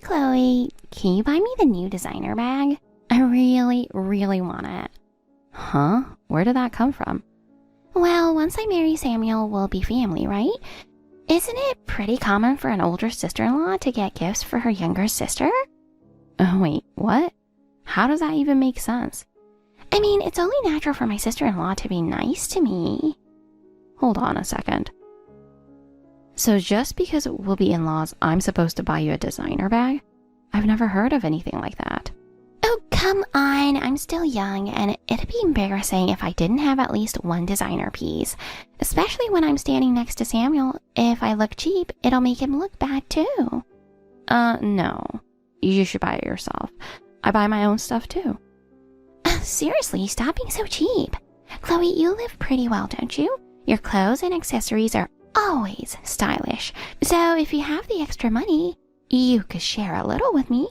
Chloe, can you buy me the new designer bag? I really, really want it. Huh? Where did that come from? Well, once I marry Samuel, we'll be family, right? Isn't it pretty common for an older sister-in-law to get gifts for her younger sister? Oh, wait, what? How does that even make sense? I mean, it's only natural for my sister-in-law to be nice to me. Hold on a second. So just because we'll be in-laws, I'm supposed to buy you a designer bag? I've never heard of anything like that. Oh, come on. I'm still young, and it'd be embarrassing if I didn't have at least one designer piece. Especially when I'm standing next to Samuel. If I look cheap, it'll make him look bad too. No. You should buy it yourself. I buy my own stuff too. Seriously, stop being so cheap. Chloe, you live pretty well, don't you? Your clothes and accessories are always stylish. So if you have the extra money, you could share a little with me.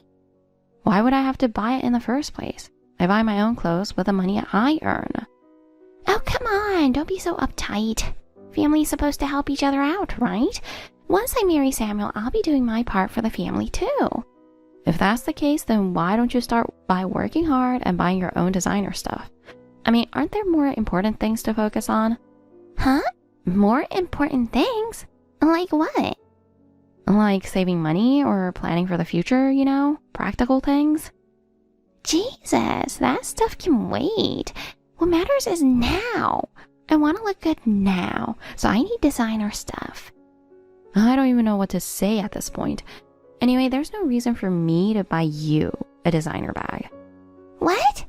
Why would I have to buy it in the first place? I buy my own clothes with the money I earn. Oh, come on. Don't be so uptight. Family's supposed to help each other out, right? Once I marry Samuel, I'll be doing my part for the family too. If that's the case, then why don't you start by working hard and buying your own designer stuff? I mean, aren't there more important things to focus on? Huh? More important things? Like what? Like saving money or planning for the future, you know? Practical things. Jesus, that stuff can wait. What matters is now. I want to look good now, so I need designer stuff. I don't even know what to say at this point. Anyway, there's no reason for me to buy you a designer bag. What?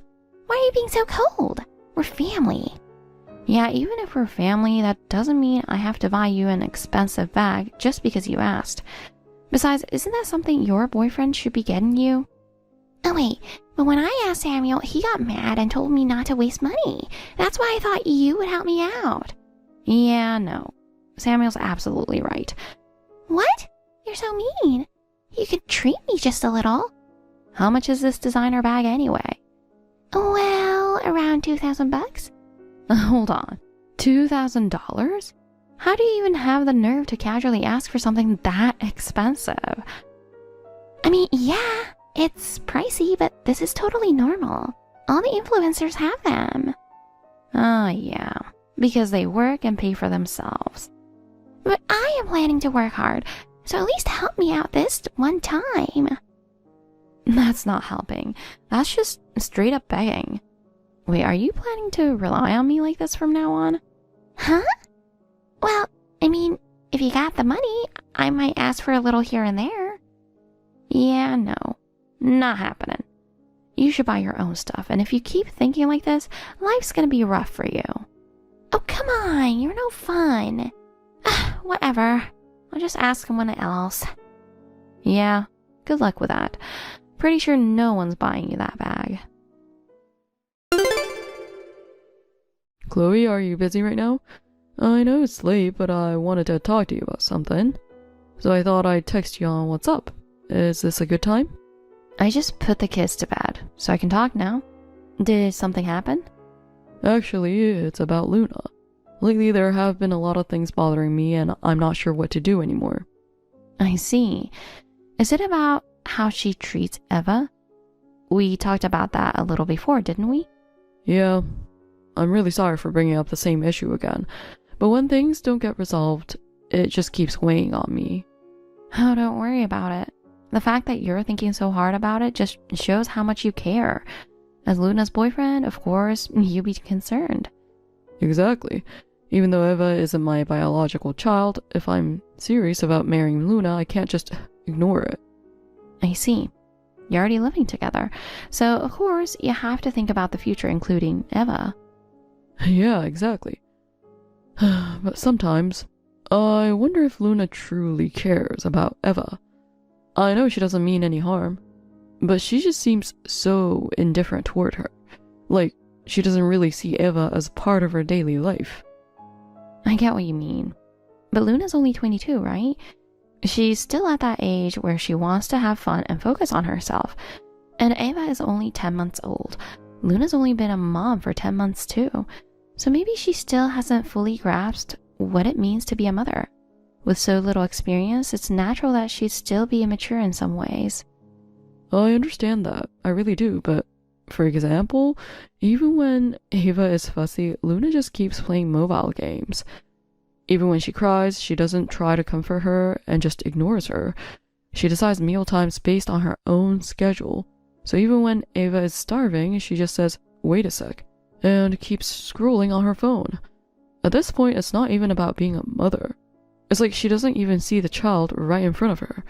Why are you being so cold? We're family. Yeah, even if we're family, that doesn't mean I have to buy you an expensive bag just because you asked. Besides, isn't that something your boyfriend should be getting you? Oh wait, but when I asked Samuel, he got mad and told me not to waste money. That's why I thought you would help me out. Yeah, no. Samuel's absolutely right. What? You're so mean. You could treat me just a little. How much is this designer bag anyway? Well, around $2,000. Hold on. $2,000? How do you even have the nerve to casually ask for something that expensive? I mean, yeah, it's pricey, but this is totally normal. All the influencers have them. Yeah, because they work and pay for themselves. But I am planning to work hard, so at least help me out this one time. That's not helping. That's just straight up begging. Wait, are you planning to rely on me like this from now on? Huh? Well, I mean, if you got the money, I might ask for a little here and there. Yeah, no. Not happening. You should buy your own stuff, and if you keep thinking like this, life's gonna be rough for you. Oh, come on, you're no fun. Whatever. I'll just ask someone else. Yeah, good luck with that. Pretty sure no one's buying you that bag. Chloe, are you busy right now? I know it's late, but I wanted to talk to you about something. So I thought I'd text you on WhatsApp. Is this a good time? I just put the kids to bed, so I can talk now. Did something happen? Actually, it's about Luna. Lately there have been a lot of things bothering me and I'm not sure what to do anymore. I see. Is it about how she treats Eva? We talked about that a little before, didn't we? Yeah. I'm really sorry for bringing up the same issue again, but when things don't get resolved, it just keeps weighing on me. Oh, don't worry about it. The fact that you're thinking so hard about it just shows how much you care. As Luna's boyfriend, of course, you'd be concerned. Exactly. Even though Eva isn't my biological child, if I'm serious about marrying Luna, I can't just ignore it. I see. You're already living together, so of course you have to think about the future, including Eva. Yeah, exactly. But sometimes, I wonder if Luna truly cares about Eva. I know she doesn't mean any harm, but she just seems so indifferent toward her. Like, she doesn't really see Eva as part of her daily life. I get what you mean. But Luna's only 22, right? She's still at that age where she wants to have fun and focus on herself. And Eva is only 10 months old. Luna's only been a mom for 10 months too. So maybe she still hasn't fully grasped what it means to be a mother. With so little experience, it's natural that she'd still be immature in some ways. I understand that. I really do, but for example, even when Ava is fussy, Luna just keeps playing mobile games. Even when she cries, she doesn't try to comfort her and just ignores her. She decides meal times based on her own schedule. So even when Ava is starving, she just says, "Wait a sec," and keeps scrolling on her phone. At this point, it's not even about being a mother. It's like she doesn't even see the child right in front of her.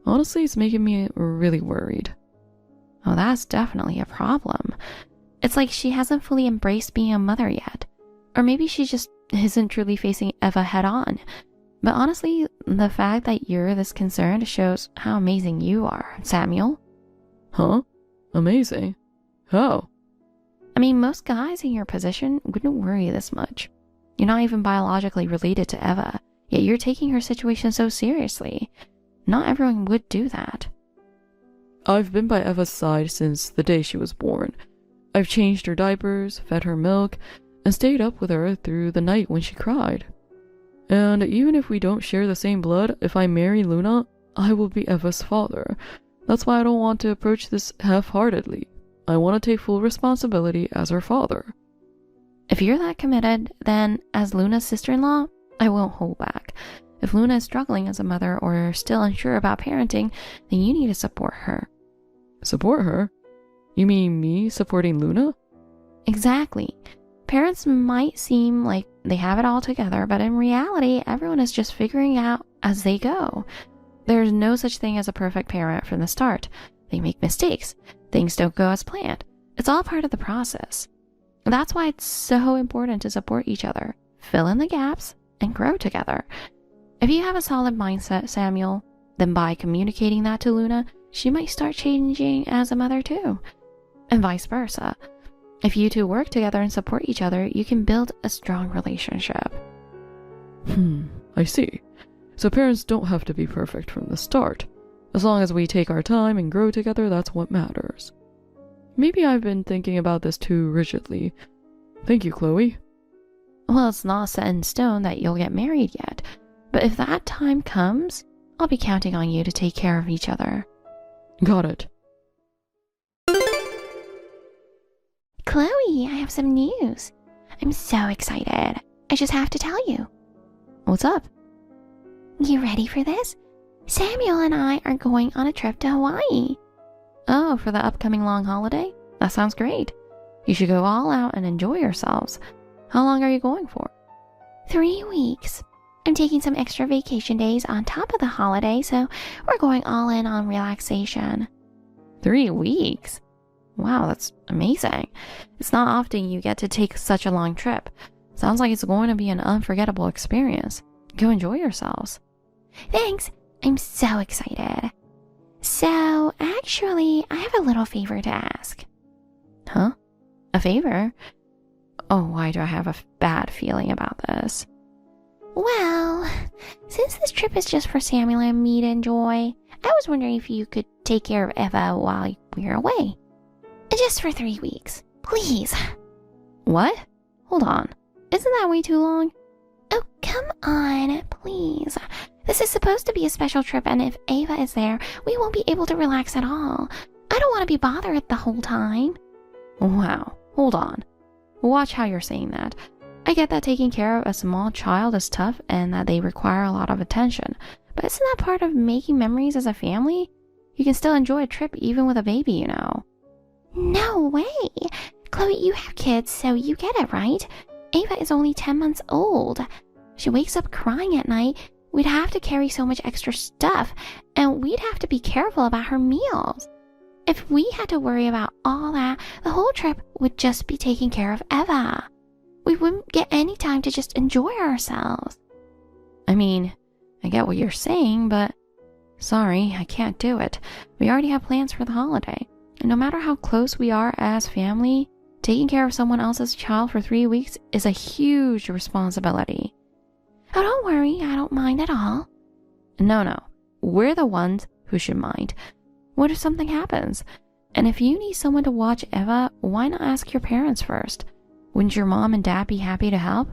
Honestly, it's making me really worried. Oh, that's definitely a problem. It's like she hasn't fully embraced being a mother yet. Or maybe she just isn't truly facing Eva head on. But honestly, the fact that you're this concerned shows how amazing you are, Samuel. Huh? Amazing? How? I mean, most guys in your position wouldn't worry this much. You're not even biologically related to Eva, yet you're taking her situation so seriously. Not everyone would do that. I've been by Eva's side since the day she was born. I've changed her diapers, fed her milk, and stayed up with her through the night when she cried. And even if we don't share the same blood, if I marry Luna, I will be Eva's father. That's why I don't want to approach this half-heartedly. I want to take full responsibility as her father. If you're that committed, then as Luna's sister-in-law, I won't hold back. If Luna is struggling as a mother or still unsure about parenting, then you need to support her. Support her? You mean me supporting Luna? Exactly. Parents might seem like they have it all together, but in reality, everyone is just figuring out as they go. There's no such thing as a perfect parent from the start. They make mistakes. Things don't go as planned. It's all part of the process. That's why it's so important to support each other, fill in the gaps, and grow together. If you have a solid mindset, Samuel, then by communicating that to Luna, she might start changing as a mother too. And vice versa. If you two work together and support each other, you can build a strong relationship. I see. So parents don't have to be perfect from the start. As long as we take our time and grow together, that's what matters. Maybe I've been thinking about this too rigidly. Thank you, Chloe. Well, it's not set in stone that you'll get married yet, but if that time comes, I'll be counting on you to take care of each other. Got it. Chloe, I have some news. I'm so excited. I just have to tell you. What's up? You ready for this? Samuel and I are going on a trip to Hawaii. Oh, for the upcoming long holiday? That sounds great. You should go all out and enjoy yourselves. How long are you going for? 3 weeks. I'm taking some extra vacation days on top of the holiday, so we're going all in on relaxation. 3 weeks? Wow, that's amazing. It's not often you get to take such a long trip. Sounds like it's going to be an unforgettable experience. Go enjoy yourselves. Thanks. I'm so excited. So, actually, I have a little favor to ask. Huh? A favor? Oh, why do I have a bad feeling about this? Well, since this trip is just for Samuel and me to enjoy, I was wondering if you could take care of Eva while we're away. Just for 3 weeks. Please. What? Hold on. Isn't that way too long? Oh, come on, please. This is supposed to be a special trip, and if Ava is there, we won't be able to relax at all. I don't want to be bothered the whole time. Wow. Hold on. Watch how you're saying that. I get that taking care of a small child is tough and that they require a lot of attention, but isn't that part of making memories as a family? You can still enjoy a trip even with a baby, you know. No way. Chloe, you have kids, so you get it, right? Ava is only 10 months old. She wakes up crying at night. We'd have to carry so much extra stuff, and we'd have to be careful about her meals. If we had to worry about all that, the whole trip would just be taking care of Eva. We wouldn't get any time to just enjoy ourselves. I mean, I get what you're saying, but sorry, I can't do it. We already have plans for the holiday. And no matter how close we are as family, taking care of someone else's child for 3 weeks is a huge responsibility. Oh, don't worry, I don't mind at all. No, we're the ones who should mind. What if something happens? And if you need someone to watch Eva, why not ask your parents first? Wouldn't your mom and dad be happy to help?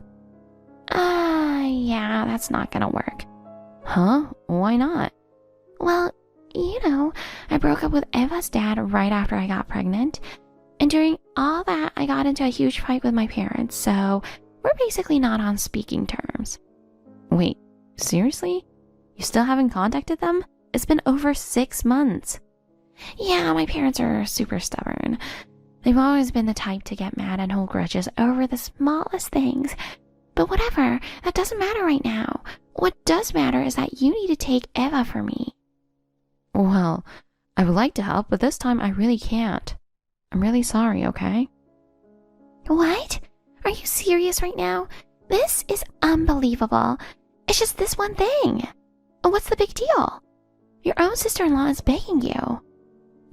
Yeah, that's not gonna work. Huh? Why not? Well, you know, I broke up with Eva's dad right after I got pregnant. And during all that, I got into a huge fight with my parents, so we're basically not on speaking terms. Wait, seriously? You still haven't contacted them? It's been over 6 months. Yeah, my parents are super stubborn. They've always been the type to get mad and hold grudges over the smallest things. But whatever, that doesn't matter right now. What does matter is that you need to take Eva for me. Well, I would like to help, but this time I really can't. I'm really sorry, okay? What? Are you serious right now? This is unbelievable. It's just this one thing. What's the big deal? Your own sister-in-law is begging you.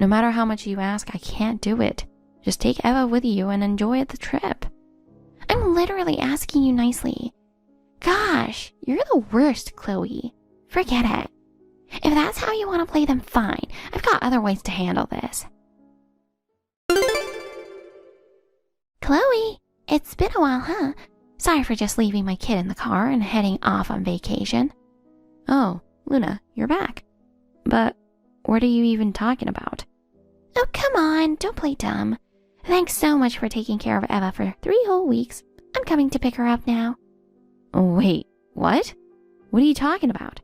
No matter how much you ask, I can't do it. Just take Eva with you and enjoy the trip. I'm literally asking you nicely. Gosh, you're the worst, Chloe. Forget it. If that's how you want to play, then fine. I've got other ways to handle this. Chloe, it's been a while, huh? Sorry for just leaving my kid in the car and heading off on vacation. Oh, Luna, you're back. But what are you even talking about? Oh, come on, don't play dumb. Thanks so much for taking care of Eva for 3 whole weeks. I'm coming to pick her up now. Oh, wait, what? What are you talking about?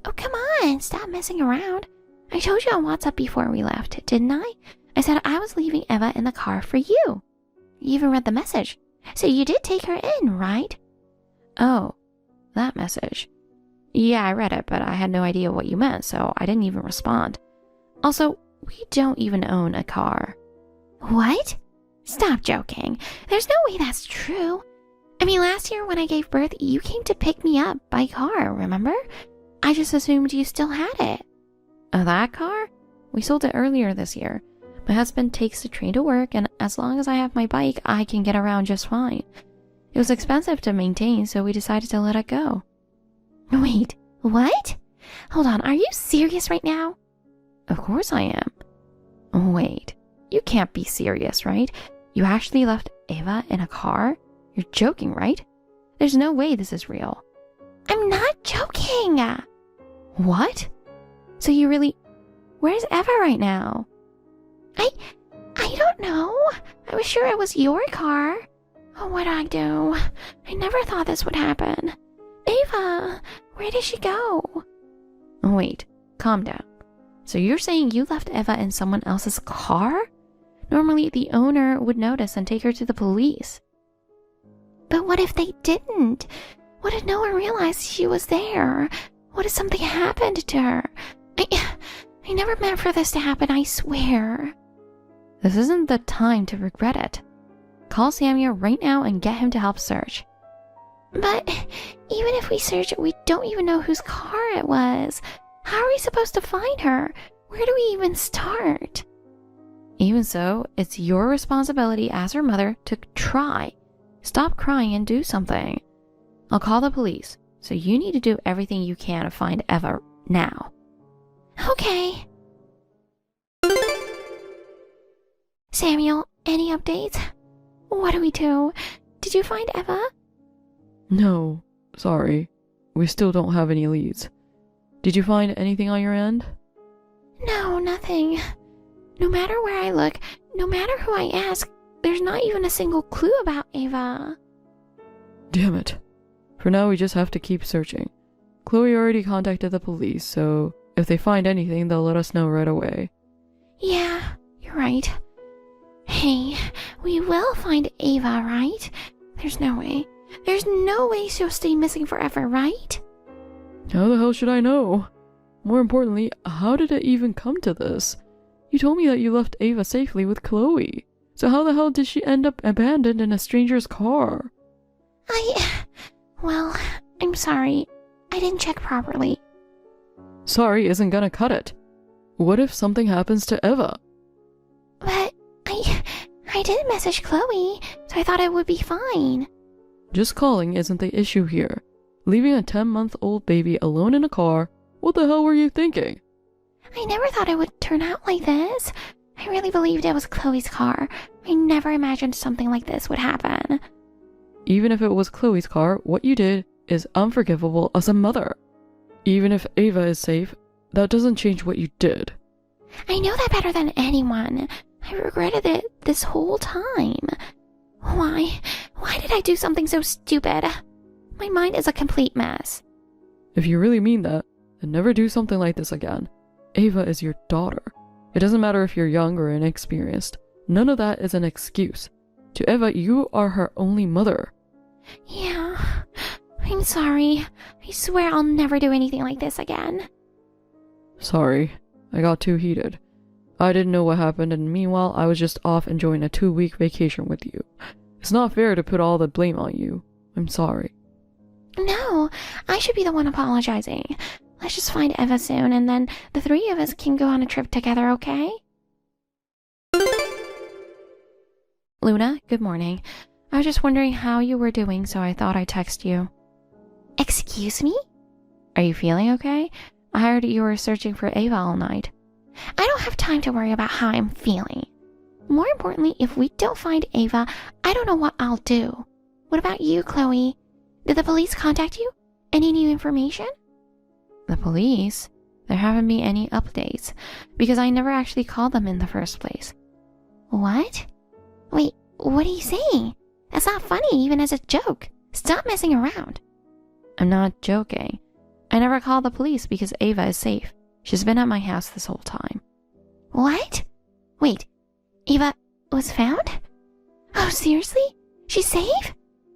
Oh, come on, stop messing around. I told you on WhatsApp before we left, didn't I? I said I was leaving Eva in the car for you. You even read the message. So you did take her in, right? Oh, that message. Yeah, I read it, but I had no idea what you meant, so I didn't even respond. Also, we don't even own a car. What? Stop joking. There's no way that's true. I mean, last year when I gave birth, you came to pick me up by car, remember? I just assumed you still had it. Oh, that car? We sold it earlier this year. My husband takes the train to work, and as long as I have my bike, I can get around just fine. It was expensive to maintain, so we decided to let it go. Wait, what? Hold on, are you serious right now? Of course I am. Wait, you can't be serious, right? You actually left Eva in a car? You're joking, right? There's no way this is real. I'm not joking. What? So you really... Where's Eva right now? I don't know. I was sure it was your car. Oh, what'd I do? I never thought this would happen. Eva, where did she go? Wait, calm down. So you're saying you left Eva in someone else's car? Normally, the owner would notice and take her to the police. But what if they didn't? What if no one realized she was there? What if something happened to her? I never meant for this to happen, I swear. This isn't the time to regret it. Call Samuel right now and get him to help search. But even if we search it, we don't even know whose car it was. How are we supposed to find her? Where do we even start? Even so, it's your responsibility as her mother to try. Stop crying and do something. I'll call the police, so you need to do everything you can to find Eva now. Okay. Samuel, any updates? What do we do? Did you find Eva? No, sorry. We still don't have any leads. Did you find anything on your end? No, nothing. No matter where I look, no matter who I ask, there's not even a single clue about Eva. Damn it. For now, we just have to keep searching. Chloe already contacted the police, so if they find anything, they'll let us know right away. Yeah, you're right. Hey, we will find Eva, right? There's no way. There's no way she'll stay missing forever, right? How the hell should I know? More importantly, how did it even come to this? You told me that you left Eva safely with Chloe. So how the hell did she end up abandoned in a stranger's car? Well, I'm sorry. I didn't check properly. Sorry isn't gonna cut it. What if something happens to Eva? But I did message Chloe, so I thought it would be fine. Just calling isn't the issue here. Leaving a 10-month-old baby alone in a car? What the hell were you thinking? I never thought it would turn out like this. I really believed it was Chloe's car. I never imagined something like this would happen. Even if it was Chloe's car, what you did is unforgivable as a mother. Even if Eva is safe, that doesn't change what you did. I know that better than anyone. I regretted it this whole time. Why did I do something so stupid? My mind is a complete mess. If you really mean that, then never do something like this again. Ava is your daughter. It doesn't matter if you're young or inexperienced. None of that is an excuse. To Eva, you are her only mother. Yeah, I'm sorry. I swear I'll never do anything like this again. Sorry, I got too heated. I didn't know what happened, and meanwhile, I was just off enjoying a 2-week vacation with you. It's not fair to put all the blame on you. I'm sorry. No, I should be the one apologizing. Let's just find Eva soon, and then the 3 of us can go on a trip together, okay? Luna, good morning. I was just wondering how you were doing, so I thought I'd text you. Excuse me? Are you feeling okay? I heard you were searching for Ava all night. I don't have time to worry about how I'm feeling. More importantly, if we don't find Ava, I don't know what I'll do. What about you, Chloe? Did the police contact you? Any new information? The police? There haven't been any updates, because I never actually called them in the first place. What? Wait, what are you saying? That's not funny, even as a joke. Stop messing around. I'm not joking. I never called the police because Ava is safe. She's been at my house this whole time. What? Wait, Ava was found? Oh, seriously? She's safe?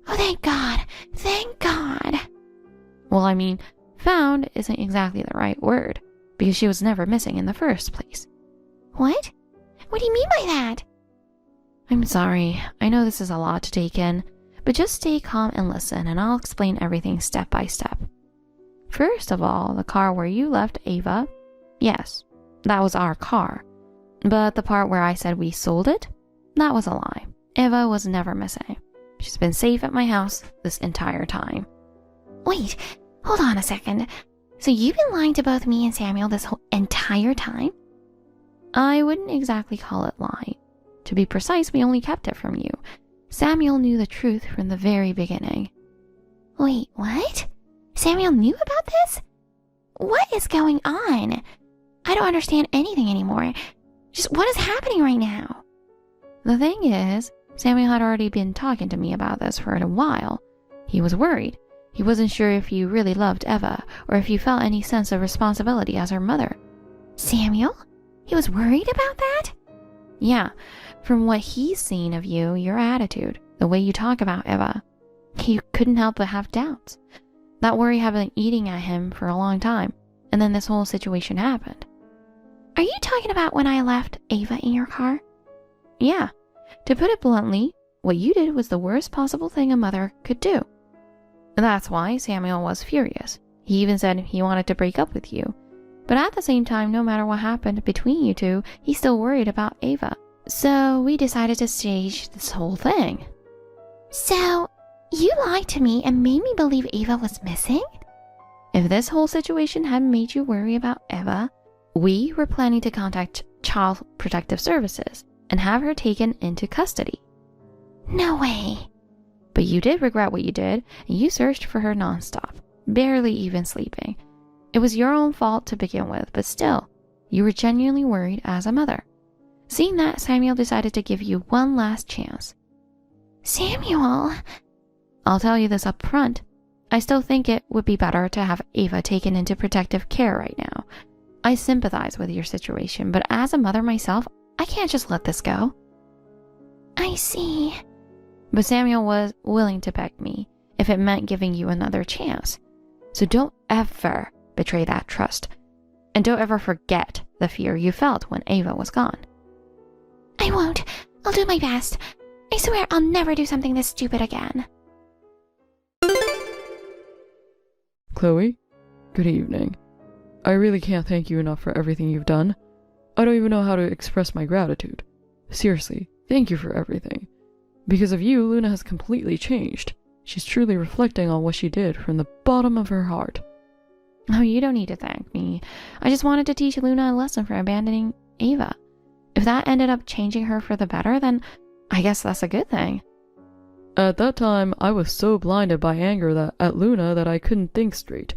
Oh, thank God. Thank God. Well, I mean, found isn't exactly the right word, because she was never missing in the first place. What? What do you mean by that? I'm sorry. I know this is a lot to take in, but just stay calm and listen, and I'll explain everything step by step. First of all, the car where you left Ava, yes, that was our car. But the part where I said we sold it, that was a lie. Ava was never missing. She's been safe at my house this entire time. Wait, hold on a second. So you've been lying to both me and Samuel this whole entire time? I wouldn't exactly call it lying. To be precise, we only kept it from you. Samuel knew the truth from the very beginning. Wait, what? Samuel knew about this? What is going on? I don't understand anything anymore. Just what is happening right now? The thing is, Samuel had already been talking to me about this for a while. He was worried. He wasn't sure if you really loved Eva, or if you felt any sense of responsibility as her mother. Samuel? He was worried about that? Yeah, from what he's seen of you, your attitude, the way you talk about Eva, he couldn't help but have doubts. That worry had been eating at him for a long time, and then this whole situation happened. Are you talking about when I left Ava in your car? Yeah. To put it bluntly, what you did was the worst possible thing a mother could do. That's why Samuel was furious. He even said he wanted to break up with you. But at the same time, no matter what happened between you two, he's still worried about Ava. So we decided to stage this whole thing. So, you lied to me and made me believe Ava was missing? If this whole situation hadn't made you worry about Eva, we were planning to contact Child Protective Services and have her taken into custody. No way. But you did regret what you did, and you searched for her nonstop, barely even sleeping. It was your own fault to begin with, but still, you were genuinely worried as a mother. Seeing that, Samuel decided to give you one last chance. Samuel? I'll tell you this up front. I still think it would be better to have Ava taken into protective care right now. I sympathize with your situation, but as a mother myself, I can't just let this go. I see. But Samuel was willing to beg me if it meant giving you another chance. So don't ever betray that trust. And don't ever forget the fear you felt when Ava was gone. I won't. I'll do my best. I swear I'll never do something this stupid again. Chloe, good evening. I really can't thank you enough for everything you've done. I don't even know how to express my gratitude. Seriously, thank you for everything. Because of you, Luna has completely changed. She's truly reflecting on what she did from the bottom of her heart. Oh, you don't need to thank me. I just wanted to teach Luna a lesson for abandoning Ava. If that ended up changing her for the better, then I guess that's a good thing. At that time, I was so blinded by anger at Luna that I couldn't think straight.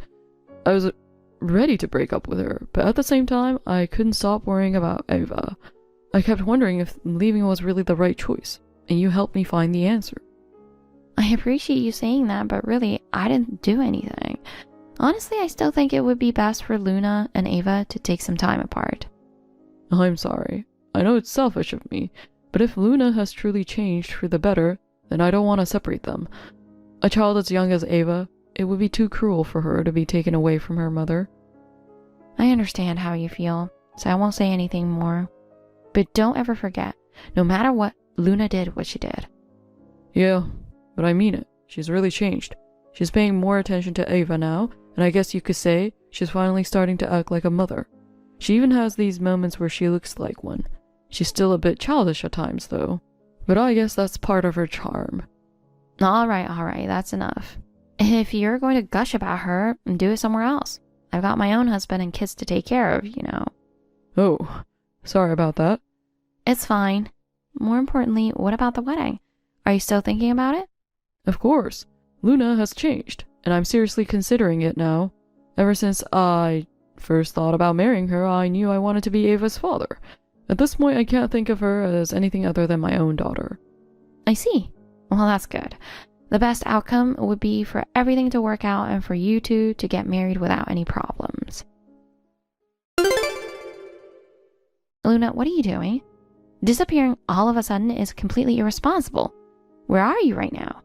I was ready to break up with her, but at the same time, I couldn't stop worrying about Ava. I kept wondering if leaving was really the right choice, and you helped me find the answer. I appreciate you saying that, but really, I didn't do anything. Honestly, I still think it would be best for Luna and Ava to take some time apart. I'm sorry. I know it's selfish of me, but if Luna has truly changed for the better, then I don't want to separate them. A child as young as Ava, it would be too cruel for her to be taken away from her mother. I understand how you feel, so I won't say anything more. But don't ever forget, no matter what, Luna did what she did. Yeah, but I mean it. She's really changed. She's paying more attention to Ava now, and I guess you could say she's finally starting to act like a mother. She even has these moments where she looks like one. She's still a bit childish at times, though. But I guess that's part of her charm. Alright, that's enough. If you're going to gush about her, do it somewhere else. I've got my own husband and kids to take care of, you know. Oh, sorry about that. It's fine. More importantly, what about the wedding? Are you still thinking about it? Of course. Luna has changed, and I'm seriously considering it now. Ever since I first thought about marrying her, I knew I wanted to be Ava's father. At this point, I can't think of her as anything other than my own daughter. I see. Well, that's good. The best outcome would be for everything to work out and for you two to get married without any problems. Luna, what are you doing? Disappearing all of a sudden is completely irresponsible. Where are you right now?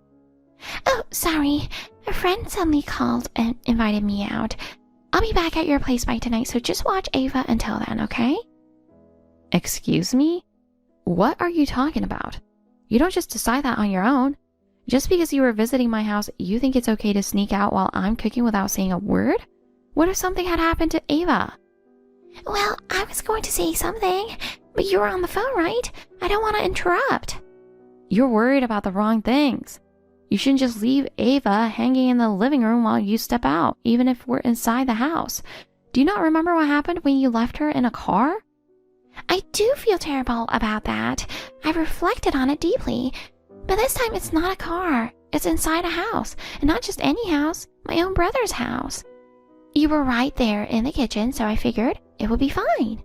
Oh, sorry. A friend suddenly called and invited me out. I'll be back at your place by tonight, so just watch Ava until then, okay? Excuse me? What are you talking about? You don't just decide that on your own. Just because you were visiting my house, you think it's okay to sneak out while I'm cooking without saying a word? What if something had happened to Ava? Well, I was going to say something, but you were on the phone, right? I don't want to interrupt. You're worried about the wrong things. You shouldn't just leave Ava hanging in the living room while you step out, even if we're inside the house. Do you not remember what happened when you left her in a car? I do feel terrible about that. I've reflected on it deeply. But this time it's not a car. It's inside a house. And not just any house, my own brother's house. You were right there in the kitchen, so I figured it would be fine.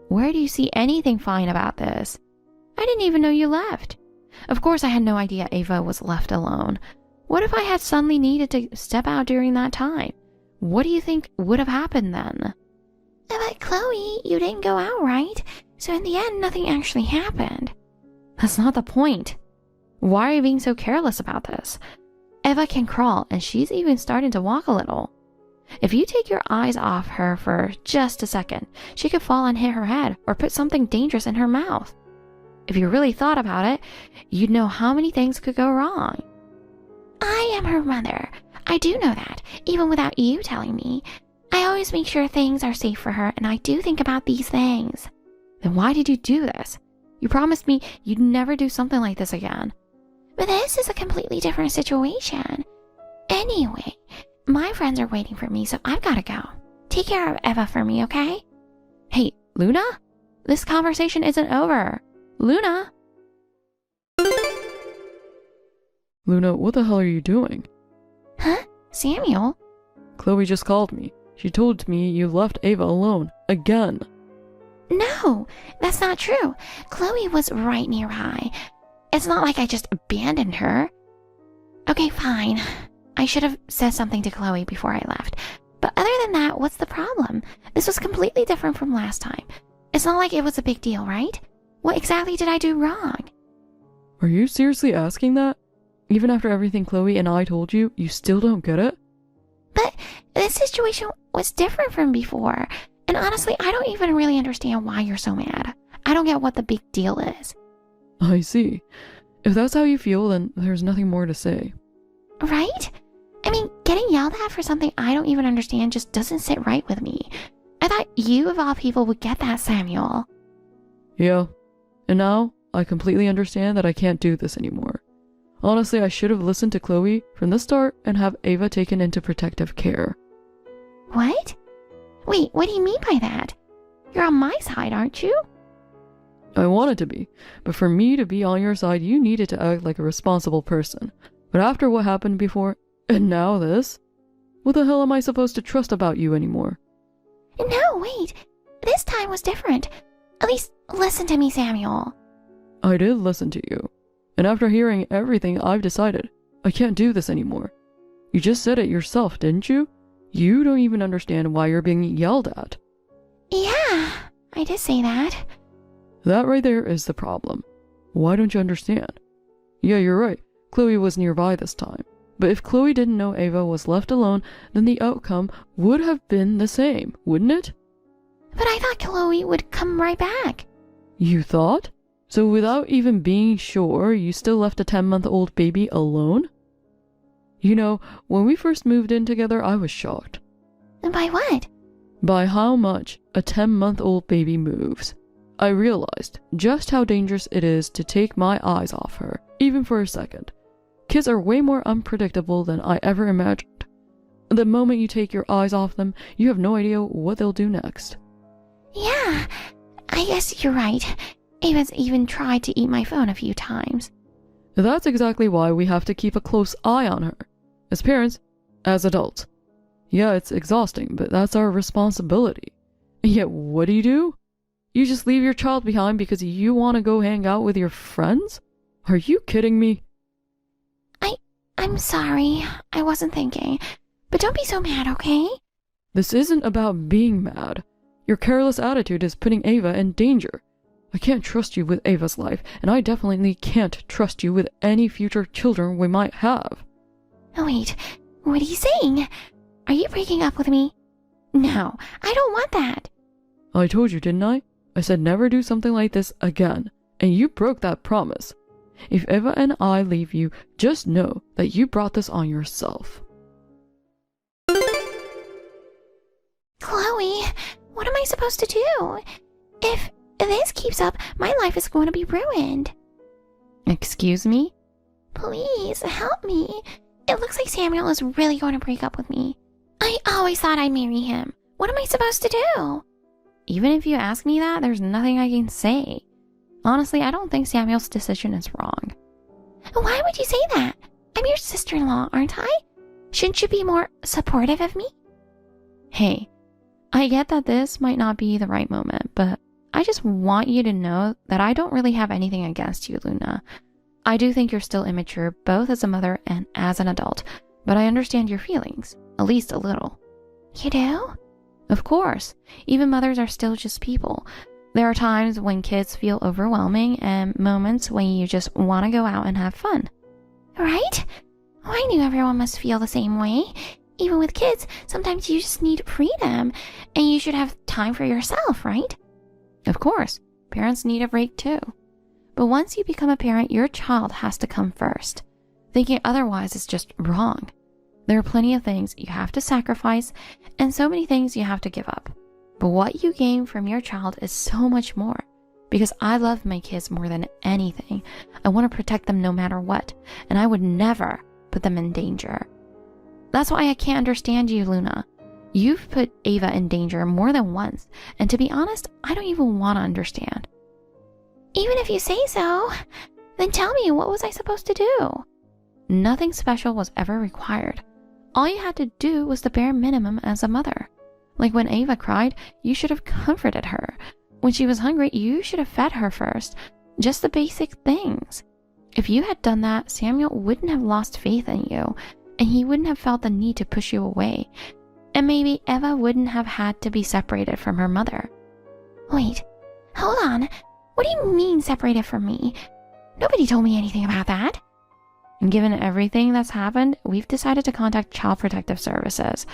Where do you see anything fine about this? I didn't even know you left. Of course I had no idea Ava was left alone. What if I had suddenly needed to step out during that time? What do you think would have happened then? But Chloe, you didn't go out, right? So in the end, nothing actually happened. That's not the point. Why are you being so careless about this? Eva can crawl, and she's even starting to walk a little. If you take your eyes off her for just a second, she could fall and hit her head or put something dangerous in her mouth. If you really thought about it, you'd know how many things could go wrong. I am her mother. I do know that, even without you telling me. I always make sure things are safe for her, and I do think about these things. Then why did you do this? You promised me you'd never do something like this again. But this is a completely different situation. Anyway, my friends are waiting for me, so I've gotta go. Take care of Eva for me, okay? Hey, Luna? This conversation isn't over. Luna? Luna, what the hell are you doing? Huh? Samuel? Chloe just called me. She told me you left Ava alone. Again. No, that's not true. Chloe was right nearby. It's not like I just abandoned her. Okay, fine. I should have said something to Chloe before I left. But other than that, what's the problem? This was completely different from last time. It's not like it was a big deal, right? What exactly did I do wrong? Are you seriously asking that? Even after everything Chloe and I told you, you still don't get it? But this situation was different from before. And honestly, I don't even really understand why you're so mad. I don't get what the big deal is. I see. If that's how you feel, then there's nothing more to say. Right? I mean, getting yelled at for something I don't even understand just doesn't sit right with me. I thought you, of all people, would get that, Samuel. Yeah. And now, I completely understand that I can't do this anymore. Honestly, I should have listened to Chloe from the start and have Ava taken into protective care. What? Wait, what do you mean by that? You're on my side, aren't you? I wanted to be, but for me to be on your side, you needed to act like a responsible person. But after what happened before, and now this, What the hell am I supposed to trust about you anymore? No, wait. This time was different. At least listen to me, Samuel. I did listen to you. And after hearing everything, I've decided I can't do this anymore. You just said it yourself, didn't you? You don't even understand why you're being yelled at. Yeah, I did say that. That right there is the problem. Why don't you understand? Yeah, you're right. Chloe was nearby this time. But if Chloe didn't know Ava was left alone, then the outcome would have been the same, wouldn't it? But I thought Chloe would come right back. You thought? So without even being sure, you still left a 10-month-old baby alone? You know, when we first moved in together, I was shocked. By what? By how much a 10-month-old baby moves. I realized just how dangerous it is to take my eyes off her, even for a second. Kids are way more unpredictable than I ever imagined. The moment you take your eyes off them, you have no idea what they'll do next. Yeah, I guess you're right. Ava's even tried to eat my phone a few times. That's exactly why we have to keep a close eye on her. As parents, as adults. Yeah, it's exhausting, but that's our responsibility. And yet, what do? You just leave your child behind because you want to go hang out with your friends? Are you kidding me? I'm sorry. I wasn't thinking. But don't be so mad, okay? This isn't about being mad. Your careless attitude is putting Ava in danger. I can't trust you with Ava's life, and I definitely can't trust you with any future children we might have. Oh, wait. What are you saying? Are you breaking up with me? No, I don't want that. I told you, didn't I? I said never do something like this again, and you broke that promise. If Eva and I leave you, just know that you brought this on yourself. Chloe, what am I supposed to do? If this keeps up, my life is going to be ruined. Excuse me? Please, help me. It looks like Samuel is really going to break up with me. I always thought I'd marry him. What am I supposed to do? Even if you ask me that, there's nothing I can say. Honestly, I don't think Samuel's decision is wrong. Why would you say that? I'm your sister-in-law, aren't I? Shouldn't you be more supportive of me? Hey, I get that this might not be the right moment, but I just want you to know that I don't really have anything against you, Luna. I do think you're still immature, both as a mother and as an adult, but I understand your feelings, at least a little. You do? Of course. Even mothers are still just people. There are times when kids feel overwhelming and moments when you just want to go out and have fun. Right? Oh, I knew everyone must feel the same way. Even with kids, sometimes you just need freedom, and you should have time for yourself, right? Of course. Parents need a break too. But once you become a parent, your child has to come first. Thinking otherwise is just wrong. There are plenty of things you have to sacrifice, and so many things you have to give up. But what you gain from your child is so much more. Because I love my kids more than anything. I want to protect them no matter what, and I would never put them in danger. That's why I can't understand you, Luna. You've put Ava in danger more than once, and to be honest, I don't even want to understand. Even if you say so, then tell me, what was I supposed to do? Nothing special was ever required. All you had to do was the bare minimum as a mother. Like when Ava cried, you should have comforted her. When she was hungry, you should have fed her first. Just the basic things. If you had done that, Samuel wouldn't have lost faith in you, and he wouldn't have felt the need to push you away. And maybe Eva wouldn't have had to be separated from her mother. Wait, hold on. What do you mean separated from me? Nobody told me anything about that. And given everything that's happened, we've decided to contact Child Protective Services.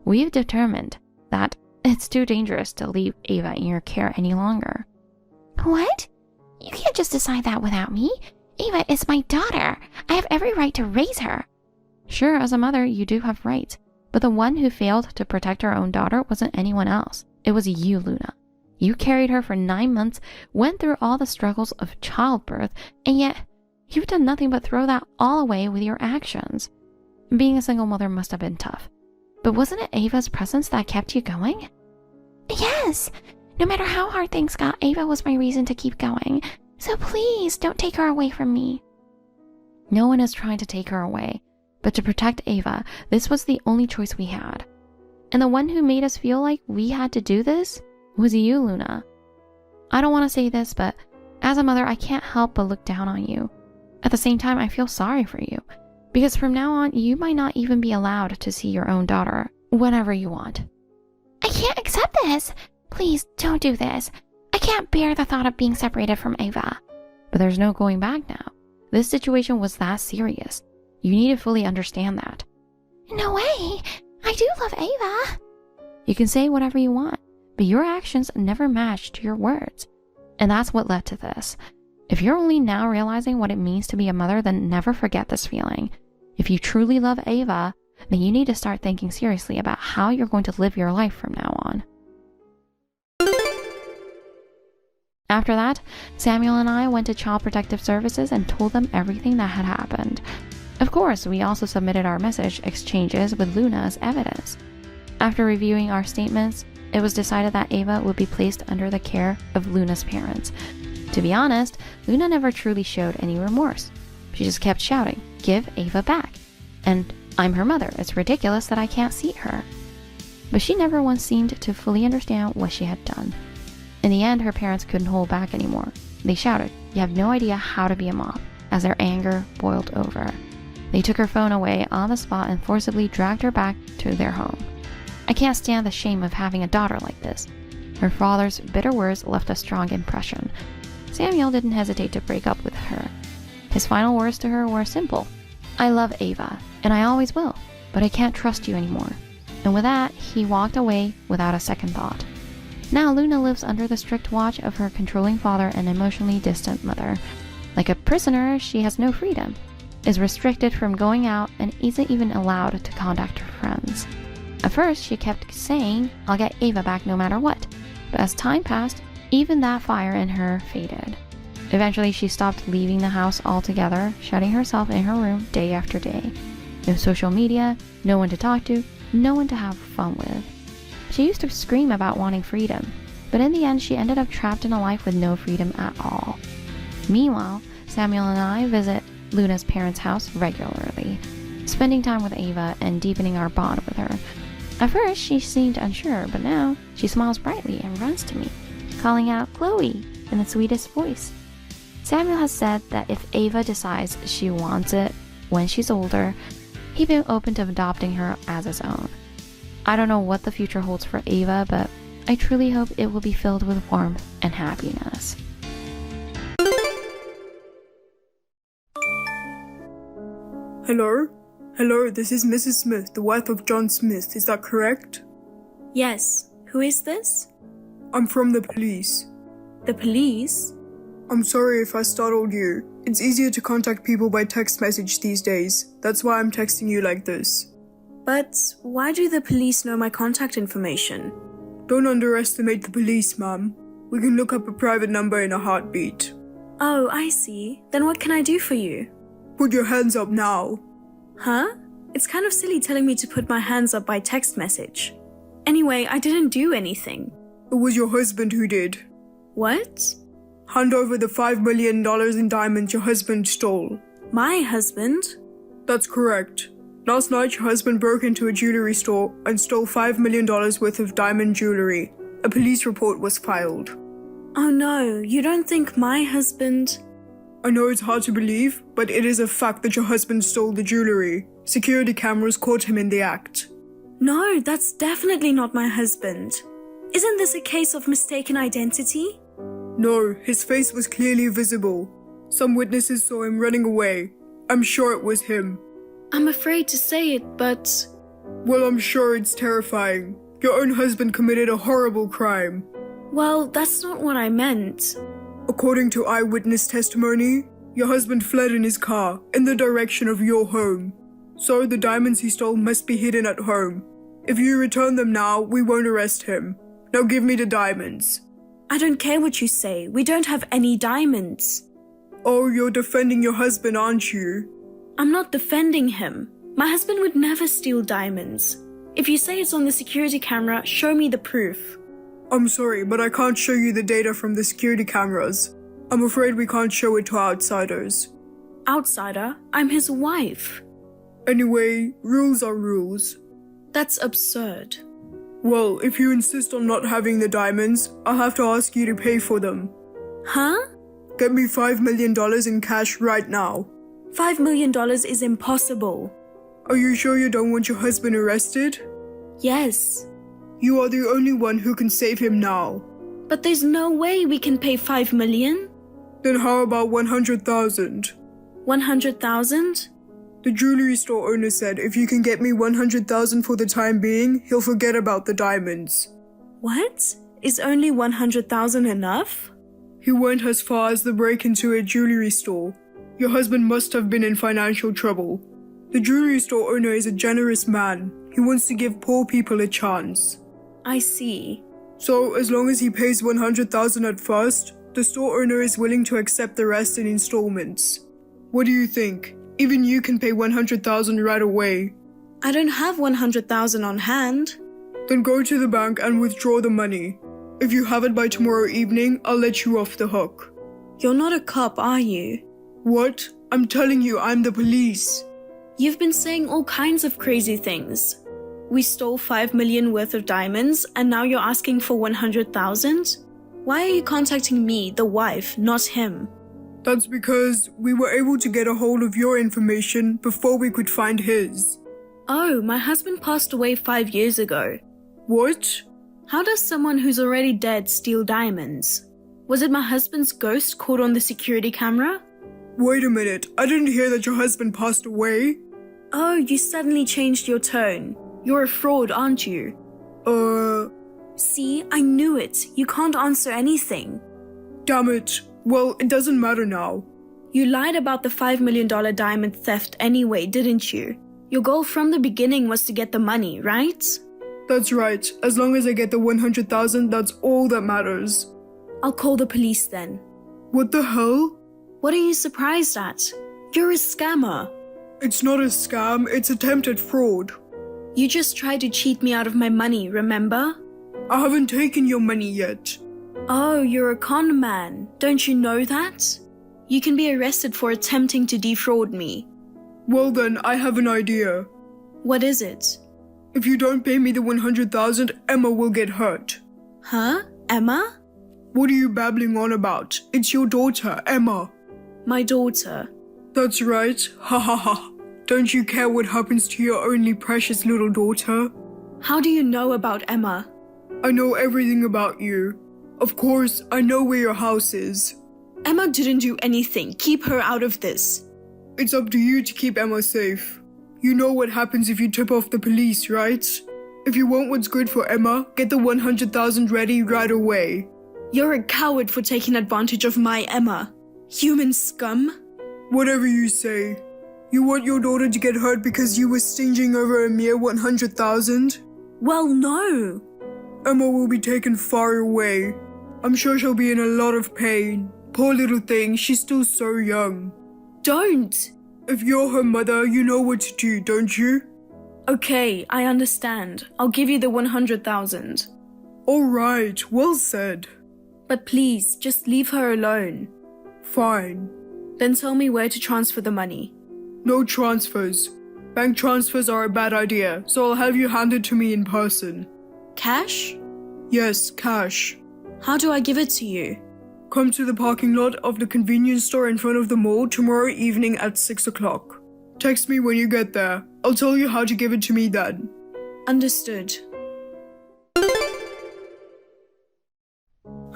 We've determined that it's too dangerous to leave Ava in your care any longer. What? You can't just decide that without me. Ava is my daughter. I have every right to raise her. Sure, as a mother, you do have rights. But the one who failed to protect her own daughter wasn't anyone else. It was you, Luna. You carried her for 9 months, went through all the struggles of childbirth, and yet you've done nothing but throw that all away with your actions. Being a single mother must have been tough. But wasn't it Ava's presence that kept you going? Yes. No matter how hard things got, Ava was my reason to keep going. So please don't take her away from me. No one is trying to take her away. But to protect Ava, this was the only choice we had. And the one who made us feel like we had to do this was you, Luna. I don't want to say this, but as a mother, I can't help but look down on you. At the same time, I feel sorry for you. Because from now on, you might not even be allowed to see your own daughter whenever you want. I can't accept this. Please don't do this. I can't bear the thought of being separated from Ava. But there's no going back now. This situation was that serious. You need to fully understand that. No way. I do love Ava. You can say whatever you want, but your actions never matched your words. And that's what led to this. If you're only now realizing what it means to be a mother, then never forget this feeling. If you truly love Ava, then you need to start thinking seriously about how you're going to live your life from now on. After that, Samuel and I went to Child Protective Services and told them everything that had happened. Of course, we also submitted our message exchanges with Luna as evidence. After reviewing our statements, it was decided that Ava would be placed under the care of Luna's parents. To be honest, Luna never truly showed any remorse. She just kept shouting, "Give Ava back!" And "I'm her mother, it's ridiculous that I can't see her." But she never once seemed to fully understand what she had done. In the end, her parents couldn't hold back anymore. They shouted, "You have no idea how to be a mom," as their anger boiled over. They took her phone away on the spot and forcibly dragged her back to their home. I can't stand the shame of having a daughter like this. Her father's bitter words left a strong impression. Samuel didn't hesitate to break up with her. His final words to her were simple. "I love Ava, and I always will, but I can't trust you anymore." And with that, he walked away without a second thought. Now Luna lives under the strict watch of her controlling father and emotionally distant mother. Like a prisoner, she has no freedom, is restricted from going out, and isn't even allowed to contact her friends. At first, she kept saying, "I'll get Ava back no matter what." But as time passed, even that fire in her faded. Eventually, she stopped leaving the house altogether, shutting herself in her room day after day. No social media, no one to talk to, no one to have fun with. She used to scream about wanting freedom, but in the end she ended up trapped in a life with no freedom at all. Meanwhile, Samuel and I visit Luna's parents' house regularly, spending time with Ava and deepening our bond with her. At first she seemed unsure, but now she smiles brightly and runs to me, calling out "Chloe" in the sweetest voice. Samuel has said that if Ava decides she wants it when she's older, he'd be open to adopting her as his own. I don't know what the future holds for Ava, but I truly hope it will be filled with warmth and happiness. Hello? Hello, this is Mrs. Smith, the wife of John Smith, is that correct? Yes. Who is this? I'm from the police. The police? I'm sorry if I startled you. It's easier to contact people by text message these days. That's why I'm texting you like this. But why do the police know my contact information? Don't underestimate the police, ma'am. We can look up a private number in a heartbeat. Oh, I see. Then what can I do for you? Put your hands up now. Huh? It's kind of silly telling me to put my hands up by text message. Anyway, I didn't do anything. It was your husband who did. What? Hand over the $5 million in diamonds your husband stole. My husband? That's correct. Last night, your husband broke into a jewelry store and stole $5 million worth of diamond jewelry. A police report was filed. Oh no, you don't think my husband... I know it's hard to believe, but it is a fact that your husband stole the jewelry. Security cameras caught him in the act. No, that's definitely not my husband. Isn't this a case of mistaken identity? No, his face was clearly visible. Some witnesses saw him running away. I'm sure it was him. I'm afraid to say it, but... Well, I'm sure it's terrifying. Your own husband committed a horrible crime. Well, that's not what I meant. According to eyewitness testimony, your husband fled in his car in the direction of your home. So the diamonds he stole must be hidden at home. If you return them now, we won't arrest him. Now give me the diamonds. I don't care what you say. We don't have any diamonds. Oh, you're defending your husband, aren't you? I'm not defending him. My husband would never steal diamonds. If you say it's on the security camera, show me the proof. I'm sorry, but I can't show you the data from the security cameras. I'm afraid we can't show it to outsiders. Outsider? I'm his wife. Anyway, rules are rules. That's absurd. Well, if you insist on not having the diamonds, I'll have to ask you to pay for them. Huh? Get me $5 million in cash right now. $5 million is impossible. Are you sure you don't want your husband arrested? Yes, You are the only one who can save him now. but there's no way we can pay 5 million. Then how about 100,000? 100,000? The jewelry store owner said if you can get me 100,000 for the time being, he'll forget about the diamonds. What? Is only 100,000 enough? He went as far as the break into a jewelry store. Your husband must have been in financial trouble. The jewelry store owner is a generous man. He wants to give poor people a chance. I see. So, as long as he pays 100,000 at first, the store owner is willing to accept the rest in installments. What do you think? Even you can pay 100,000 right away. I don't have 100,000 on hand. Then go to the bank and withdraw the money. If you have it by tomorrow evening, I'll let you off the hook. You're not a cop, are you? What? I'm telling you, I'm the police. You've been saying all kinds of crazy things. We stole 5 million worth of diamonds and now you're asking for 100,000? Why are you contacting me, the wife, not him? That's because we were able to get a hold of your information before we could find his. Oh, my husband passed away 5 years ago. What? How does someone who's already dead steal diamonds? Was it my husband's ghost caught on the security camera? Wait a minute, I didn't hear that your husband passed away. Oh, you suddenly changed your tone. You're a fraud, aren't you? See, I knew it. You can't answer anything. Damn it. Well, it doesn't matter now. You lied about the $5 million diamond theft anyway, didn't you? Your goal from the beginning was to get the money, right? That's right. As long as I get the 100,000, that's all that matters. I'll call the police then. What the hell? What are you surprised at? You're a scammer. It's not a scam, it's attempted fraud. You just tried to cheat me out of my money, remember? I haven't taken your money yet. Oh, you're a con man. Don't you know that? You can be arrested for attempting to defraud me. Well then, I have an idea. What is it? If you don't pay me the 100,000, Emma will get hurt. Huh? Emma? What are you babbling on about? It's your daughter, Emma. My daughter. That's right. Ha ha ha. Don't you care what happens to your only precious little daughter? How do you know about Emma? I know everything about you. Of course, I know where your house is. Emma didn't do anything. Keep her out of this. It's up to you to keep Emma safe. You know what happens if you tip off the police, right? If you want what's good for Emma, get the 100,000 ready right away. You're a coward for taking advantage of my Emma. Human scum. Whatever you say. You want your daughter to get hurt because you were stinging over a mere 100,000? Well, no. Emma will be taken far away. I'm sure she'll be in a lot of pain. Poor little thing, she's still so young. Don't. If you're her mother, you know what to do, don't you? Okay, I understand. I'll give you the 100,000. Alright, well said. But please, just leave her alone. Fine. Then tell me where to transfer the money. No transfers. Bank transfers are a bad idea, so I'll have you hand it to me in person. Cash? Yes, cash. How do I give it to you? Come to the parking lot of the convenience store in front of the mall tomorrow evening at 6 o'clock. Text me when you get there. I'll tell you how to give it to me then. Understood.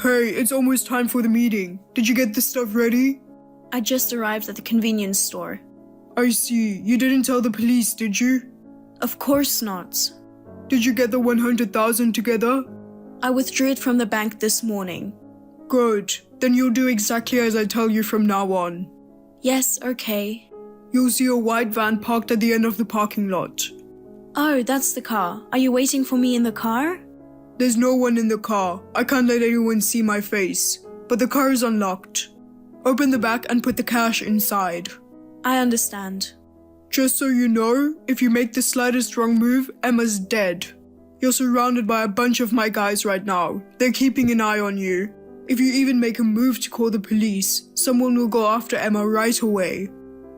Hey, it's almost time for the meeting. Did you get the stuff ready? I just arrived at the convenience store. I see. You didn't tell the police, did you? Of course not. Did you get the 100,000 together? I withdrew it from the bank this morning. Good. Then you'll do exactly as I tell you from now on. Yes, okay. You'll see a white van parked at the end of the parking lot. Oh, that's the car. Are you waiting for me in the car? There's no one in the car. I can't let anyone see my face. But the car is unlocked. Open the back and put the cash inside. I understand. Just so you know, if you make the slightest wrong move, Emma's dead. You're surrounded by a bunch of my guys right now. They're keeping an eye on you. If you even make a move to call the police, someone will go after Emma right away.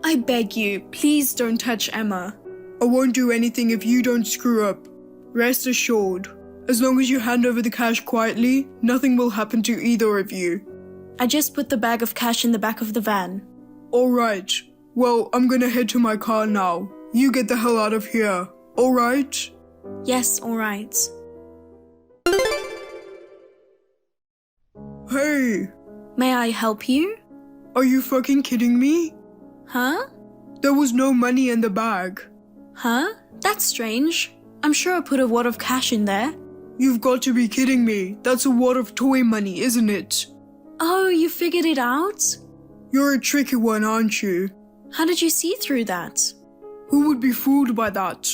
I beg you, please don't touch Emma. I won't do anything if you don't screw up. Rest assured. As long as you hand over the cash quietly, nothing will happen to either of you. I just put the bag of cash in the back of the van. Alright. Well, I'm gonna head to my car now. You get the hell out of here. Alright? Yes, alright. Hey! May I help you? Are you fucking kidding me? Huh? There was no money in the bag. Huh? That's strange. I'm sure I put a wad of cash in there. You've got to be kidding me. That's a wad of toy money, isn't it? Oh, you figured it out? You're a tricky one, aren't you? How did you see through that? Who would be fooled by that?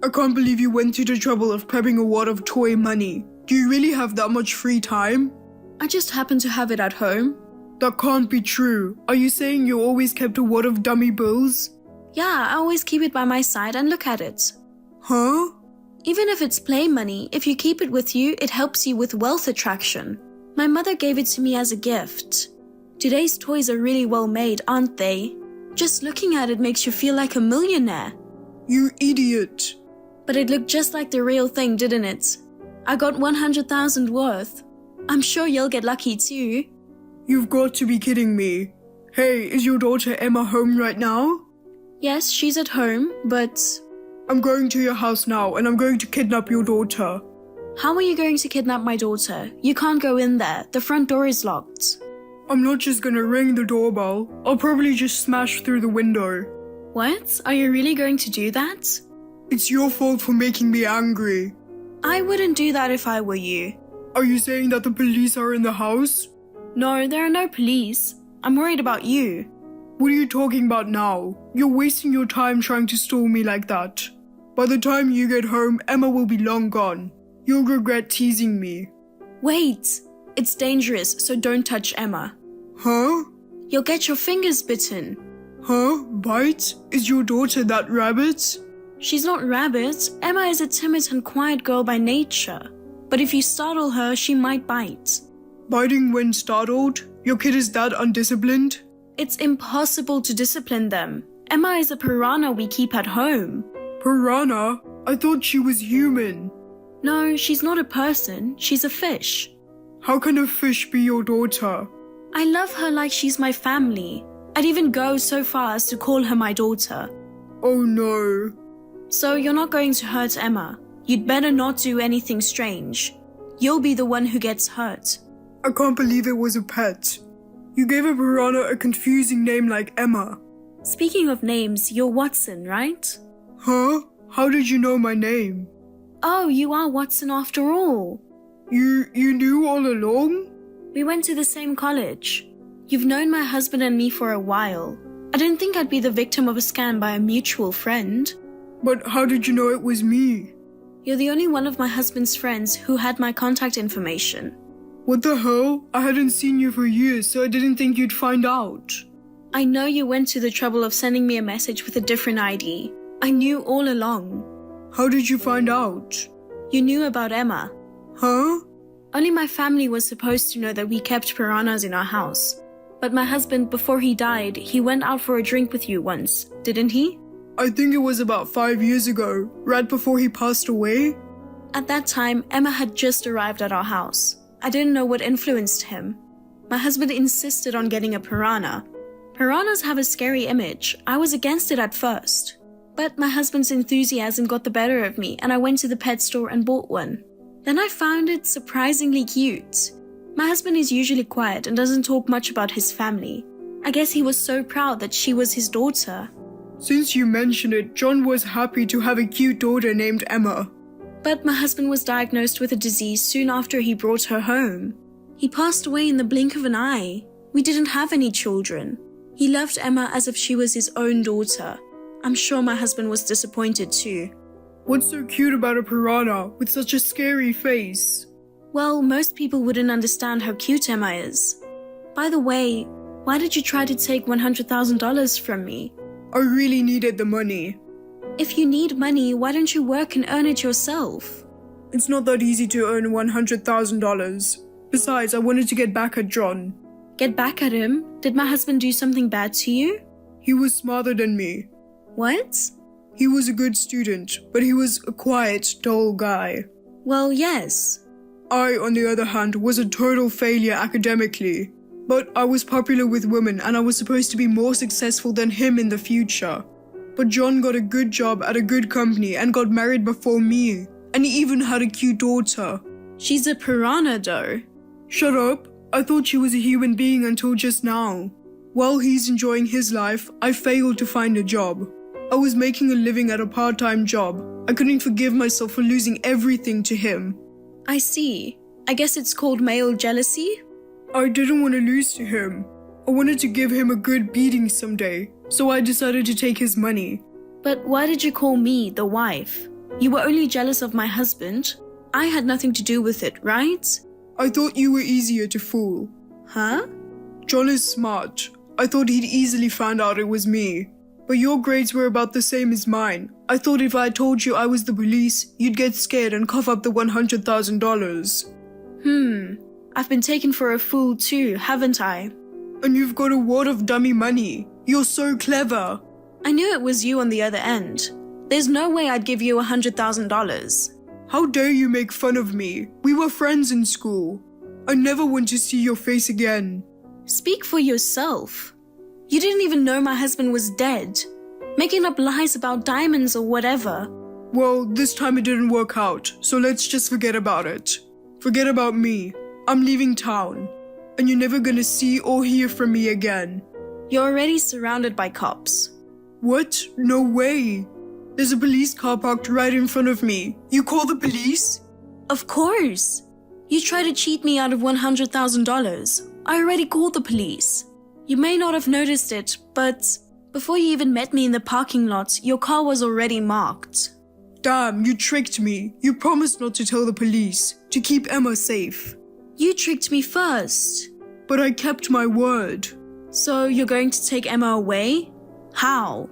I can't believe you went to the trouble of prepping a wad of toy money. Do you really have that much free time? I just happen to have it at home. That can't be true. Are you saying you always kept a wad of dummy bills? Yeah, I always keep it by my side and look at it. Huh? Even if it's play money, if you keep it with you, it helps you with wealth attraction. My mother gave it to me as a gift. Today's toys are really well made, aren't they? Just looking at it makes you feel like a millionaire. You idiot. But it looked just like the real thing, didn't it? I got 100,000 worth. I'm sure you'll get lucky too. You've got to be kidding me. Hey, is your daughter Emma home right now? Yes, she's at home, but... I'm going to your house now and I'm going to kidnap your daughter. How are you going to kidnap my daughter? You can't go in there. The front door is locked. I'm not just gonna ring the doorbell. I'll probably just smash through the window. What? Are you really going to do that? It's your fault for making me angry. I wouldn't do that if I were you. Are you saying that the police are in the house? No, there are no police. I'm worried about you. What are you talking about now? You're wasting your time trying to stall me like that. By the time you get home, Emma will be long gone. You'll regret teasing me. Wait! It's dangerous, so don't touch Emma. Huh? You'll get your fingers bitten. Huh? Bite? Is your daughter that rabbit? She's not rabbit. Emma is a timid and quiet girl by nature. But if you startle her, she might bite. Biting when startled? Your kid is that undisciplined? It's impossible to discipline them. Emma is a piranha we keep at home. Piranha? I thought she was human. No, she's not a person. She's a fish. How can a fish be your daughter? I love her like she's my family. I'd even go so far as to call her my daughter. Oh no. So you're not going to hurt Emma. You'd better not do anything strange. You'll be the one who gets hurt. I can't believe it was a pet. You gave a piranha a confusing name like Emma. Speaking of names, you're Watson, right? Huh? How did you know my name? Oh, you are Watson after all. You knew all along? We went to the same college. You've known my husband and me for a while. I didn't think I'd be the victim of a scam by a mutual friend. But how did you know it was me? You're the only one of my husband's friends who had my contact information. What the hell? I hadn't seen you for years, so I didn't think you'd find out. I know you went to the trouble of sending me a message with a different ID. I knew all along. How did you find out? You knew about Emma. Huh? Only my family was supposed to know that we kept piranhas in our house. But my husband, before he died, he went out for a drink with you once, didn't he? I think it was about 5 years ago, right before he passed away. At that time, Emma had just arrived at our house. I didn't know what influenced him. My husband insisted on getting a piranha. Piranhas have a scary image. I was against it at first. But my husband's enthusiasm got the better of me, and I went to the pet store and bought one. Then I found it surprisingly cute. My husband is usually quiet and doesn't talk much about his family. I guess he was so proud that she was his daughter. Since you mentioned it, John was happy to have a cute daughter named Emma. But my husband was diagnosed with a disease soon after he brought her home. He passed away in the blink of an eye. We didn't have any children. He loved Emma as if she was his own daughter. I'm sure my husband was disappointed too. What's so cute about a piranha with such a scary face? Well, most people wouldn't understand how cute Emma is. By the way, why did you try to take $100,000 from me? I really needed the money. If you need money, why don't you work and earn it yourself? It's not that easy to earn $100,000. Besides, I wanted to get back at John. Get back at him? Did my husband do something bad to you? He was smarter than me. What? He was a good student, but he was a quiet, dull guy. Well, yes. I, on the other hand, was a total failure academically. But I was popular with women and I was supposed to be more successful than him in the future. But John got a good job at a good company and got married before me. And he even had a cute daughter. She's a piranha, though. Shut up. I thought she was a human being until just now. While he's enjoying his life, I failed to find a job. I was making a living at a part-time job. I couldn't forgive myself for losing everything to him. I see. I guess it's called male jealousy? I didn't want to lose to him. I wanted to give him a good beating someday, so I decided to take his money. But why did you call me the wife? You were only jealous of my husband. I had nothing to do with it, right? I thought you were easier to fool. Huh? John is smart. I thought he'd easily find out it was me. But your grades were about the same as mine. I thought if I told you I was the police, you'd get scared and cough up the $100,000. I've been taken for a fool too, haven't I? And you've got a wad of dummy money. You're so clever. I knew it was you on the other end. There's no way I'd give you $100,000. How dare you make fun of me? We were friends in school. I never want to see your face again. Speak for yourself. You didn't even know my husband was dead. Making up lies about diamonds or whatever. Well, this time it didn't work out, so let's just forget about it. Forget about me. I'm leaving town. And you're never gonna see or hear from me again. You're already surrounded by cops. What? No way. There's a police car parked right in front of me. You call the police? Of course. You tried to cheat me out of $100,000. I already called the police. You may not have noticed it, but before you even met me in the parking lot, your car was already marked. Damn, you tricked me. You promised not to tell the police, to keep Emma safe. You tricked me first. But I kept my word. So you're going to take Emma away? How?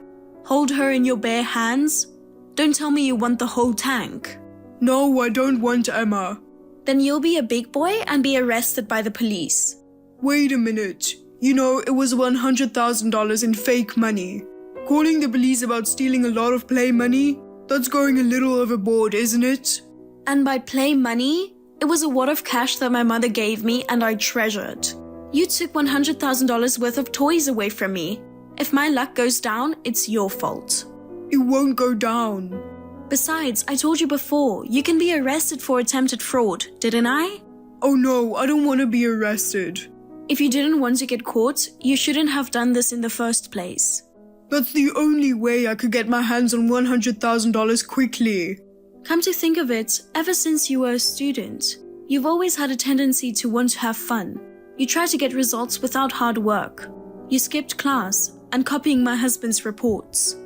Hold her in your bare hands? Don't tell me you want the whole tank. No, I don't want Emma. Then you'll be a big boy and be arrested by the police. Wait a minute. You know, it was $100,000 in fake money. Calling the police about stealing a lot of play money? That's going a little overboard, isn't it? And by play money, it was a wad of cash that my mother gave me and I treasured. You took $100,000 worth of toys away from me. If my luck goes down, it's your fault. It won't go down. Besides, I told you before, you can be arrested for attempted fraud, didn't I? Oh no, I don't want to be arrested. If you didn't want to get caught, you shouldn't have done this in the first place. That's the only way I could get my hands on $100,000 quickly. Come to think of it, ever since you were a student, you've always had a tendency to want to have fun. You try to get results without hard work. You skipped class and copying my husband's reports.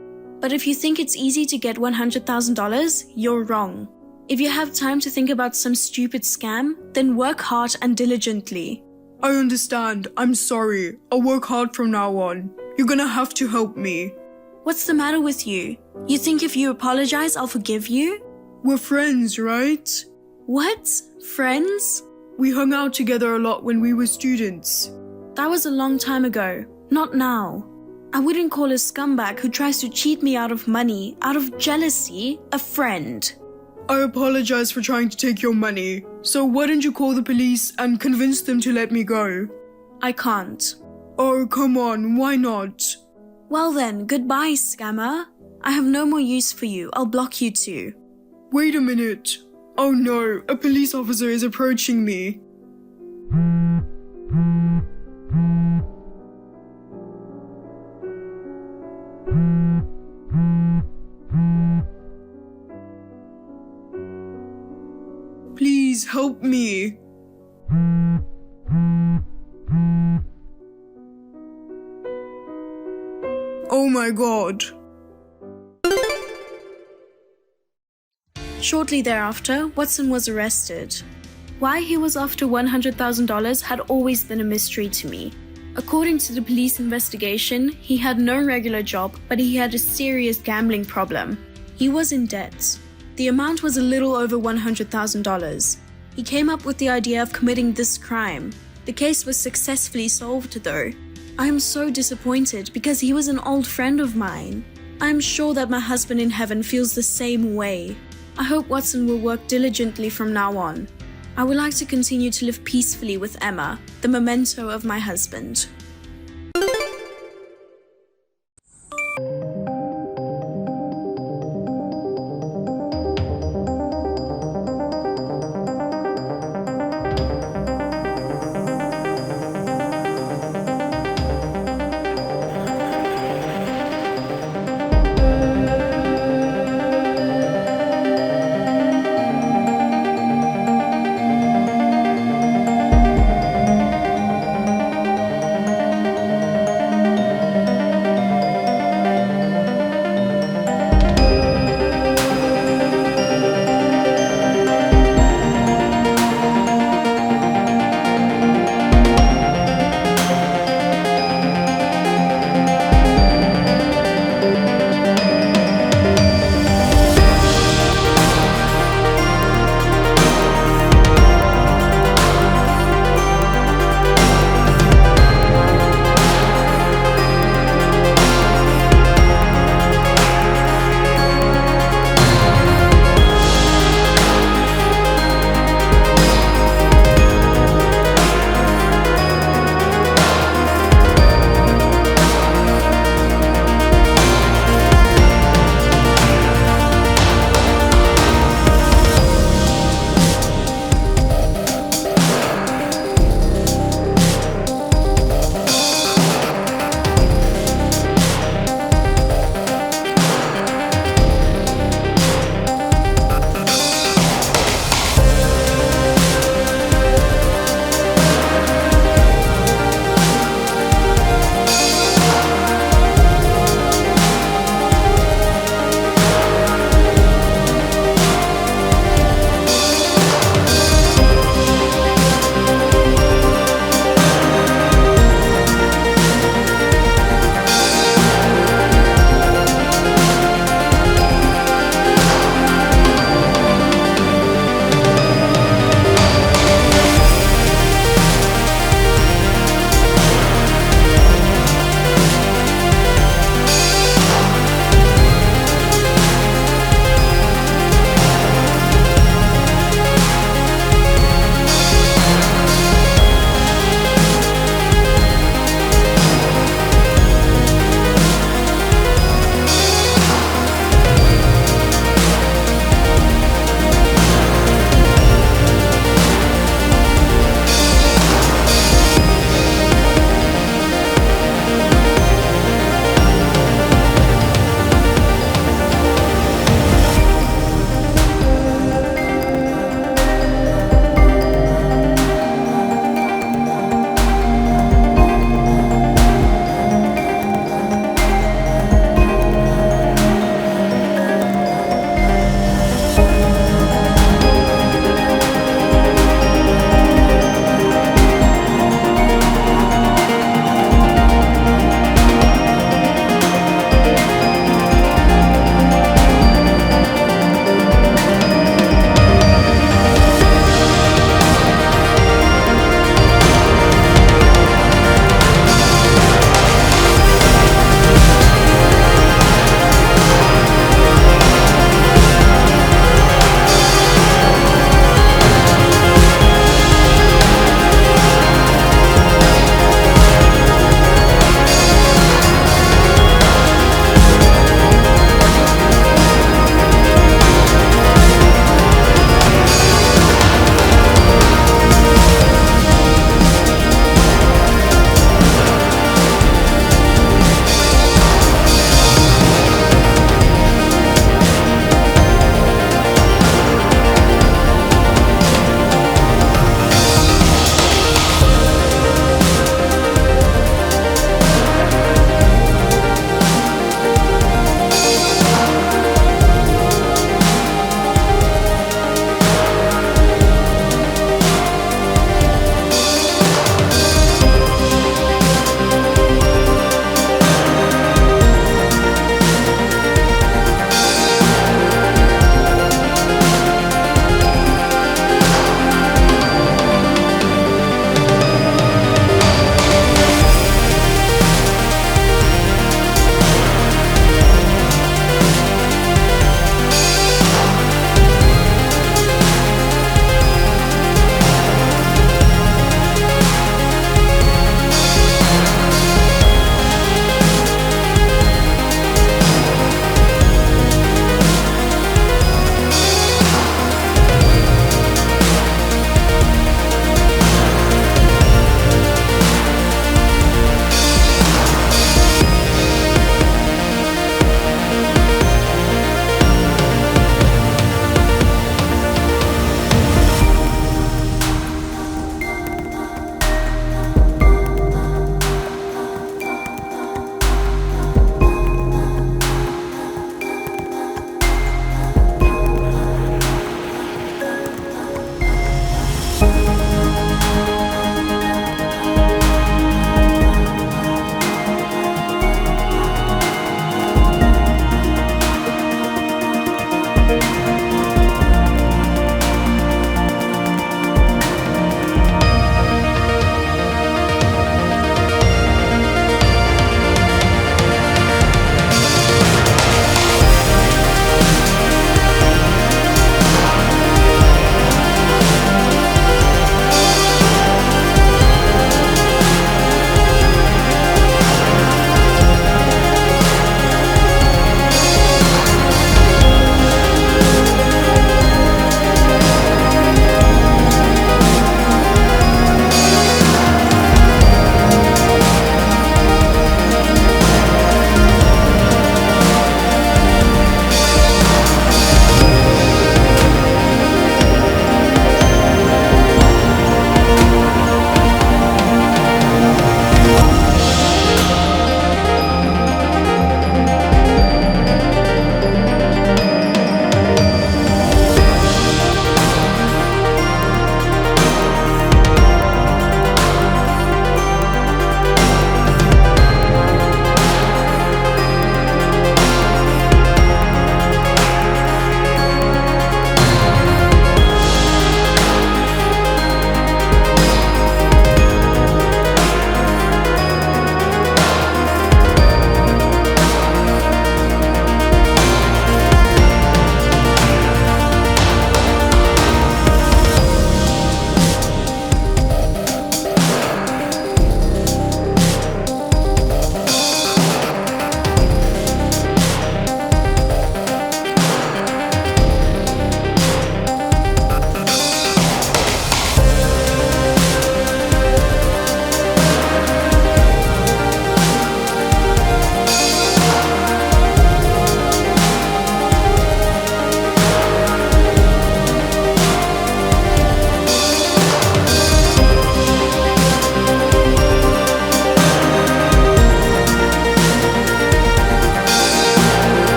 But if you think it's easy to get $100,000, you're wrong. If you have time to think about some stupid scam, then work hard and diligently. I understand. I'm sorry. I'll work hard from now on. You're gonna have to help me. What's the matter with you? You think if you apologize, I'll forgive you? We're friends, right? What? Friends? We hung out together a lot when we were students. That was a long time ago, not now. I wouldn't call a scumbag who tries to cheat me out of money, out of jealousy, a friend. I apologize for trying to take your money. So why don't you call the police and convince them to let me go? I can't. Oh, come on, why not? Well then, goodbye, scammer. I have no more use for you. I'll block you too. Wait a minute. Oh no, a police officer is approaching me. Please help me. Oh my god. Shortly thereafter, Watson was arrested. Why he was after $100,000 had always been a mystery to me. According to the police investigation, he had no regular job, but he had a serious gambling problem. He was in debt. The amount was a little over $100,000. He came up with the idea of committing this crime. The case was successfully solved though. I am so disappointed because he was an old friend of mine. I'm sure that my husband in heaven feels the same way. I hope Watson will work diligently from now on. I would like to continue to live peacefully with Emma, the memento of my husband.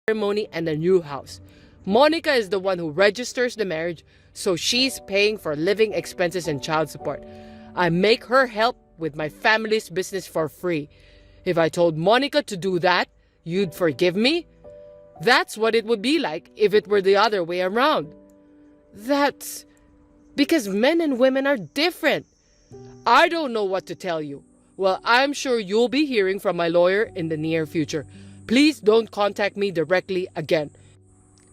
ceremony and a new house. Monica is the one who registers the marriage, so she's paying for living expenses and child support. I make her help with my family's business for free. If I told Monica to do that, you'd forgive me? That's what it would be like if it were the other way around. That's because men and women are different. I don't know what to tell you. Well, I'm sure you'll be hearing from my lawyer in the near future. Please don't contact me directly again.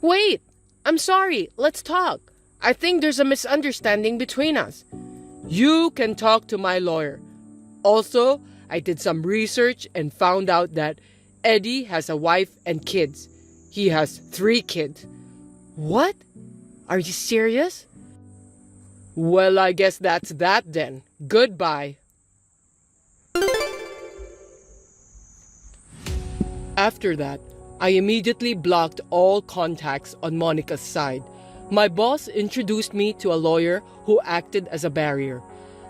Wait, I'm sorry. Let's talk. I think there's a misunderstanding between us. You can talk to my lawyer. Also, I did some research and found out that Eddie has a wife and kids. He has 3 kids. What? Are you serious? Well, I guess that's that then. Goodbye. After that, I immediately blocked all contacts on Monica's side. My boss introduced me to a lawyer who acted as a barrier.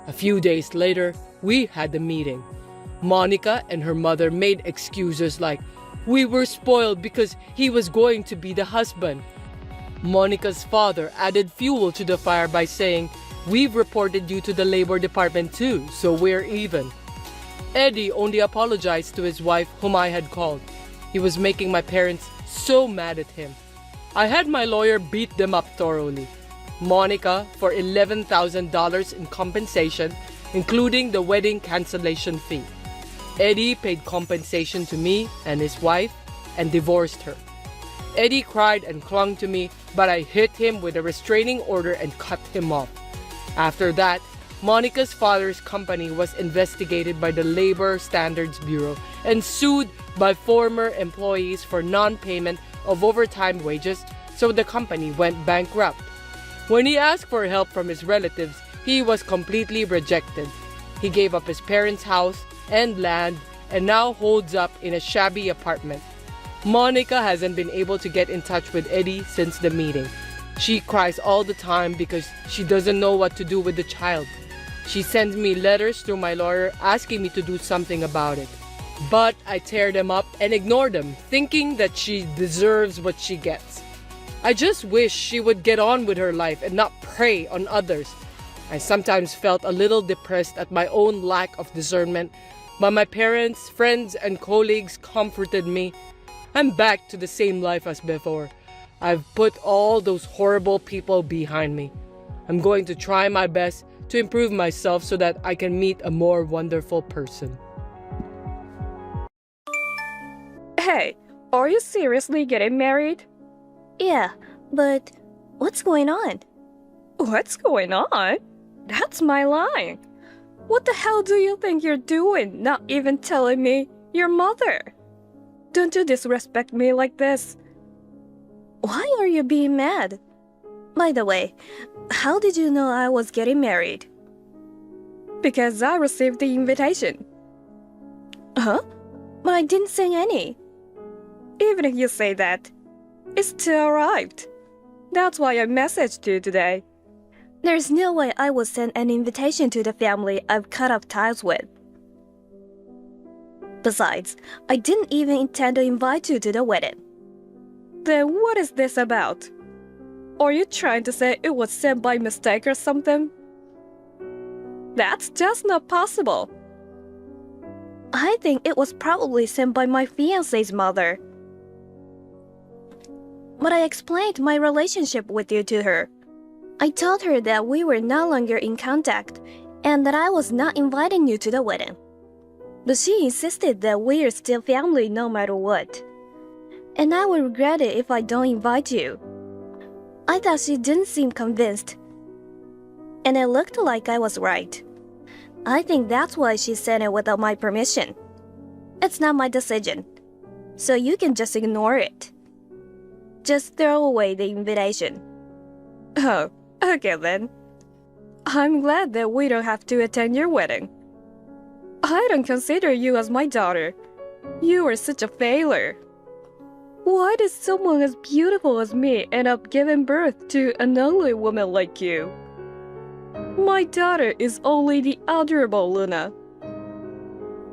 A few days later, we had a meeting. Monica and her mother made excuses like, we were spoiled because he was going to be the husband. Monica's father added fuel to the fire by saying, we've reported you to the labor department too, so we're even. Eddie only apologized to his wife, whom I had called. He was making my parents so mad at him. I had my lawyer beat them up thoroughly. Monica for $11,000 in compensation, including the wedding cancellation fee. Eddie paid compensation to me and his wife and divorced her. Eddie cried and clung to me, but I hit him with a restraining order and cut him off. After that, Monica's father's company was investigated by the Labor Standards Bureau and sued by former employees for non-payment of overtime wages, so the company went bankrupt. When he asked for help from his relatives, he was completely rejected. He gave up his parents' house and land and now holds up in a shabby apartment. Monica hasn't been able to get in touch with Eddie since the meeting. She cries all the time because she doesn't know what to do with the child. She sends me letters through my lawyer asking me to do something about it. But I tear them up and ignore them, thinking that she deserves what she gets. I just wish she would get on with her life and not prey on others. I sometimes felt a little depressed at my own lack of discernment, but my parents, friends, and colleagues comforted me. I'm back to the same life as before. I've put all those horrible people behind me. I'm going to try my best to improve myself so that I can meet a more wonderful person. Hey, are you seriously getting married? Yeah, but what's going on? What's going on? That's my line. What the hell do you think you're doing, not even telling me your mother? Don't you disrespect me like this. Why are you being mad? By the way, how did you know I was getting married? Because I received the invitation. Huh? But I didn't send any. Even if you say that, it still arrived. That's why I messaged you today. There's no way I would send an invitation to the family I've cut off ties with. Besides, I didn't even intend to invite you to the wedding. Then what is this about? Are you trying to say it was sent by mistake or something? That's just not possible. I think it was probably sent by my fiancé's mother. But I explained my relationship with you to her. I told her that we were no longer in contact and that I was not inviting you to the wedding. But she insisted that we are still family no matter what. And I would regret it if I don't invite you. I thought she didn't seem convinced. And it looked like I was right. I think that's why she sent it without my permission. It's not my decision, so you can just ignore it. Just throw away the invitation. Oh, okay then. I'm glad that we don't have to attend your wedding. I don't consider you as my daughter. You are such a failure. Why does someone as beautiful as me end up giving birth to an ugly woman like you? My daughter is only the adorable Luna.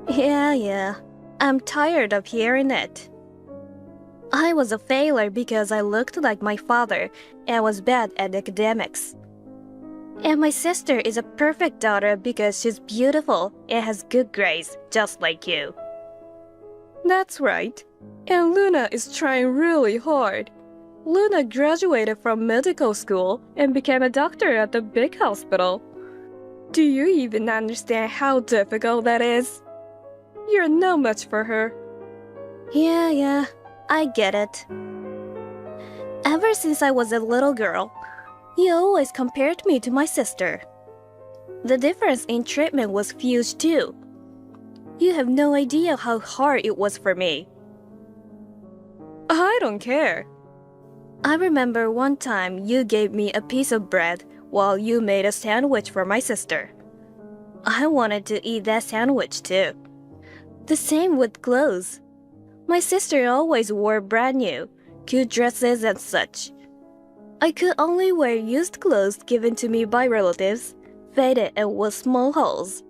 Yeah. I'm tired of hearing it. I was a failure because I looked like my father and was bad at academics. And my sister is a perfect daughter because she's beautiful and has good grades, just like you. That's right. And Luna is trying really hard. Luna graduated from medical school and became a doctor at the big hospital. Do you even understand how difficult that is? You're no match for her. Yeah, I get it. Ever since I was a little girl, you always compared me to my sister. The difference in treatment was huge too. You have no idea how hard it was for me. I don't care. I remember one time you gave me a piece of bread while you made a sandwich for my sister. I wanted to eat that sandwich too. The same with clothes. My sister always wore brand new, cute dresses and such. I could only wear used clothes given to me by relatives, faded and with small holes.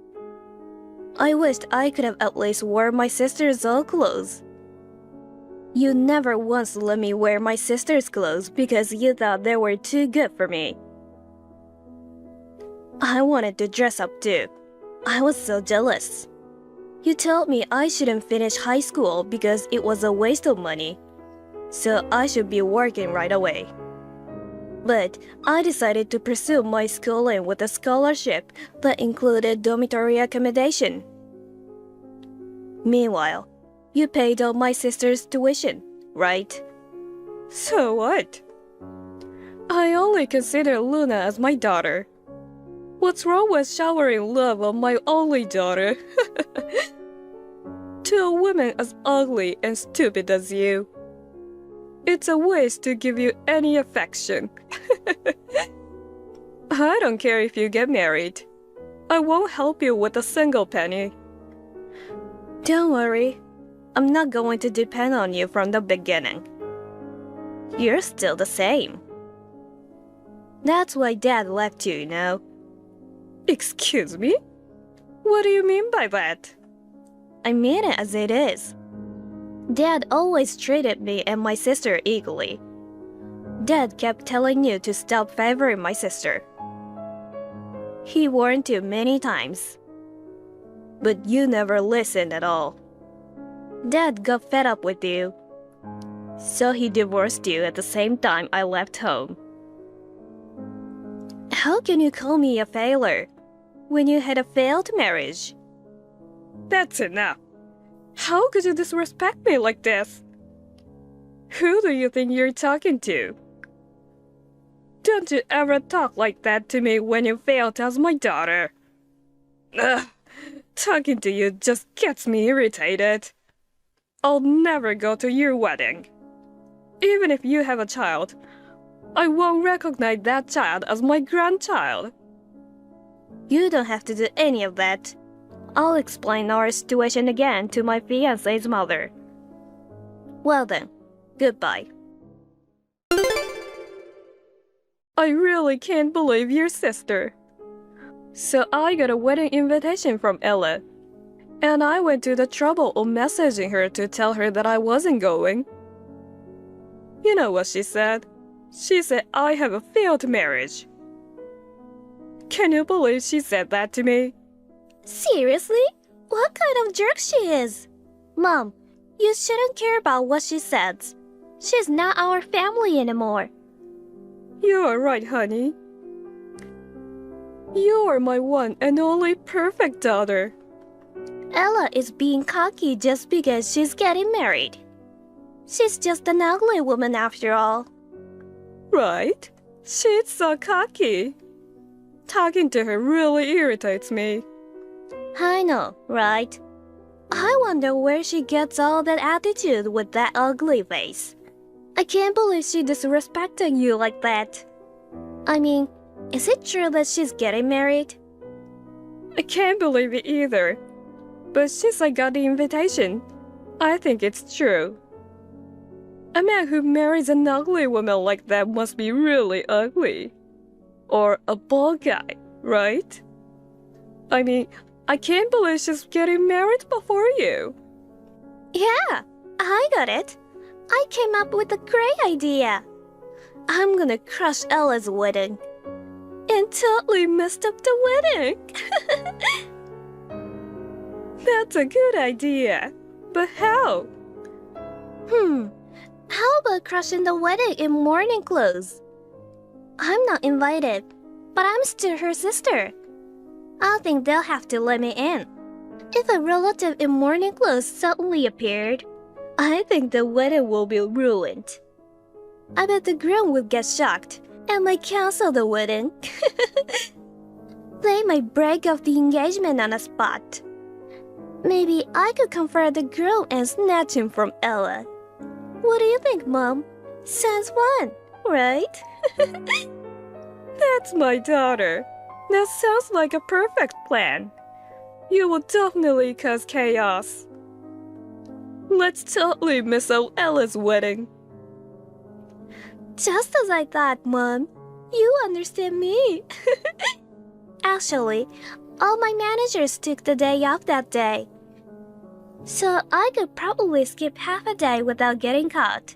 I wished I could have at least worn my sister's old clothes. You never once let me wear my sister's clothes because you thought they were too good for me. I wanted to dress up too. I was so jealous. You told me I shouldn't finish high school because it was a waste of money, so I should be working right away. But I decided to pursue my schooling with a scholarship that included dormitory accommodation. Meanwhile, you paid all my sister's tuition, right? So what? I only consider Luna as my daughter. What's wrong with showering love on my only daughter? To a woman as ugly and stupid as you. It's a waste to give you any affection. I don't care if you get married. I won't help you with a single penny. Don't worry. I'm not going to depend on you from the beginning. You're still the same. That's why Dad left you, you know. Excuse me? What do you mean by that? I mean it as it is. Dad always treated me and my sister equally. Dad kept telling you to stop favoring my sister. He warned you many times. But you never listened at all. Dad got fed up with you. So he divorced you at the same time I left home. How can you call me a failure when you had a failed marriage? That's enough. How could you disrespect me like this? Who do you think you're talking to? Don't you ever talk like that to me when you failed as my daughter. Ugh, talking to you just gets me irritated. I'll never go to your wedding. Even if you have a child, I won't recognize that child as my grandchild. You don't have to do any of that. I'll explain our situation again to my fiancé's mother. Well then, goodbye. I really can't believe your sister. So I got a wedding invitation from Ella, and I went to the trouble of messaging her to tell her that I wasn't going. You know what she said? She said I have a failed marriage. Can you believe she said that to me? Seriously? What kind of jerk she is? Mom, you shouldn't care about what she says. She's not our family anymore. You are right, honey. You are my one and only perfect daughter. Ella is being cocky just because she's getting married. She's just an ugly woman after all. Right? She's so cocky. Talking to her really irritates me. I know, right? I wonder where she gets all that attitude with that ugly face. I can't believe she disrespected you like that. I mean, is it true that she's getting married? I can't believe it either. But since I got the invitation, I think it's true. A man who marries an ugly woman like that must be really ugly. Or a bald guy, right? I mean, I can't believe she's getting married before you. Yeah, I got it. I came up with a great idea. I'm gonna crush Ella's wedding. And totally messed up the wedding. That's a good idea. But how? How about crushing the wedding in morning clothes? I'm not invited, but I'm still her sister. I think they'll have to let me in. If a relative in morning clothes suddenly appeared, I think the wedding will be ruined. I bet the groom will get shocked and might cancel the wedding. They might break off the engagement on the spot. Maybe I could confront the groom and snatch him from Ella. What do you think, Mom? Sounds fun, right? That's my daughter. That sounds like a perfect plan. You will definitely cause chaos. Let's totally miss out Ella's wedding. Just as I thought, Mom. You understand me. Actually, all my managers took the day off that day. So I could probably skip half a day without getting caught.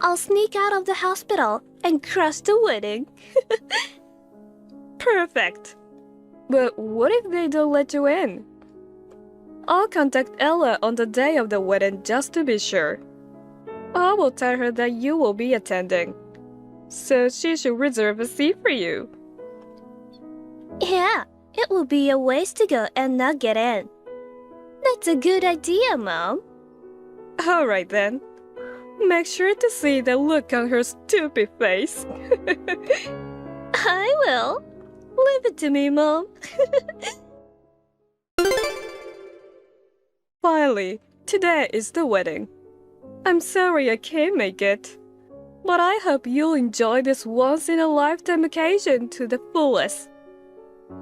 I'll sneak out of the hospital and crush the wedding. Perfect. But what if they don't let you in? I'll contact Ella on the day of the wedding just to be sure. I will tell her that you will be attending, so she should reserve a seat for you. Yeah, it will be a waste to go and not get in. That's a good idea, Mom. Alright then. Make sure to see the look on her stupid face. I will. Leave it to me, Mom. Finally, today is the wedding. I'm sorry I can't make it, but I hope you'll enjoy this once-in-a-lifetime occasion to the fullest.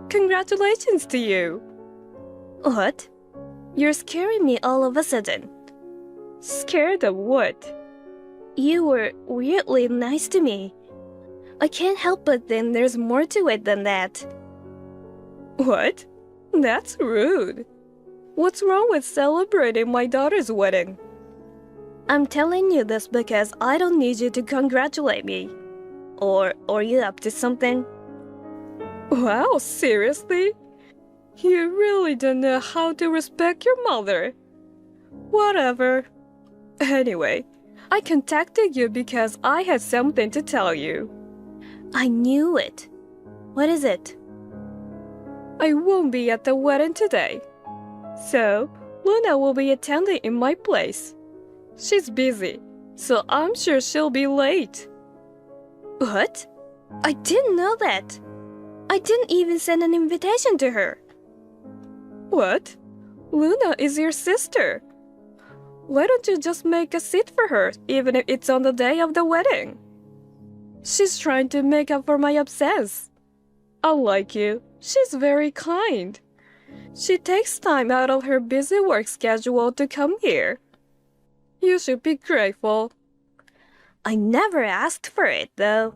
Congratulations to you! What? You're scaring me all of a sudden. Scared of what? You were weirdly nice to me. I can't help but think there's more to it than that. What? That's rude. What's wrong with celebrating my daughter's wedding? I'm telling you this because I don't need you to congratulate me. Or are you up to something? Wow, seriously? You really don't know how to respect your mother. Whatever. Anyway, I contacted you because I had something to tell you. I knew it. What is it? I won't be at the wedding today. So, Luna will be attending in my place. She's busy, so I'm sure she'll be late. What? I didn't know that. I didn't even send an invitation to her. What? Luna is your sister. Why don't you just make a seat for her, even if it's on the day of the wedding? She's trying to make up for my absence. Unlike you, she's very kind. She takes time out of her busy work schedule to come here. You should be grateful. I never asked for it, though.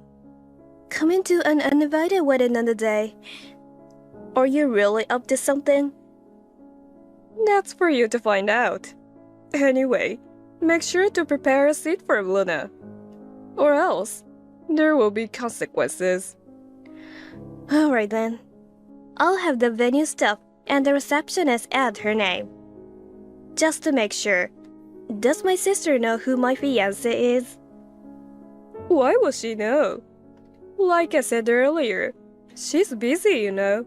Coming to an uninvited wedding on the day. Are you really up to something? That's for you to find out. Anyway, make sure to prepare a seat for Luna. Or else, there will be consequences. Alright then. I'll have the venue staff and the receptionist add her name. Just to make sure. Does my sister know who my fiancé is? Why would she know? Like I said earlier, she's busy, you know.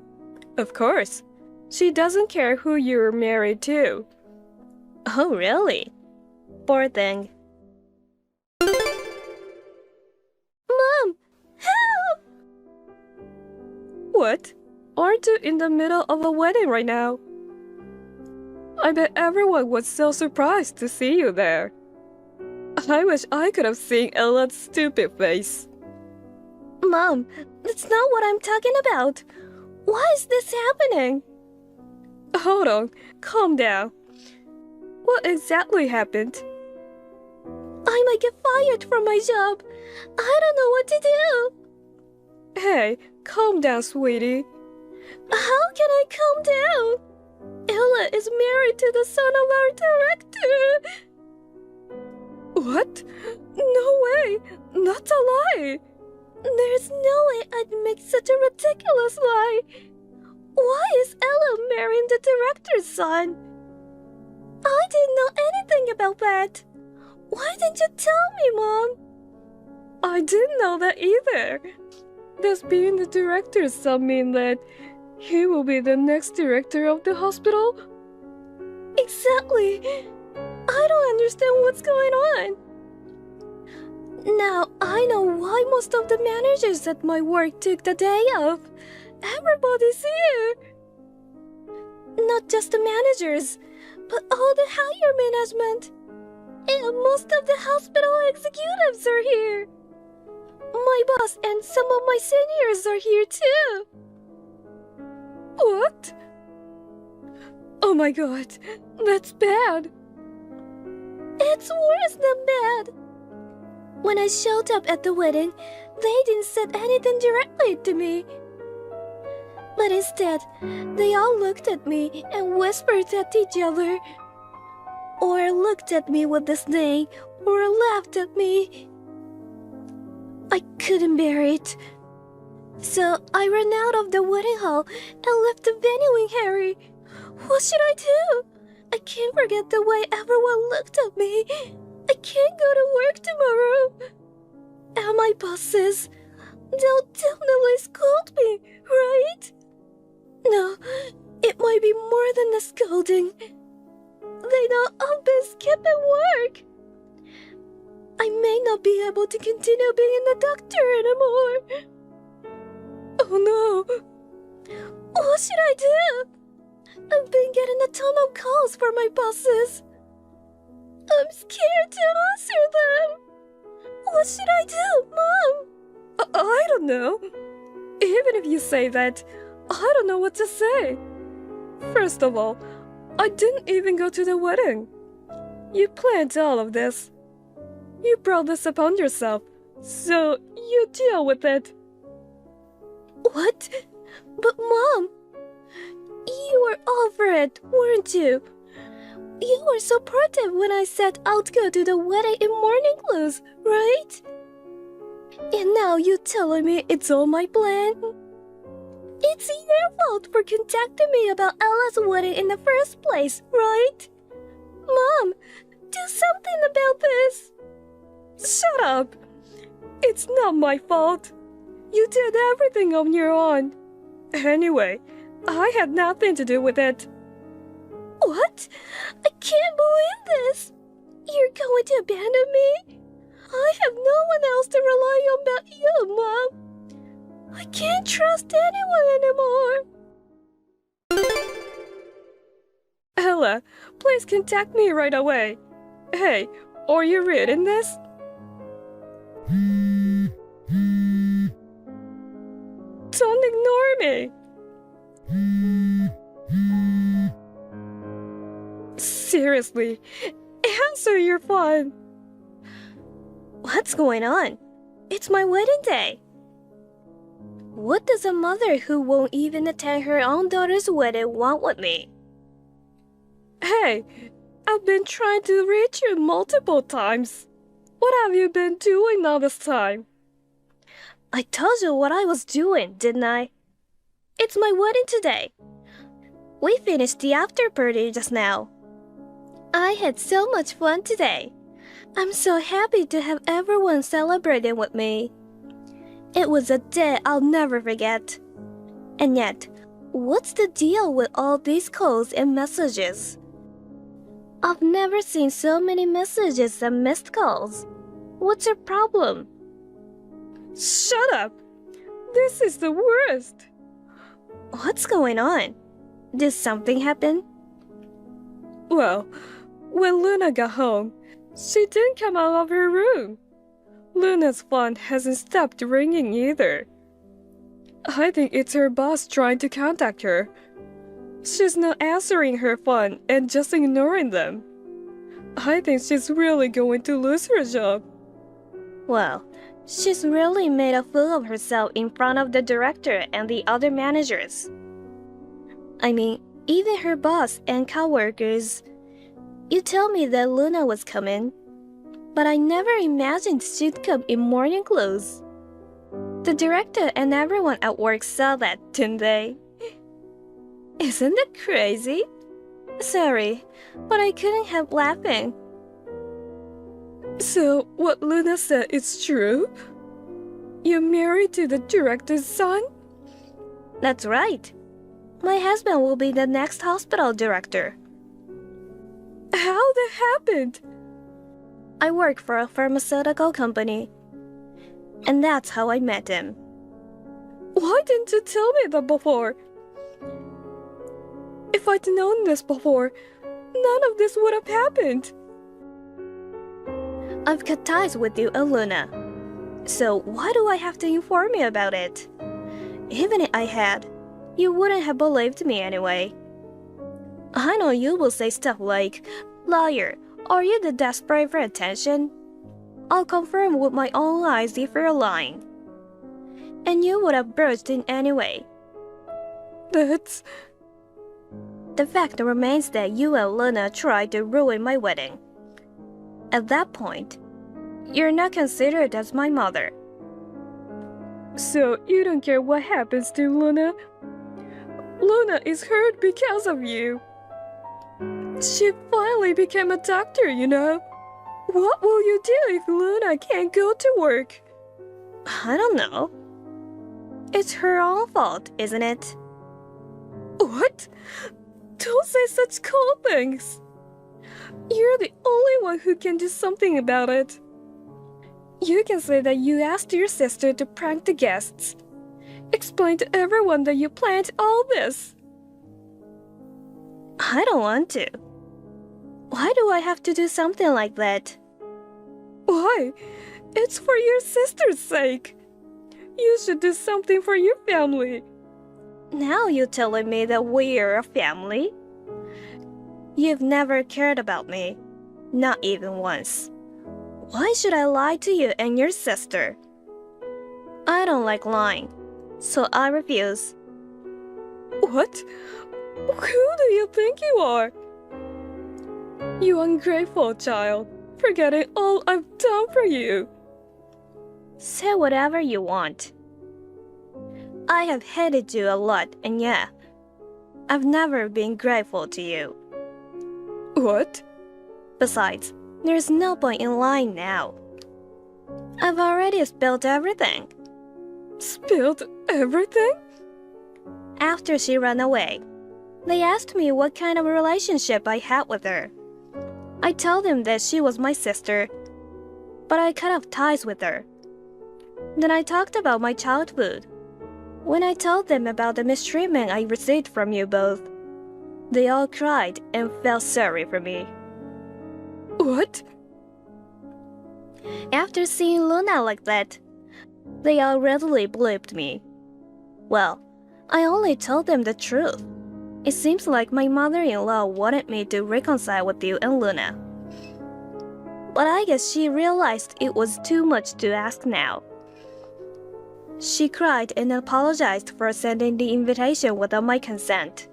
Of course, she doesn't care who you're married to. Oh, really? Poor thing. Mom! Help! What? Aren't you in the middle of a wedding right now? I bet everyone was so surprised to see you there. I wish I could have seen Ella's stupid face. Mom, that's not what I'm talking about. Why is this happening? Hold on, calm down. What exactly happened? I might get fired from my job. I don't know what to do. Hey, calm down, sweetie. How can I calm down? Ella is married to the son of our director. What? No way! That's a lie! There's no way I'd make such a ridiculous lie. Why is Ella marrying the director's son? I didn't know anything about that. Why didn't you tell me, Mom? I didn't know that either. Does being the director's son mean that he will be the next director of the hospital? Exactly. I don't understand what's going on. Now I know why most of the managers at my work took the day off. Everybody's here. Not just the managers, but all the higher management. And most of the hospital executives are here. My boss and some of my seniors are here too. What? Oh my god, that's bad. It's worse than bad. When I showed up at the wedding, they didn't say anything directly to me. But instead, they all looked at me and whispered at each other. Or looked at me with disdain, or laughed at me. I couldn't bear it. So I ran out of the wedding hall and left the venue in Harry. What should I do? I can't forget the way everyone looked at me. I can't go to work tomorrow. And my bosses, they'll definitely scold me, right? No, it might be more than a scolding. They know I've been skipping work. I may not be able to continue being a doctor anymore. Oh no. What should I do? I've been getting a ton of calls from my bosses. I'm scared to answer them. What should I do, Mom? I don't know. Even if you say that, I don't know what to say. First of all, I didn't even go to the wedding. You planned all of this. You brought this upon yourself, so you deal with it. What? But Mom, you were over it, weren't you? You were supportive when I said I'd go to the wedding in morning clothes, right? And now you're telling me it's all my plan? It's your fault for contacting me about Ella's wedding in the first place, right? Mom, do something about this. Shut up! It's not my fault. You did everything on your own. Anyway, I had nothing to do with it. What? I can't believe this. You're going to abandon me? I have no one else to rely on but you, Mom. I can't trust anyone anymore. Ella, please contact me right away. Hey, are you reading this? Don't ignore me. Seriously, answer your phone. What's going on? It's my wedding day. What does a mother who won't even attend her own daughter's wedding want with me? Hey, I've been trying to reach you multiple times. What have you been doing all this time? I told you what I was doing, didn't I? It's my wedding today. We finished the after party just now. I had so much fun today. I'm so happy to have everyone celebrating with me. It was a day I'll never forget. And yet, what's the deal with all these calls and messages? I've never seen so many messages and missed calls. What's your problem? Shut up! This is the worst. What's going on? Did something happen? Well, when Luna got home, she didn't come out of her room. Luna's phone hasn't stopped ringing either. I think it's her boss trying to contact her. She's not answering her phone and just ignoring them. I think she's really going to lose her job. Well, she's really made a fool of herself in front of the director and the other managers. I mean, even her boss and coworkers. You told me that Luna was coming. but I never imagined she'd come in morning clothes. The director and everyone at work saw that, didn't they? Isn't that crazy? Sorry, but I couldn't help laughing. So, what Luna said is true? You're married to the director's son? That's right. My husband will be the next hospital director. How that happened? I work for a pharmaceutical company, and that's how I met him. Why didn't you tell me that before? If I'd known this before, none of this would have happened. I've cut ties with you and Luna, so why do I have to inform you about it? Even if I had, you wouldn't have believed me anyway. I know you will say stuff like, "Liar, are you the desperate for attention?" I'll confirm with my own eyes if you're lying. And you would have burst in anyway. That's... The fact remains that you and Luna tried to ruin my wedding. At that point, you're not considered as my mother. So you don't care what happens to Luna? Luna is hurt because of you. She finally became a doctor, you know. What will you do if Luna can't go to work? I don't know. It's her own fault, isn't it? What? Don't say such cold things. You're the only one who can do something about it. You can say that you asked your sister to prank the guests. Explain to everyone that you planned all this. I don't want to. Why do I have to do something like that? Why? It's for your sister's sake. You should do something for your family. Now you're telling me that we're a family? You've never cared about me. Not even once. Why should I lie to you and your sister? I don't like lying, so I refuse. What? Who do you think you are? You ungrateful child, forgetting all I've done for you. Say whatever you want. I have hated you a lot, and yeah, I've never been grateful to you. What? Besides, there's no point in lying now. I've already spilled everything. Spilled everything? After she ran away, they asked me what kind of relationship I had with her. I told them that she was my sister, but I cut off ties with her. Then I talked about my childhood. When I told them about the mistreatment I received from you both, they all cried and felt sorry for me. What? After seeing Luna like that, they all readily believed me. Well, I only told them the truth. It seems like my mother-in-law wanted me to reconcile with you and Luna. But I guess she realized it was too much to ask now. She cried and apologized for sending the invitation without my consent.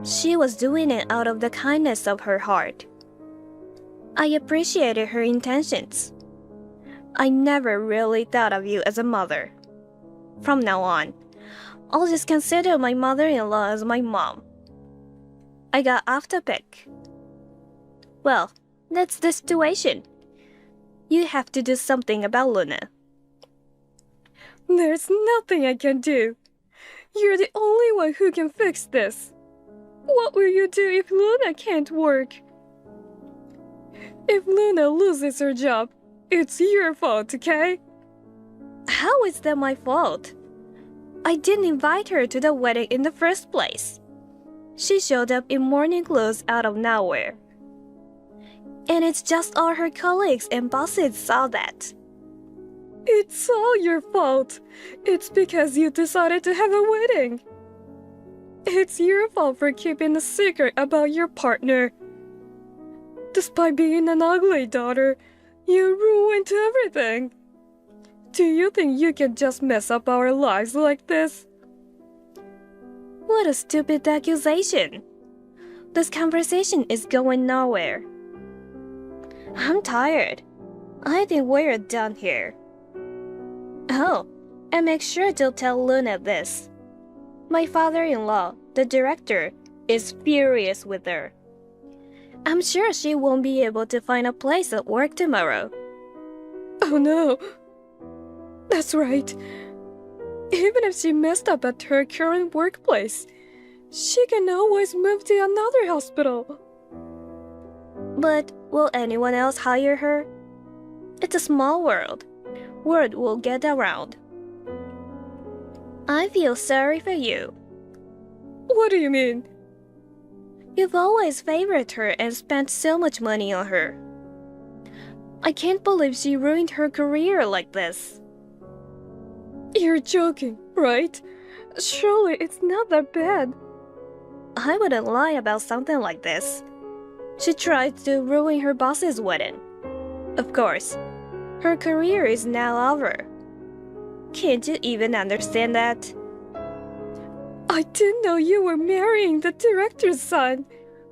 She was doing it out of the kindness of her heart. I appreciated her intentions. I never really thought of you as a mother. From now on, I'll just consider my mother-in-law as my mom. I got off topic. Well, that's the situation. You have to do something about Luna. There's nothing I can do. You're the only one who can fix this. What will you do if Luna can't work? If Luna loses her job, it's your fault, okay? How is that my fault? I didn't invite her to the wedding in the first place. She showed up in morning clothes out of nowhere. And it's just all her colleagues and bosses saw that. It's all your fault. It's because you decided to have a wedding. It's your fault for keeping a secret about your partner. Despite being an ugly daughter, you ruined everything. Do you think you can just mess up our lives like this? What a stupid accusation. This conversation is going nowhere. I'm tired. I think we're done here. Oh, and make sure to tell Luna this. My father-in-law, the director, is furious with her. I'm sure she won't be able to find a place at work tomorrow. Oh no. That's right. Even if she messed up at her current workplace, she can always move to another hospital. But will anyone else hire her? It's a small world. Word will get around. I feel sorry for you. What do you mean? You've always favored her and spent so much money on her. I can't believe she ruined her career like this. You're joking, right? Surely it's not that bad. I wouldn't lie about something like this. She tried to ruin her boss's wedding. Of course, her career is now over. Can't you even understand that? I didn't know you were marrying the director's son.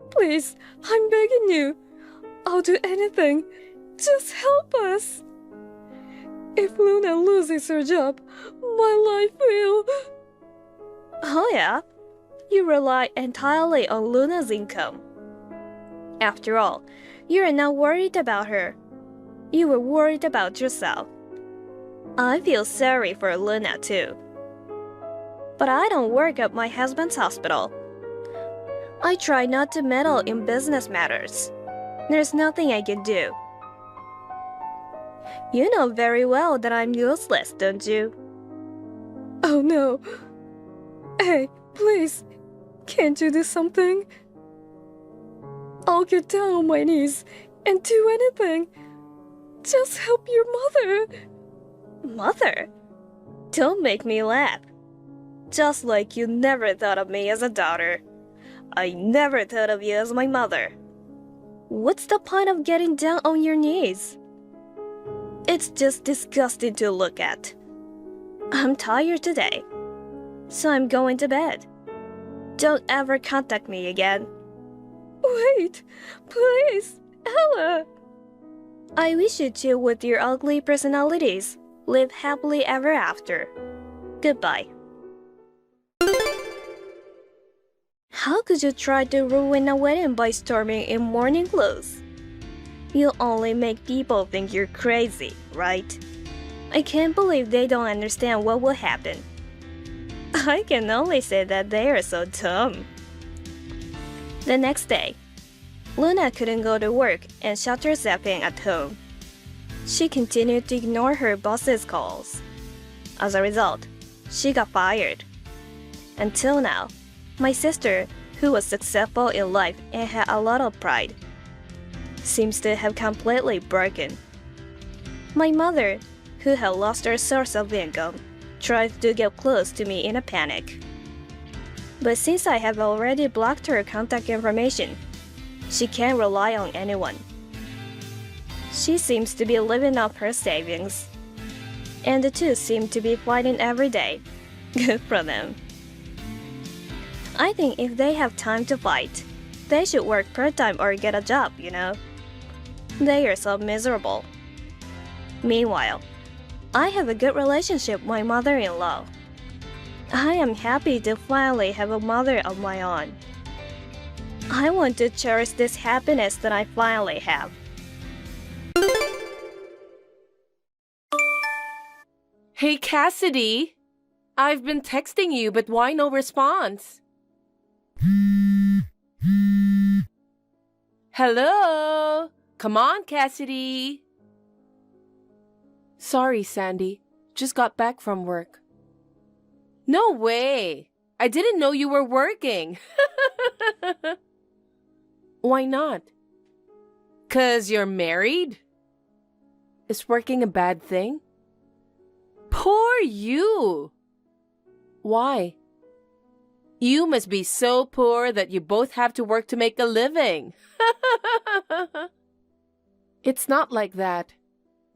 Please, I'm begging you. I'll do anything. Just help us. If Luna loses her job, my life will... Oh yeah? You rely entirely on Luna's income. After all, you are not worried about her. You were worried about yourself. I feel sorry for Luna too. But I don't work at my husband's hospital. I try not to meddle in business matters. There's nothing I can do. You know very well that I'm useless, don't you? Oh no. Hey, please, can't you do something? I'll get down on my knees and do anything. Just help your mother. Mother? Don't make me laugh. Just like you never thought of me as a daughter. I never thought of you as my mother. What's the point of getting down on your knees? It's just disgusting to look at. I'm tired today, so I'm going to bed. Don't ever contact me again. Wait, please, Ella. I wish you two with your ugly personalities live happily ever after. Goodbye. How could you try to ruin a wedding by storming in morning clothes? You only make people think you're crazy, right? I can't believe they don't understand what will happen. I can only say that they are so dumb. The next day, Luna couldn't go to work and shut herself in at home. She continued to ignore her boss's calls. As a result, she got fired. Until now, my sister, who was successful in life and had a lot of pride, seems to have completely broken. My mother, who had lost her source of income, tried to get close to me in a panic. But since I have already blocked her contact information, she can't rely on anyone. She seems to be living off her savings, and the two seem to be fighting every day. Good for them. I think if they have time to fight, they should work part-time or get a job, you know? They are so miserable. Meanwhile, I have a good relationship with my mother-in-law. I am happy to finally have a mother of my own. I want to cherish this happiness that I finally have. Hey Cassidy, I've been texting you, but why no response? Hello? Come on, Cassidy. Sorry, Sandy. Just got back from work. No way. I didn't know you were working. Why not? 'Cause you're married? Is working a bad thing? Poor you. Why? You must be so poor that you both have to work to make a living. It's not like that.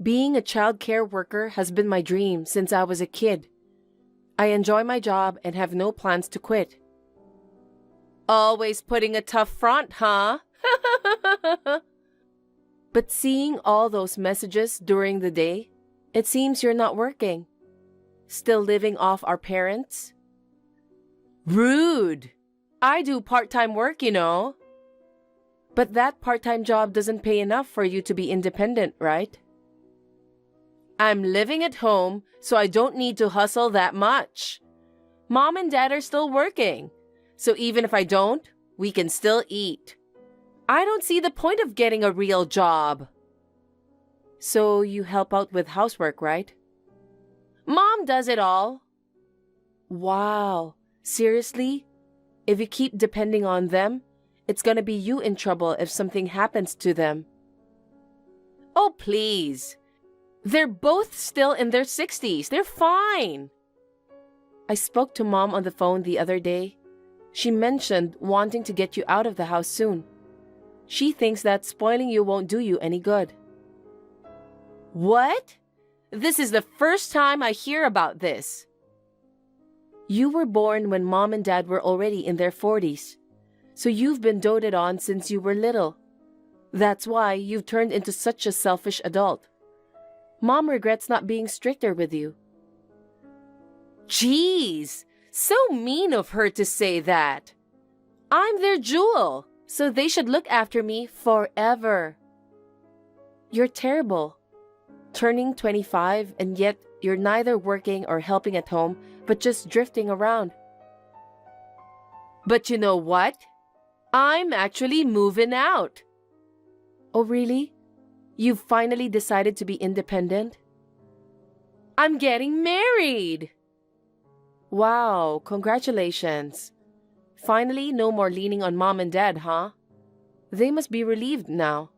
Being a child care worker has been my dream since I was a kid. I enjoy my job and have no plans to quit. Always putting a tough front, huh? But seeing all those messages during the day, it seems you're not working. Still living off our parents? Rude! I do part-time work, you know. But that part-time job doesn't pay enough for you to be independent, right? I'm living at home, so I don't need to hustle that much. Mom and Dad are still working, so even if I don't, we can still eat. I don't see the point of getting a real job. So you help out with housework, right? Mom does it all. Wow, seriously? If you keep depending on them, it's gonna be you in trouble if something happens to them. Oh, please. They're both still in their 60s. They're fine. I spoke to Mom on the phone the other day. She mentioned wanting to get you out of the house soon. She thinks that spoiling you won't do you any good. What? This is the first time I hear about this. You were born when Mom and Dad were already in their 40s. So you've been doted on since you were little. That's why you've turned into such a selfish adult. Mom regrets not being stricter with you. Jeez, so mean of her to say that. I'm their jewel, so they should look after me forever. You're terrible. Turning 25 and yet you're neither working or helping at home, but just drifting around. But you know what? I'm actually moving out. Oh, really? You've finally decided to be independent? I'm getting married! Wow, congratulations. Finally, no more leaning on Mom and Dad, huh? They must be relieved now.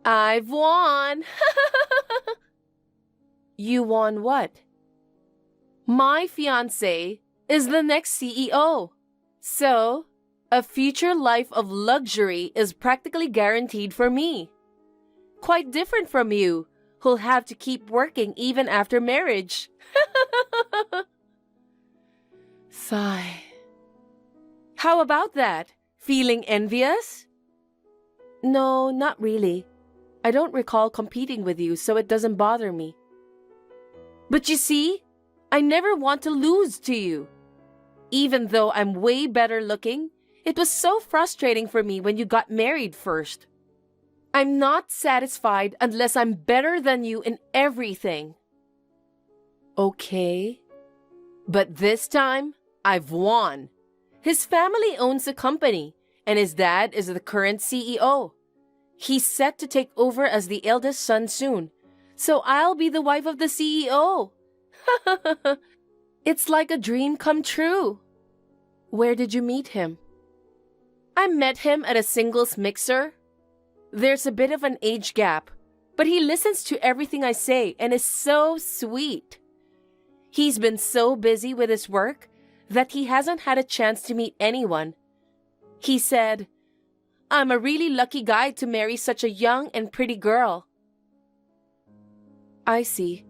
I've won! You won what? My fiancé is the next CEO. So, a future life of luxury is practically guaranteed for me. Quite different from you, who'll have to keep working even after marriage. Sigh. How about that? Feeling envious? No, not really. I don't recall competing with you, so it doesn't bother me. But you see, I never want to lose to you. Even though I'm way better looking, it was so frustrating for me when you got married first. I'm not satisfied unless I'm better than you in everything. Okay. But this time, I've won. His family owns a company, and his dad is the current CEO. He's set to take over as the eldest son soon, so I'll be the wife of the CEO. It's like a dream come true. Where did you meet him? I met him at a singles mixer. There's a bit of an age gap, but he listens to everything I say and is so sweet. He's been so busy with his work that he hasn't had a chance to meet anyone. He said, I'm a really lucky guy to marry such a young and pretty girl. I see.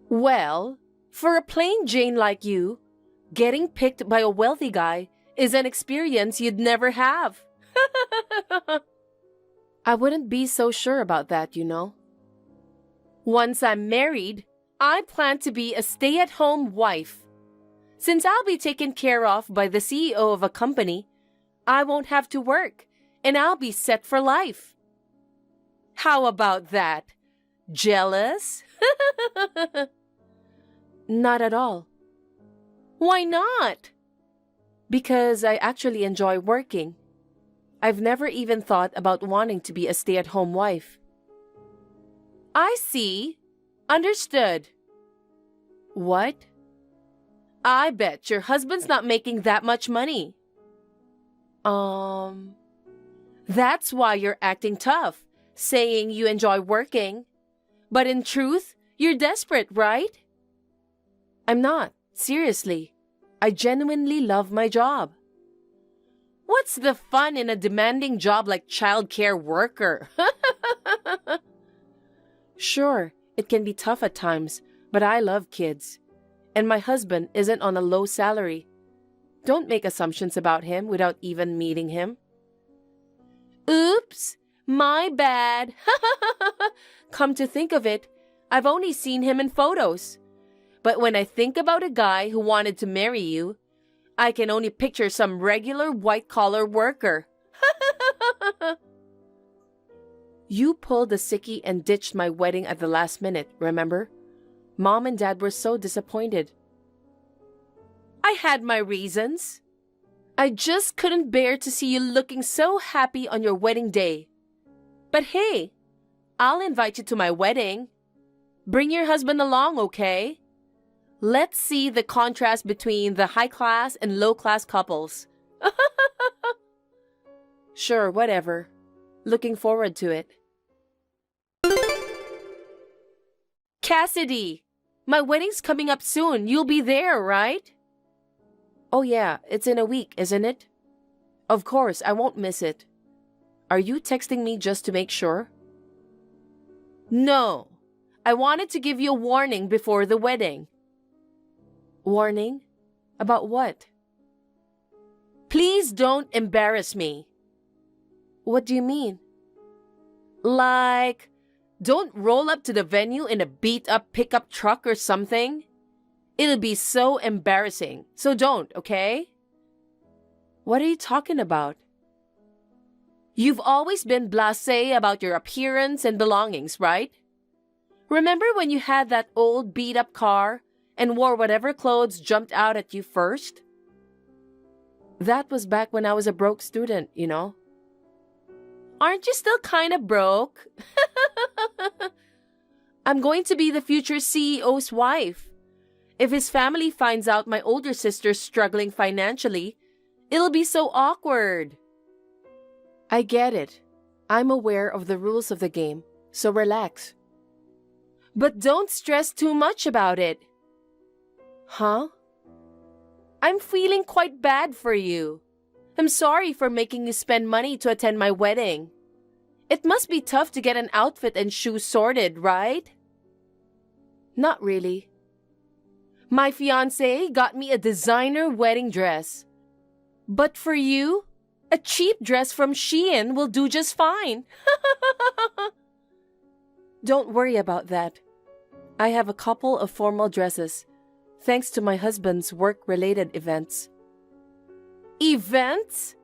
Well, for a plain Jane like you, getting picked by a wealthy guy is an experience you'd never have. I wouldn't be so sure about that, you know. Once I'm married, I plan to be a stay-at-home wife. Since I'll be taken care of by the CEO of a company, I won't have to work, and I'll be set for life. How about that? Jealous? Not at all. Why not? Because I actually enjoy working. I've never even thought about wanting to be a stay-at-home wife. I see. Understood. What? I bet your husband's not making that much money. That's why you're acting tough, saying you enjoy working. But in truth, you're desperate, right? I'm not. Seriously. I genuinely love my job. What's the fun in a demanding job like childcare worker? Sure, it can be tough at times, but I love kids. And my husband isn't on a low salary. Don't make assumptions about him without even meeting him. Oops! My bad. Come to think of it, I've only seen him in photos. But when I think about a guy who wanted to marry you, I can only picture some regular white-collar worker. You pulled a sickie and ditched my wedding at the last minute, remember? Mom and Dad were so disappointed. I had my reasons. I just couldn't bear to see you looking so happy on your wedding day. But hey, I'll invite you to my wedding. Bring your husband along, okay? Let's see the contrast between the high-class and low-class couples. Sure, whatever. Looking forward to it. Cassidy, my wedding's coming up soon. You'll be there, right? Oh yeah, it's in a week, isn't it? Of course, I won't miss it. Are you texting me just to make sure? No, I wanted to give you a warning before the wedding. Warning? About what? Please don't embarrass me. What do you mean? Like, don't roll up to the venue in a beat-up pickup truck or something. It'll be so embarrassing, so don't, okay? What are you talking about? You've always been blasé about your appearance and belongings, right? Remember when you had that old beat-up car and wore whatever clothes jumped out at you first? That was back when I was a broke student, you know. Aren't you still kind of broke? I'm going to be the future CEO's wife. If his family finds out my older sister's struggling financially, it'll be so awkward. I get it. I'm aware of the rules of the game, so relax. But don't stress too much about it. Huh? I'm feeling quite bad for you. I'm sorry for making you spend money to attend my wedding. It must be tough to get an outfit and shoes sorted, right? Not really. My fiancé got me a designer wedding dress. But for you, a cheap dress from Shein will do just fine. Don't worry about that. I have a couple of formal dresses, thanks to my husband's work-related events. Events?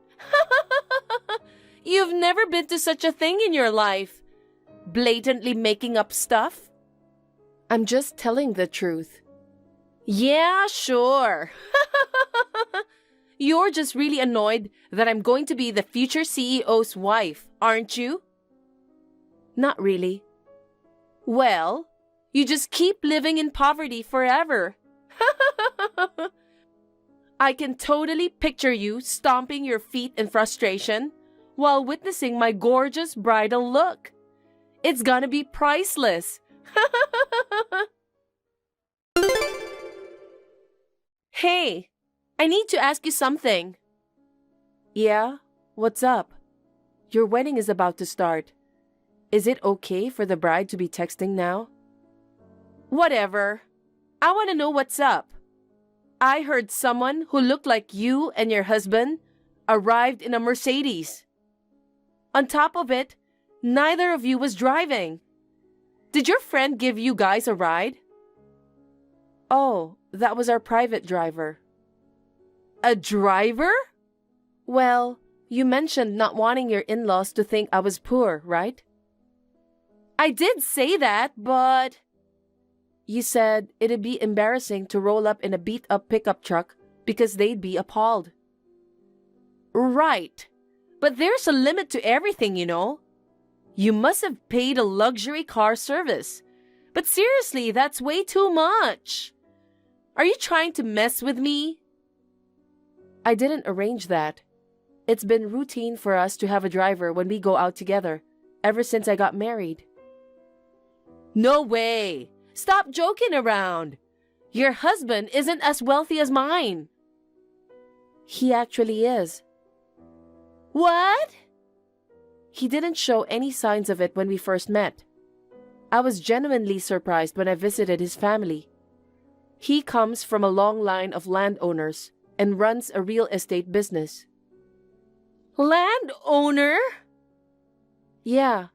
You've never been to such a thing in your life. Blatantly making up stuff? I'm just telling the truth. Yeah, sure. You're just really annoyed that I'm going to be the future CEO's wife, aren't you? Not really. Well, you just keep living in poverty forever. I can totally picture you stomping your feet in frustration while witnessing my gorgeous bridal look. It's gonna be priceless. Hey, I need to ask you something. Yeah? What's up? Your wedding is about to start. Is it okay for the bride to be texting now? Whatever. I want to know what's up. I heard someone who looked like you and your husband arrived in a Mercedes. On top of it, neither of you was driving. Did your friend give you guys a ride? Oh, that was our private driver. A driver? Well, you mentioned not wanting your in-laws to think I was poor, right? I did say that, but... You said it'd be embarrassing to roll up in a beat-up pickup truck because they'd be appalled. Right. But there's a limit to everything, you know. You must have paid a luxury car service. But seriously, that's way too much. Are you trying to mess with me? I didn't arrange that. It's been routine for us to have a driver when we go out together, ever since I got married. No way! Stop joking around! Your husband isn't as wealthy as mine. He actually is. What? He didn't show any signs of it when we first met. I was genuinely surprised when I visited his family. He comes from a long line of landowners and runs a real estate business. Landowner? Yeah,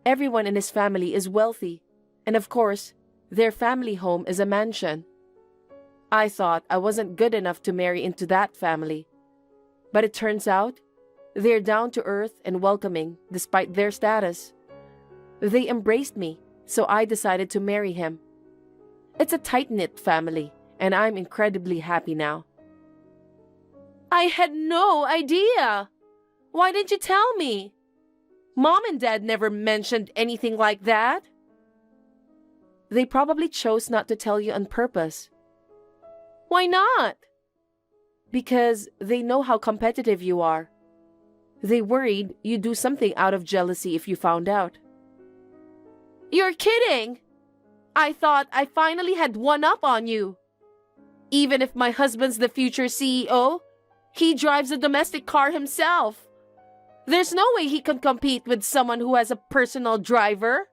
everyone in his family is wealthy. And of course, their family home is a mansion. I thought I wasn't good enough to marry into that family. But it turns out, they're down to earth and welcoming despite their status. They embraced me, so I decided to marry him. It's a tight-knit family, and I'm incredibly happy now. I had no idea! Why didn't you tell me? Mom and Dad never mentioned anything like that. They probably chose not to tell you on purpose. Why not? Because they know how competitive you are. They worried you'd do something out of jealousy if you found out. You're kidding! I thought I finally had one up on you. Even if my husband's the future CEO, he drives a domestic car himself. There's no way he can compete with someone who has a personal driver.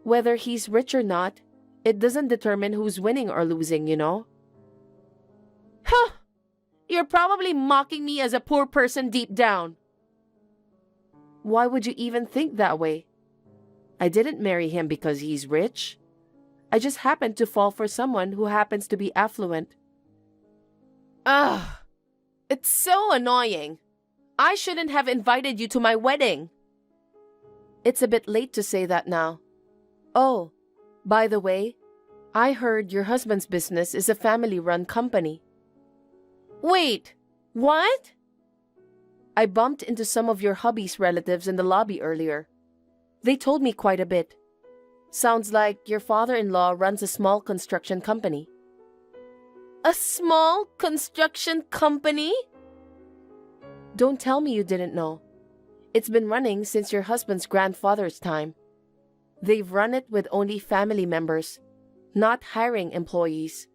Whether he's rich or not, it doesn't determine who's winning or losing, you know? Huh! You're probably mocking me as a poor person deep down. Why would you even think that way? I didn't marry him because he's rich. I just happened to fall for someone who happens to be affluent. Ugh! It's so annoying. I shouldn't have invited you to my wedding. It's a bit late to say that now. Oh, by the way, I heard your husband's business is a family-run company. Wait, what? I bumped into some of your hubby's relatives in the lobby earlier. They told me quite a bit. Sounds like your father-in-law runs a small construction company. A small construction company? Don't tell me you didn't know. It's been running since your husband's grandfather's time. They've run it with only family members, not hiring employees.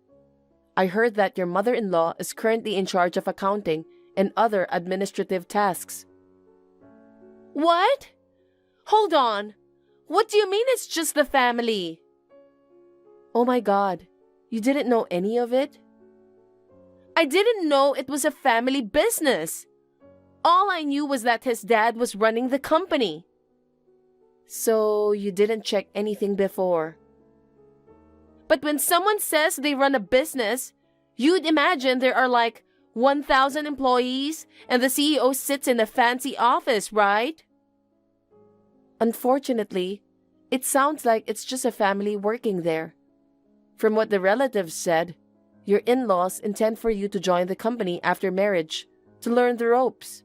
I heard that your mother-in-law is currently in charge of accounting and other administrative tasks. What? Hold on. What do you mean it's just the family? Oh my God, you didn't know any of it? I didn't know it was a family business. All I knew was that his dad was running the company. So you didn't check anything before. But when someone says they run a business, you'd imagine there are like 1,000 employees and the CEO sits in a fancy office, right? Unfortunately, it sounds like it's just a family working there. From what the relatives said, your in-laws intend for you to join the company after marriage to learn the ropes.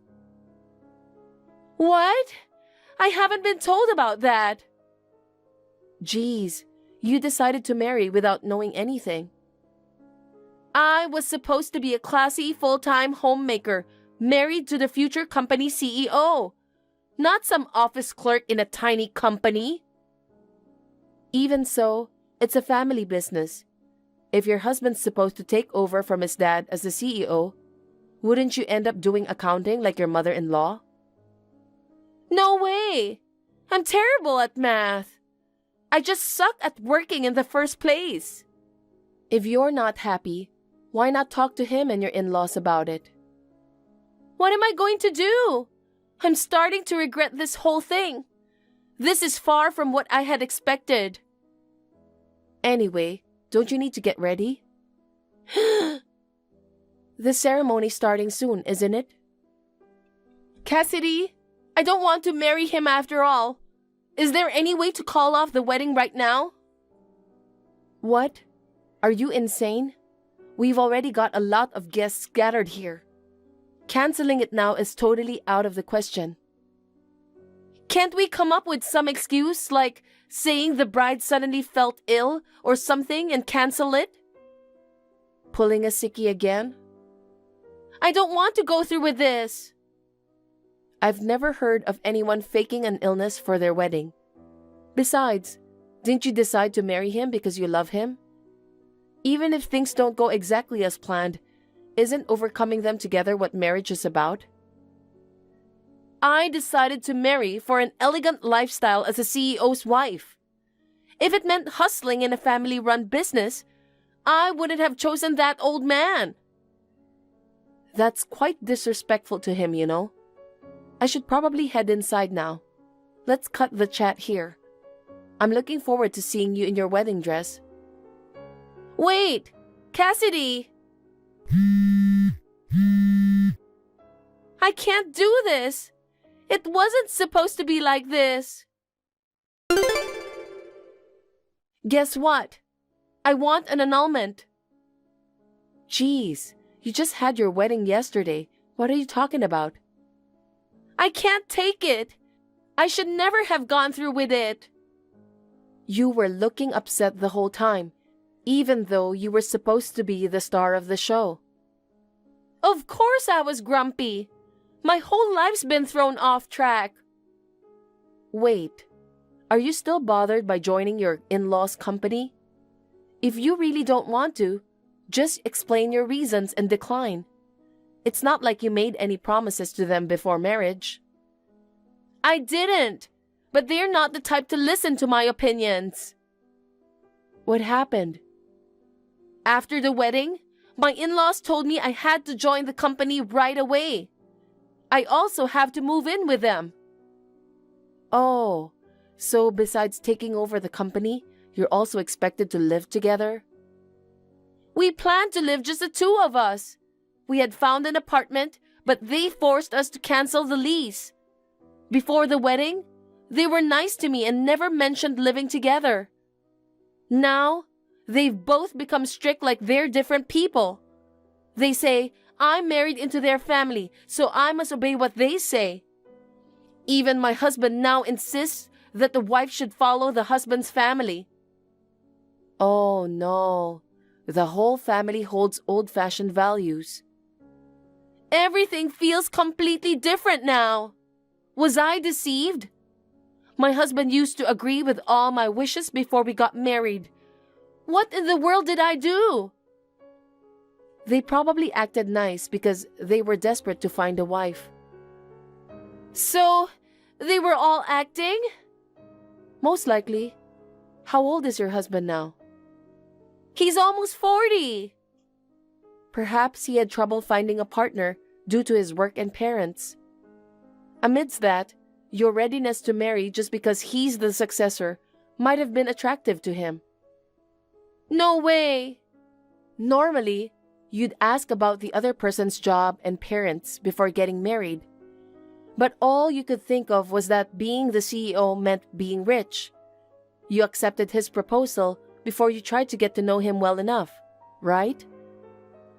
What? I haven't been told about that. Geez, you decided to marry without knowing anything. I was supposed to be a classy full-time homemaker married to the future company CEO, not some office clerk in a tiny company. Even so, it's a family business. If your husband's supposed to take over from his dad as the CEO, wouldn't you end up doing accounting like your mother-in-law? No way! I'm terrible at math. I just suck at working in the first place. If you're not happy, why not talk to him and your in-laws about it? What am I going to do? I'm starting to regret this whole thing. This is far from what I had expected. Anyway, don't you need to get ready? The ceremony's starting soon, isn't it? Cassidy, I don't want to marry him after all. Is there any way to call off the wedding right now? What? Are you insane? We've already got a lot of guests gathered here. Canceling it now is totally out of the question. Can't we come up with some excuse, like saying the bride suddenly felt ill or something and cancel it? Pulling a sickie again? I don't want to go through with this. I've never heard of anyone faking an illness for their wedding. Besides, didn't you decide to marry him because you love him? Even if things don't go exactly as planned, isn't overcoming them together what marriage is about? I decided to marry for an elegant lifestyle as a CEO's wife. If it meant hustling in a family-run business, I wouldn't have chosen that old man. That's quite disrespectful to him, you know. I should probably head inside now. Let's cut the chat here. I'm looking forward to seeing you in your wedding dress. Wait! Cassidy! I can't do this! It wasn't supposed to be like this! Guess what? I want an annulment. Jeez, you just had your wedding yesterday. What are you talking about? I can't take it! I should never have gone through with it! You were looking upset the whole time, even though you were supposed to be the star of the show. Of course I was grumpy! My whole life's been thrown off track. Wait, are you still bothered by joining your in-laws' company? If you really don't want to, just explain your reasons and decline. It's not like you made any promises to them before marriage. I didn't, but they're not the type to listen to my opinions. What happened? After the wedding, my in-laws told me I had to join the company right away. I also have to move in with them. Oh, so besides taking over the company, you're also expected to live together? We planned to live just the two of us. We had found an apartment, but they forced us to cancel the lease. Before the wedding, they were nice to me and never mentioned living together. Now, they've both become strict like they're different people. They say, I'm married into their family, so I must obey what they say. Even my husband now insists that the wife should follow the husband's family. Oh no, the whole family holds old-fashioned values. Everything feels completely different now. Was I deceived? My husband used to agree with all my wishes before we got married. What in the world did I do? They probably acted nice because they were desperate to find a wife. So, they were all acting? Most likely. How old is your husband now? He's almost 40. Perhaps he had trouble finding a partner due to his work and parents. Amidst that, your readiness to marry just because he's the successor might have been attractive to him. No way! Normally, you'd ask about the other person's job and parents before getting married. But all you could think of was that being the CEO meant being rich. You accepted his proposal before you tried to get to know him well enough, right?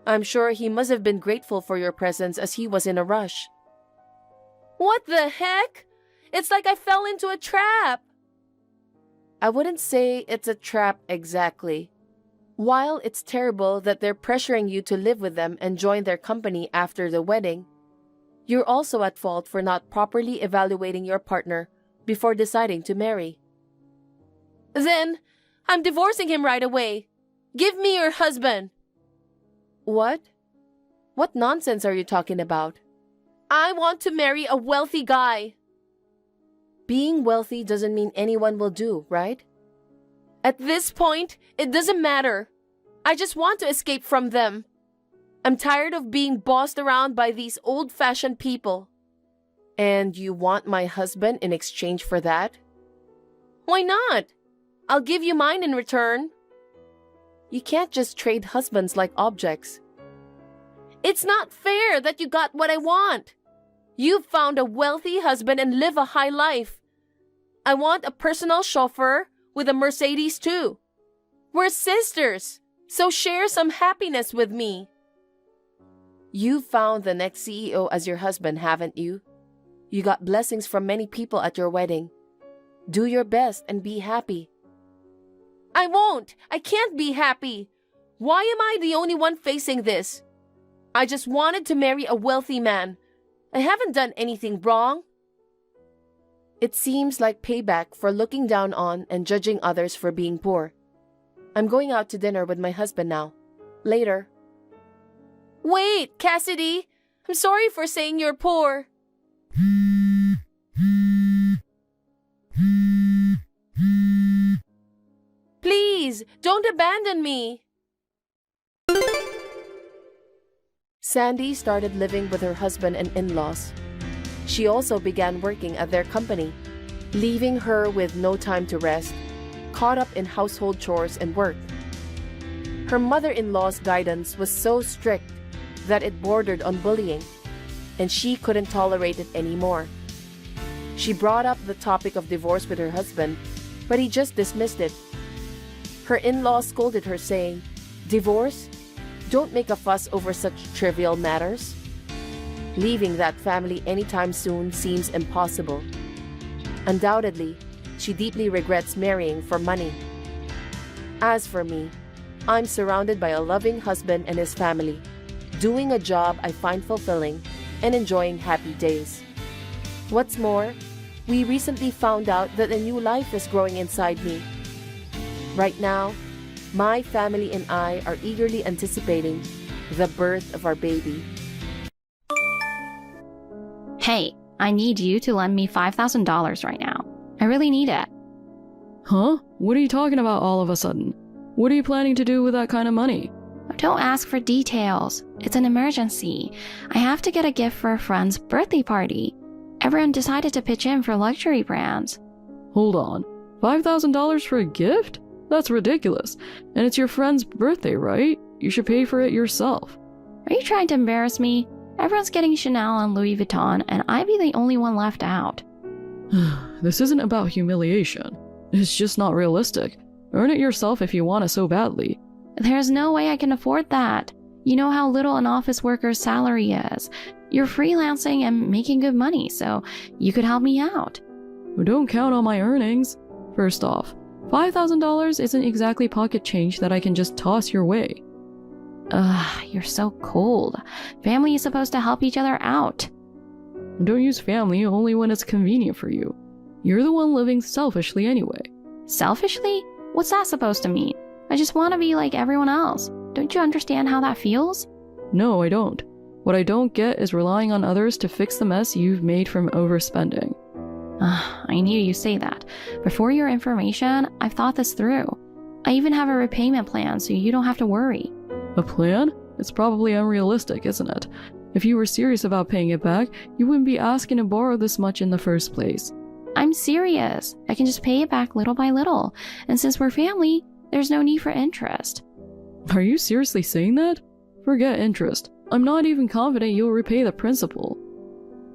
I'm sure he must have been grateful for your presence as he was in a rush. What the heck? It's like I fell into a trap. I wouldn't say it's a trap exactly. While it's terrible that they're pressuring you to live with them and join their company after the wedding, you're also at fault for not properly evaluating your partner before deciding to marry. Then, I'm divorcing him right away. Give me your husband. What? What nonsense are you talking about? I want to marry a wealthy guy. Being wealthy doesn't mean anyone will do, right? At this point, it doesn't matter. I just want to escape from them. I'm tired of being bossed around by these old-fashioned people. And you want my husband in exchange for that? Why not? I'll give you mine in return. You can't just trade husbands like objects. It's not fair that you got what I want. You've found a wealthy husband and live a high life. I want a personal chauffeur with a Mercedes too. We're sisters, so share some happiness with me. You've found the next CEO as your husband, haven't you? You got blessings from many people at your wedding. Do your best and be happy. I won't! I can't be happy! Why am I the only one facing this? I just wanted to marry a wealthy man. I haven't done anything wrong. It seems like payback for looking down on and judging others for being poor. I'm going out to dinner with my husband now. Later. Wait, Cassidy! I'm sorry for saying you're poor. Please, don't abandon me. Sandy started living with her husband and in-laws. She also began working at their company, leaving her with no time to rest, caught up in household chores and work. Her mother-in-law's guidance was so strict that it bordered on bullying, and she couldn't tolerate it anymore. She brought up the topic of divorce with her husband, but he just dismissed it. Her in-laws scolded her, saying, "Divorce? Don't make a fuss over such trivial matters." Leaving that family anytime soon seems impossible. Undoubtedly, she deeply regrets marrying for money. As for me, I'm surrounded by a loving husband and his family, doing a job I find fulfilling and enjoying happy days. What's more, we recently found out that a new life is growing inside me. Right now, my family and I are eagerly anticipating the birth of our baby. Hey, I need you to lend me $5,000 right now. I really need it. Huh? What are you talking about all of a sudden? What are you planning to do with that kind of money? Don't ask for details. It's an emergency. I have to get a gift for a friend's birthday party. Everyone decided to pitch in for luxury brands. Hold on. $5,000 for a gift? That's ridiculous. And it's your friend's birthday, right? You should pay for it yourself. Are you trying to embarrass me? Everyone's getting Chanel and Louis Vuitton, and I'd be the only one left out. This isn't about humiliation. It's just not realistic. Earn it yourself if you want it so badly. There's no way I can afford that. You know how little an office worker's salary is. You're freelancing and making good money, so you could help me out. Don't count on my earnings. First off, $5,000 isn't exactly pocket change that I can just toss your way. Ugh, you're so cold. Family is supposed to help each other out. Don't use family only when it's convenient for you. You're the one living selfishly anyway. Selfishly? What's that supposed to mean? I just want to be like everyone else. Don't you understand how that feels? No, I don't. What I don't get is relying on others to fix the mess you've made from overspending. I knew you'd say that. But for your information, I've thought this through. I even have a repayment plan so you don't have to worry. A plan? It's probably unrealistic, isn't it? If you were serious about paying it back, you wouldn't be asking to borrow this much in the first place. I'm serious. I can just pay it back little by little. And since we're family, there's no need for interest. Are you seriously saying that? Forget interest. I'm not even confident you'll repay the principal.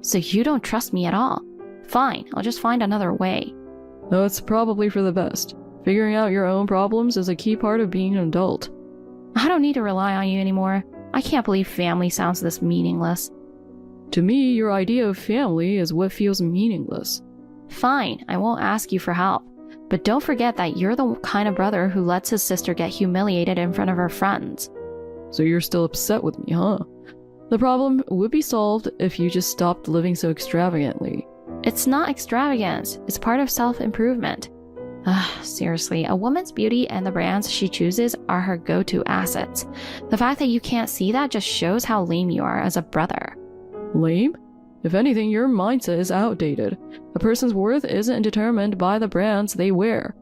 So you don't trust me at all? Fine, I'll just find another way. Though it's probably for the best. Figuring out your own problems is a key part of being an adult. I don't need to rely on you anymore. I can't believe family sounds this meaningless. To me, your idea of family is what feels meaningless. Fine, I won't ask you for help. But don't forget that you're the kind of brother who lets his sister get humiliated in front of her friends. So you're still upset with me, huh? The problem would be solved if you just stopped living so extravagantly. It's not extravagance. It's part of self-improvement. Seriously, a woman's beauty and the brands she chooses are her go-to assets. The fact that you can't see that just shows how lame you are as a brother. Lame? If anything, your mindset is outdated. A person's worth isn't determined by the brands they wear.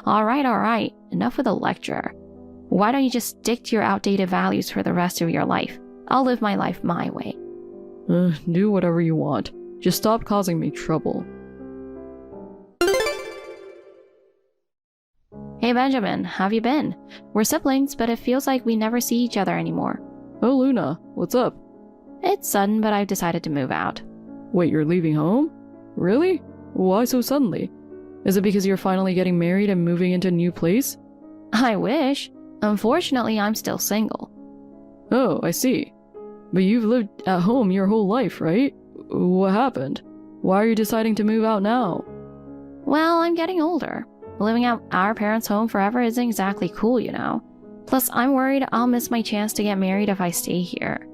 All right. Enough with the lecture. Why don't you just stick to your outdated values for the rest of your life? I'll live my life my way. Do whatever you want. Just stop causing me trouble. Hey Benjamin, how have you been? We're siblings, but it feels like we never see each other anymore. Oh, Luna, what's up? It's sudden, but I've decided to move out. Wait, you're leaving home? Really? Why so suddenly? Is it because you're finally getting married and moving into a new place? I wish. Unfortunately, I'm still single. Oh, I see. But you've lived at home your whole life, right? What happened? Why are you deciding to move out now? Well, I'm getting older. Living at our parents' home forever isn't exactly cool, you know. Plus, I'm worried I'll miss my chance to get married if I stay here.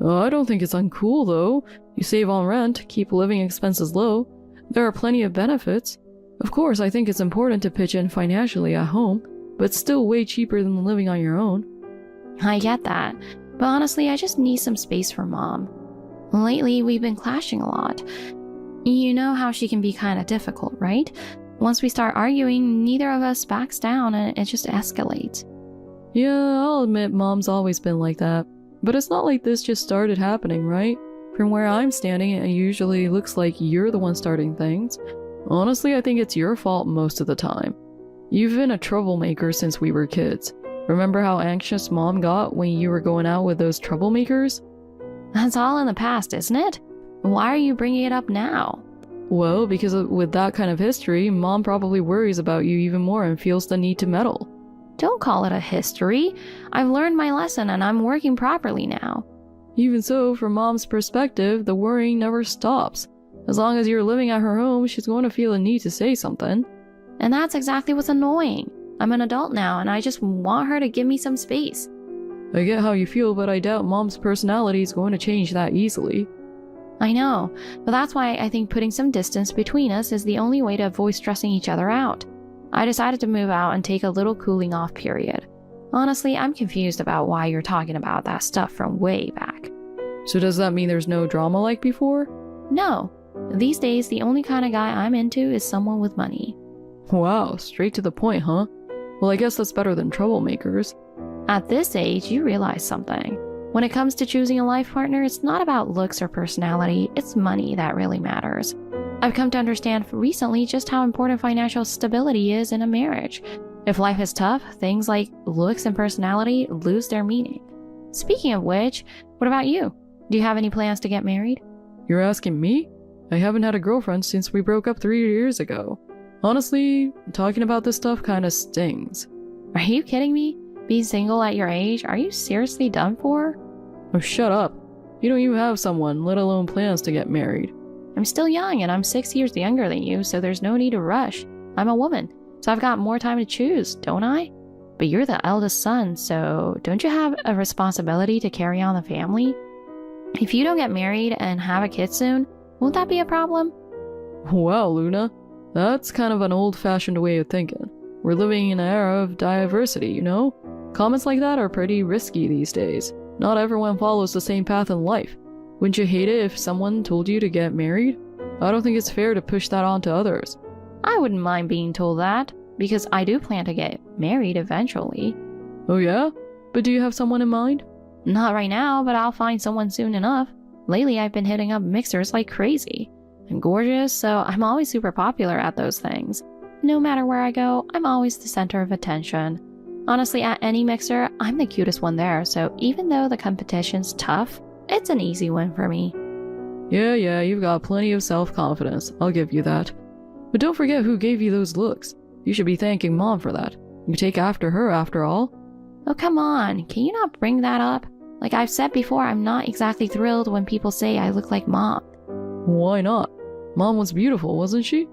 I don't think it's uncool, though. You save on rent, keep living expenses low. There are plenty of benefits. Of course, I think it's important to pitch in financially at home, but still way cheaper than living on your own. I get that, but honestly, I just need some space for Mom. Lately, we've been clashing a lot. You know how she can be kind of difficult, right? Once we start arguing, neither of us backs down and it just escalates. Yeah, I'll admit Mom's always been like that. But it's not like this just started happening, right? From where I'm standing, it usually looks like you're the one starting things. Honestly, I think it's your fault most of the time. You've been a troublemaker since we were kids. Remember how anxious Mom got when you were going out with those troublemakers? That's all in the past, isn't it? Why are you bringing it up now? Well, because with that kind of history, Mom probably worries about you even more and feels the need to meddle. Don't call it a history. I've learned my lesson and I'm working properly now. Even so, from Mom's perspective, the worrying never stops. As long as you're living at her home, she's going to feel a need to say something. And that's exactly what's annoying. I'm an adult now and I just want her to give me some space. I get how you feel, but I doubt Mom's personality is going to change that easily. I know, but that's why I think putting some distance between us is the only way to avoid stressing each other out. I decided to move out and take a little cooling off period. Honestly, I'm confused about why you're talking about that stuff from way back. So does that mean there's no drama like before? No. These days, the only kind of guy I'm into is someone with money. Wow, straight to the point, huh? Well, I guess that's better than troublemakers. At this age, you realize something. When it comes to choosing a life partner, it's not about looks or personality, it's money that really matters. I've come to understand recently just how important financial stability is in a marriage. If life is tough, things like looks and personality lose their meaning. Speaking of which, what about you? Do you have any plans to get married? You're asking me? I haven't had a girlfriend since we broke up 3 years ago. Honestly, talking about this stuff kinda stings. Are you kidding me? Being single at your age? Are you seriously done for? Oh, shut up. You don't even have someone, let alone plans to get married. I'm still young and I'm 6 years younger than you, so there's no need to rush. I'm a woman, so I've got more time to choose, don't I? But you're the eldest son, so don't you have a responsibility to carry on the family? If you don't get married and have a kid soon, won't that be a problem? Wow, Luna. That's kind of an old-fashioned way of thinking. We're living in an era of diversity, you know? Comments like that are pretty risky these days. Not everyone follows the same path in life. Wouldn't you hate it if someone told you to get married? I don't think it's fair to push that on to others. I wouldn't mind being told that, because I do plan to get married eventually. Oh yeah? But do you have someone in mind? Not right now, but I'll find someone soon enough. Lately, I've been hitting up mixers like crazy. I'm gorgeous, so I'm always super popular at those things. No matter where I go, I'm always the center of attention. Honestly, at any mixer, I'm the cutest one there, so even though the competition's tough, it's an easy win for me. Yeah, you've got plenty of self-confidence, I'll give you that. But don't forget who gave you those looks. You should be thanking Mom for that. You take after her, after all. Oh, come on, can you not bring that up? Like I've said before, I'm not exactly thrilled when people say I look like Mom. Why not? Mom was beautiful, wasn't she?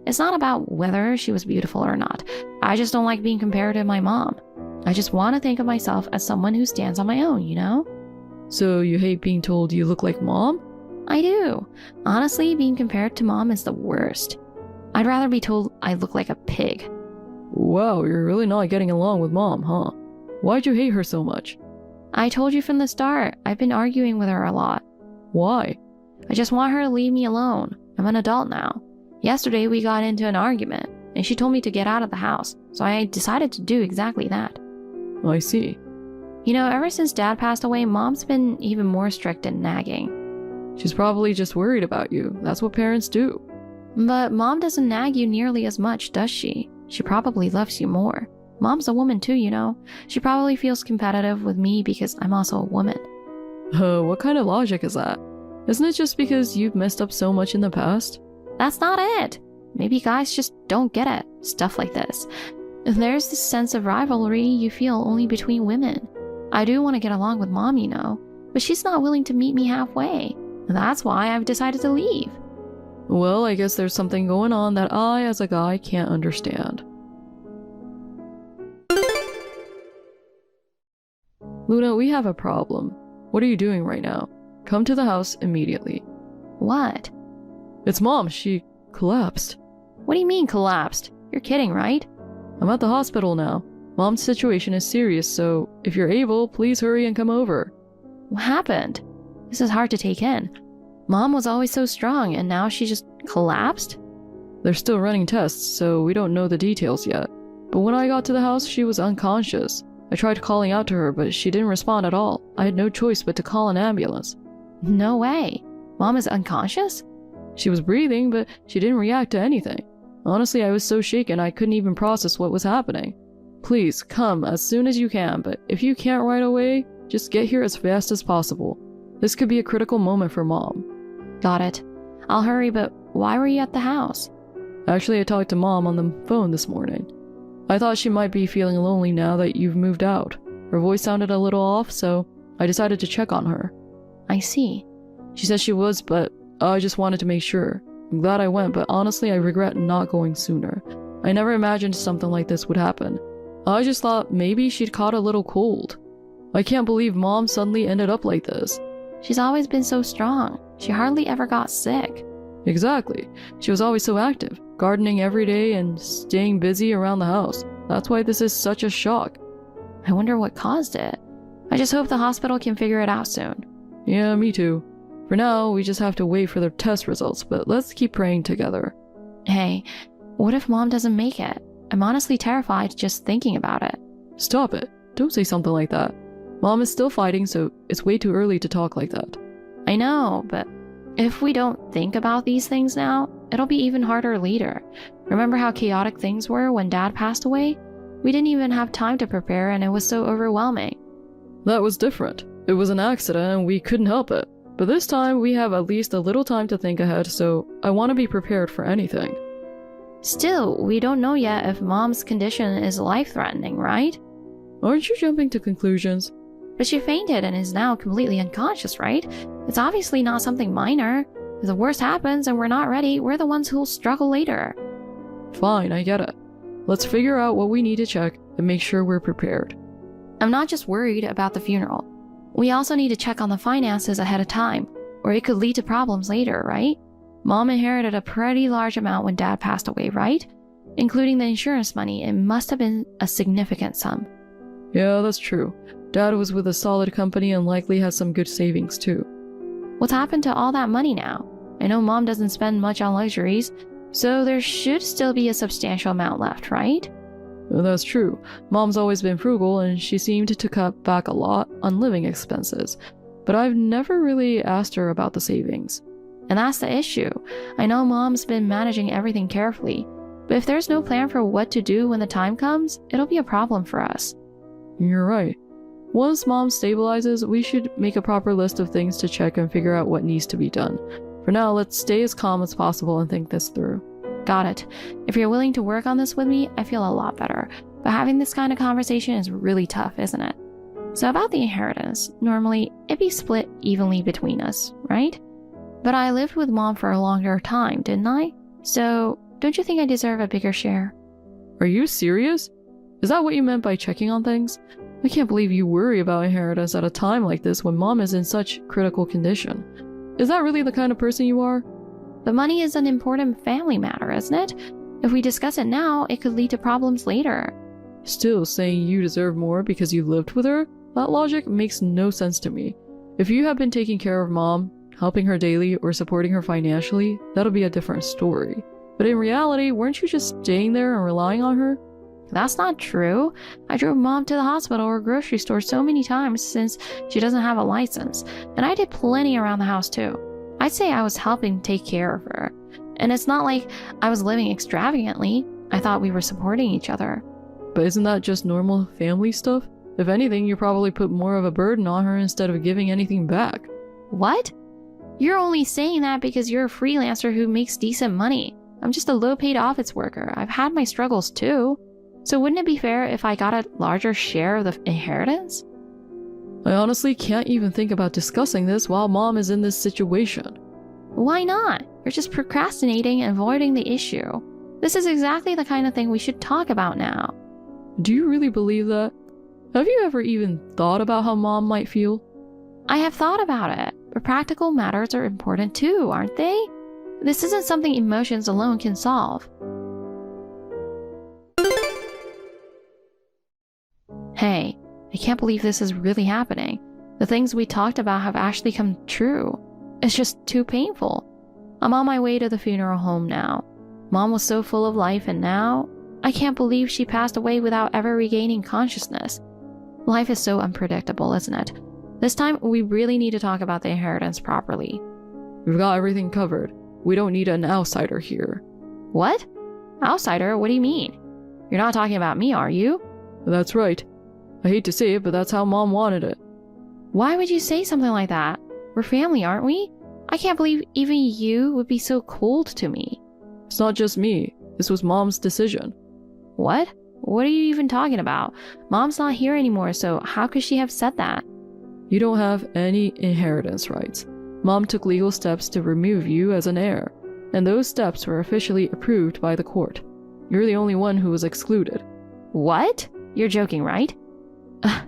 It's not about whether she was beautiful or not. I just don't like being compared to my mom. I just want to think of myself as someone who stands on my own, you know? So you hate being told you look like Mom? I do. Honestly, being compared to Mom is the worst. I'd rather be told I look like a pig. Wow, you're really not getting along with Mom, huh? Why'd you hate her so much? I told you from the start, I've been arguing with her a lot. Why? I just want her to leave me alone. I'm an adult now. Yesterday we got into an argument, and she told me to get out of the house, so I decided to do exactly that. I see. You know, ever since Dad passed away, Mom's been even more strict and nagging. She's probably just worried about you. That's what parents do. But Mom doesn't nag you nearly as much, does she? She probably loves you more. Mom's a woman too, you know. She probably feels competitive with me because I'm also a woman. What kind of logic is that? Isn't it just because you've messed up so much in the past? That's not it. Maybe guys just don't get it. Stuff like this. There's this sense of rivalry you feel only between women. I do want to get along with Mom, you know, but she's not willing to meet me halfway. That's why I've decided to leave. Well, I guess there's something going on that I, as a guy, can't understand. Luna, we have a problem. What are you doing right now? Come to the house immediately. What? It's Mom. She collapsed. What do you mean collapsed? You're kidding, right? I'm at the hospital now. Mom's situation is serious, so if you're able, please hurry and come over. What happened? This is hard to take in. Mom was always so strong, and now she just collapsed? They're still running tests, so we don't know the details yet. But when I got to the house, she was unconscious. I tried calling out to her, but she didn't respond at all. I had no choice but to call an ambulance. No way. Mom is unconscious? She was breathing, but she didn't react to anything. Honestly, I was so shaken I couldn't even process what was happening. Please, come as soon as you can, but if you can't right away, just get here as fast as possible. This could be a critical moment for Mom. Got it. I'll hurry, but why were you at the house? Actually, I talked to Mom on the phone this morning. I thought she might be feeling lonely now that you've moved out. Her voice sounded a little off, so I decided to check on her. I see. She said she was, but I just wanted to make sure. I'm glad I went, but honestly, I regret not going sooner. I never imagined something like this would happen. I just thought maybe she'd caught a little cold. I can't believe Mom suddenly ended up like this. She's always been so strong. She hardly ever got sick. Exactly. She was always so active, gardening every day and staying busy around the house. That's why this is such a shock. I wonder what caused it. I just hope the hospital can figure it out soon. Yeah, me too. For now, we just have to wait for the test results, but let's keep praying together. Hey, what if Mom doesn't make it? I'm honestly terrified just thinking about it. Stop it. Don't say something like that. Mom is still fighting, so it's way too early to talk like that. I know, but if we don't think about these things now, it'll be even harder later. Remember how chaotic things were when Dad passed away? We didn't even have time to prepare and it was so overwhelming. That was different. It was an accident and we couldn't help it. But this time we have at least a little time to think ahead, so I want to be prepared for anything. Still, we don't know yet if Mom's condition is life-threatening, right? Aren't you jumping to conclusions? But she fainted and is now completely unconscious, right? It's obviously not something minor. If the worst happens and we're not ready, we're the ones who'll struggle later. Fine, I get it. Let's figure out what we need to check and make sure we're prepared. I'm not just worried about the funeral. We also need to check on the finances ahead of time, or it could lead to problems later, right? Mom inherited a pretty large amount when Dad passed away, right? Including the insurance money, it must have been a significant sum. Yeah, that's true. Dad was with a solid company and likely has some good savings too. What's happened to all that money now? I know Mom doesn't spend much on luxuries, so there should still be a substantial amount left, right? That's true. Mom's always been frugal and she seemed to cut back a lot on living expenses. But I've never really asked her about the savings. And that's the issue. I know Mom's been managing everything carefully, but if there's no plan for what to do when the time comes, it'll be a problem for us. You're right. Once Mom stabilizes, we should make a proper list of things to check and figure out what needs to be done. For now, let's stay as calm as possible and think this through. Got it. If you're willing to work on this with me, I feel a lot better. But having this kind of conversation is really tough, isn't it? So about the inheritance, normally it'd be split evenly between us, right? But I lived with Mom for a longer time, didn't I? So don't you think I deserve a bigger share? Are you serious? Is that what you meant by checking on things? I can't believe you worry about inheritance at a time like this when Mom is in such critical condition. Is that really the kind of person you are? But money is an important family matter, isn't it? If we discuss it now, it could lead to problems later. Still saying you deserve more because you lived with her? That logic makes no sense to me. If you have been taking care of Mom, helping her daily, or supporting her financially, that'll be a different story. But in reality, weren't you just staying there and relying on her? That's not true. I drove Mom to the hospital or grocery store so many times since she doesn't have a license, and I did plenty around the house too. I'd say I was helping take care of her. And it's not like I was living extravagantly. I thought we were supporting each other. But isn't that just normal family stuff? If anything, you probably put more of a burden on her instead of giving anything back. What? You're only saying that because you're a freelancer who makes decent money. I'm just a low-paid office worker. I've had my struggles too. So wouldn't it be fair if I got a larger share of the inheritance? I honestly can't even think about discussing this while Mom is in this situation. Why not? You're just procrastinating and avoiding the issue. This is exactly the kind of thing we should talk about now. Do you really believe that? Have you ever even thought about how Mom might feel? I have thought about it, but practical matters are important too, aren't they? This isn't something emotions alone can solve. Hey, I can't believe this is really happening. The things we talked about have actually come true. It's just too painful. I'm on my way to the funeral home now. Mom was so full of life and now, I can't believe she passed away without ever regaining consciousness. Life is so unpredictable, isn't it? This time, we really need to talk about the inheritance properly. We've got everything covered. We don't need an outsider here. What? Outsider? What do you mean? You're not talking about me, are you? That's right. I hate to say it, but that's how Mom wanted it. Why would you say something like that? We're family, aren't we? I can't believe even you would be so cold to me. It's not just me. This was Mom's decision. What? What are you even talking about? Mom's not here anymore, so how could she have said that? You don't have any inheritance rights. Mom took legal steps to remove you as an heir, and those steps were officially approved by the court. You're the only one who was excluded. What? You're joking, right?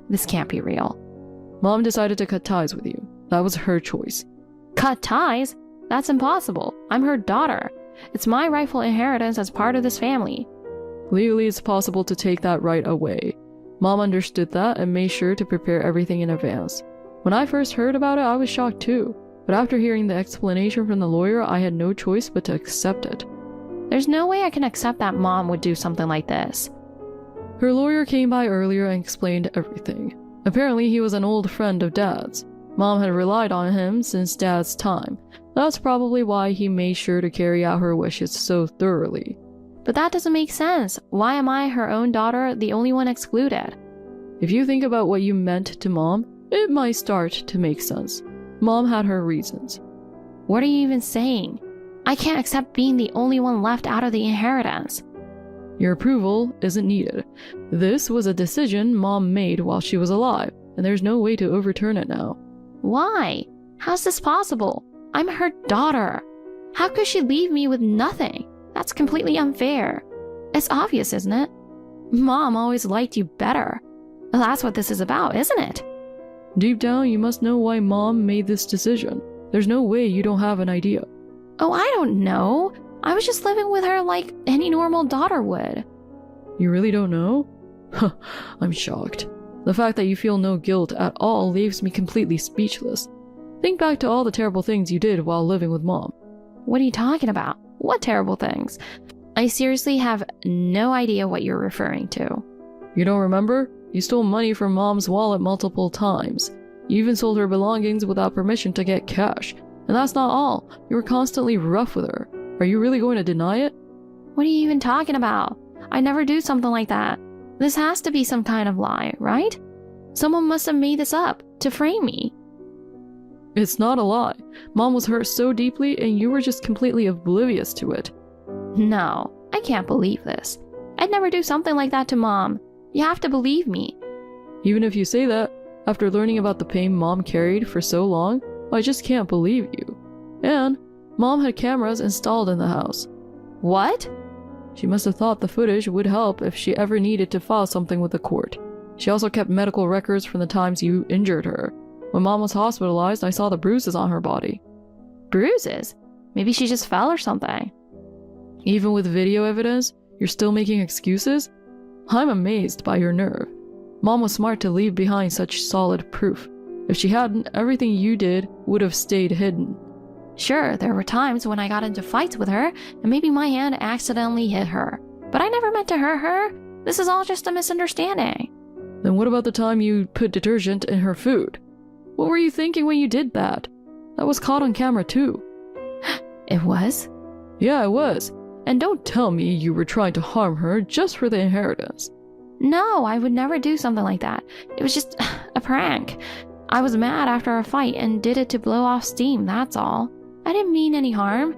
This can't be real. Mom decided to cut ties with you. That was her choice. Cut ties? That's impossible. I'm her daughter. It's my rightful inheritance as part of this family. Legally, it's possible to take that right away. Mom understood that and made sure to prepare everything in advance. When I first heard about it, I was shocked too. But after hearing the explanation from the lawyer, I had no choice but to accept it. There's no way I can accept that Mom would do something like this. Her lawyer came by earlier and explained everything. Apparently, he was an old friend of Dad's. Mom had relied on him since Dad's time. That's probably why he made sure to carry out her wishes so thoroughly. But that doesn't make sense. Why am I, her own daughter, the only one excluded? If you think about what you meant to Mom, it might start to make sense. Mom had her reasons. What are you even saying? I can't accept being the only one left out of the inheritance. Your approval isn't needed. This was a decision Mom made while she was alive, and there's no way to overturn it now. Why? How's this possible? I'm her daughter. How could she leave me with nothing? That's completely unfair. It's obvious, isn't it? Mom always liked you better. That's what this is about, isn't it? Deep down, you must know why Mom made this decision. There's no way you don't have an idea. Oh, I don't know. I was just living with her like any normal daughter would. You really don't know? I'm shocked. The fact that you feel no guilt at all leaves me completely speechless. Think back to all the terrible things you did while living with Mom. What are you talking about? What terrible things? I seriously have no idea what you're referring to. You don't remember? You stole money from Mom's wallet multiple times. You even sold her belongings without permission to get cash. And that's not all. You were constantly rough with her. Are you really going to deny it? What are you even talking about? I never do something like that. This has to be some kind of lie, right? Someone must have made this up to frame me. It's not a lie. Mom was hurt so deeply and you were just completely oblivious to it. No, I can't believe this. I'd never do something like that to Mom. You have to believe me. Even if you say that, after learning about the pain Mom carried for so long, I just can't believe you. And Mom had cameras installed in the house. What? She must have thought the footage would help if she ever needed to file something with the court. She also kept medical records from the times you injured her. When Mom was hospitalized, I saw the bruises on her body. Bruises? Maybe she just fell or something. Even with video evidence, you're still making excuses? I'm amazed by your nerve. Mom was smart to leave behind such solid proof. If she hadn't, everything you did would have stayed hidden. Sure, there were times when I got into fights with her, and maybe my hand accidentally hit her. But I never meant to hurt her. This is all just a misunderstanding. Then what about the time you put detergent in her food? What were you thinking when you did that? That was caught on camera too. It was? Yeah, it was. And don't tell me you were trying to harm her just for the inheritance. No, I would never do something like that. It was just a prank. I was mad after a fight and did it to blow off steam, that's all. I didn't mean any harm.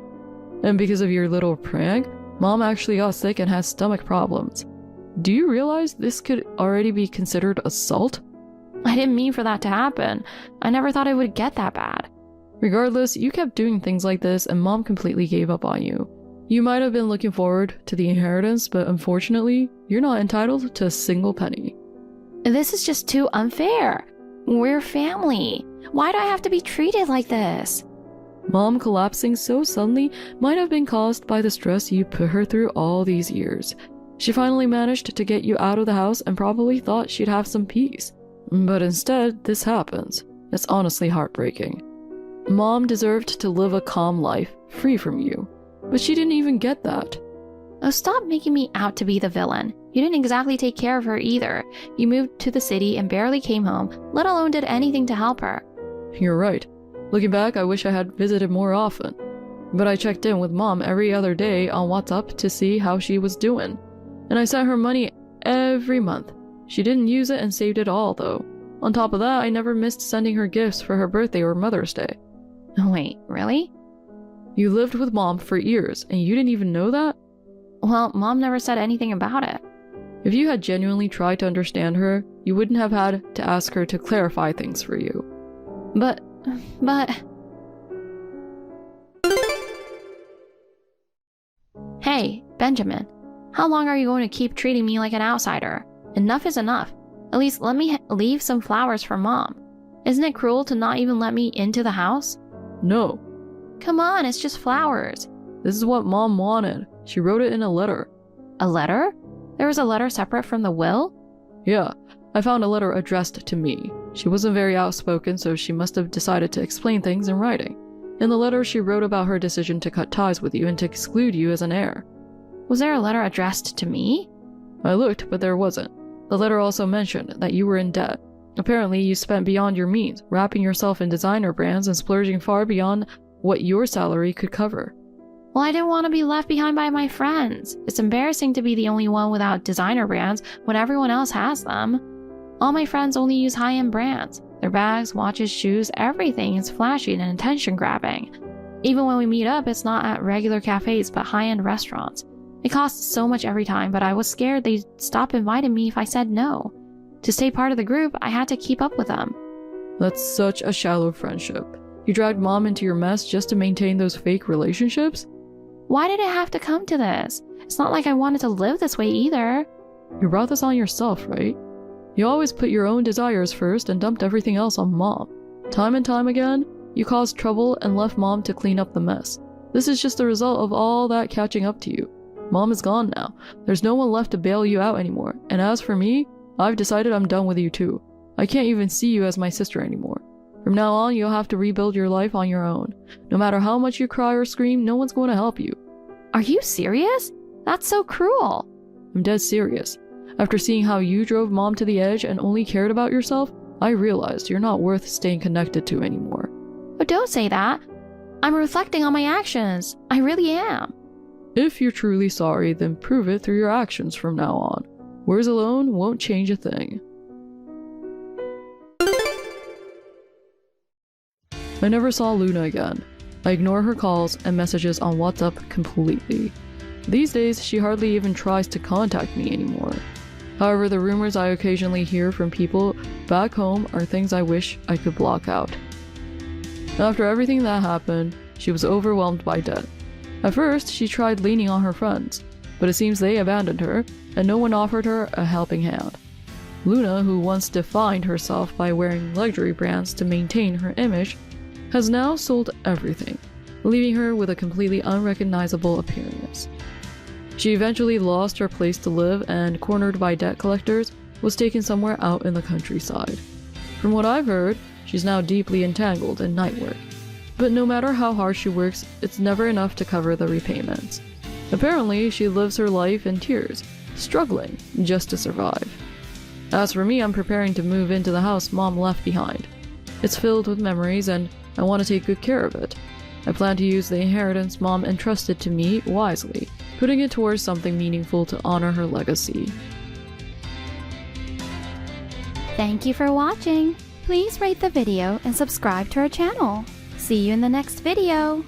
And because of your little prank, Mom actually got sick and had stomach problems. Do you realize this could already be considered assault? I didn't mean for that to happen. I never thought it would get that bad. Regardless, you kept doing things like this and Mom completely gave up on you. You might have been looking forward to the inheritance, but unfortunately, you're not entitled to a single penny. This is just too unfair. We're family. Why do I have to be treated like this? Mom collapsing so suddenly might have been caused by the stress you put her through all these years. She finally managed to get you out of the house and probably thought she'd have some peace. But instead, this happens. It's honestly heartbreaking. Mom deserved to live a calm life, free from you. But she didn't even get that. Oh, stop making me out to be the villain. You didn't exactly take care of her either. You moved to the city and barely came home, let alone did anything to help her. You're right. Looking back, I wish I had visited more often. But I checked in with Mom every other day on WhatsApp to see how she was doing. And I sent her money every month. She didn't use it and saved it all, though. On top of that, I never missed sending her gifts for her birthday or Mother's Day. Wait, really? You lived with Mom for years, and you didn't even know that? Well, Mom never said anything about it. If you had genuinely tried to understand her, you wouldn't have had to ask her to clarify things for you. But... Hey, Benjamin, how long are you going to keep treating me like an outsider? Enough is enough. At least let me leave some flowers for Mom. Isn't it cruel to not even let me into the house? No. Come on, it's just flowers. This is what Mom wanted. She wrote it in a letter. A letter? There was a letter separate from the will? Yeah, I found a letter addressed to me. She wasn't very outspoken, so she must have decided to explain things in writing. In the letter, she wrote about her decision to cut ties with you and to exclude you as an heir. Was there a letter addressed to me? I looked, but there wasn't. The letter also mentioned that you were in debt. Apparently, you spent beyond your means, wrapping yourself in designer brands and splurging far beyond what your salary could cover. Well, I didn't want to be left behind by my friends. It's embarrassing to be the only one without designer brands when everyone else has them. All my friends only use high-end brands. Their bags, watches, shoes, everything is flashy and attention-grabbing. Even when we meet up, it's not at regular cafes but high-end restaurants. It costs so much every time, but I was scared they'd stop inviting me if I said no. To stay part of the group, I had to keep up with them. That's such a shallow friendship. You dragged Mom into your mess just to maintain those fake relationships? Why did it have to come to this? It's not like I wanted to live this way either. You brought this on yourself, right? You always put your own desires first and dumped everything else on Mom. Time and time again, you caused trouble and left Mom to clean up the mess. This is just the result of all that catching up to you. Mom is gone now. There's no one left to bail you out anymore. And as for me, I've decided I'm done with you too. I can't even see you as my sister anymore. From now on, you'll have to rebuild your life on your own. No matter how much you cry or scream, no one's going to help you. Are you serious? That's so cruel. I'm dead serious. After seeing how you drove Mom to the edge and only cared about yourself, I realized you're not worth staying connected to anymore. But don't say that. I'm reflecting on my actions. I really am. If you're truly sorry, then prove it through your actions from now on. Words alone won't change a thing. I never saw Luna again. I ignore her calls and messages on WhatsApp completely. These days, she hardly even tries to contact me anymore. However, the rumors I occasionally hear from people back home are things I wish I could block out. After everything that happened, she was overwhelmed by debt. At first, she tried leaning on her friends, but it seems they abandoned her, and no one offered her a helping hand. Luna, who once defined herself by wearing luxury brands to maintain her image, has now sold everything, leaving her with a completely unrecognizable appearance. She eventually lost her place to live and, cornered by debt collectors, was taken somewhere out in the countryside. From what I've heard, she's now deeply entangled in night work. But no matter how hard she works, it's never enough to cover the repayments. Apparently, she lives her life in tears, struggling just to survive. As for me, I'm preparing to move into the house Mom left behind. It's filled with memories and I want to take good care of it. I plan to use the inheritance Mom entrusted to me wisely, putting it towards something meaningful to honor her legacy. Thank you for watching. Please rate the video and subscribe to our channel. See you in the next video.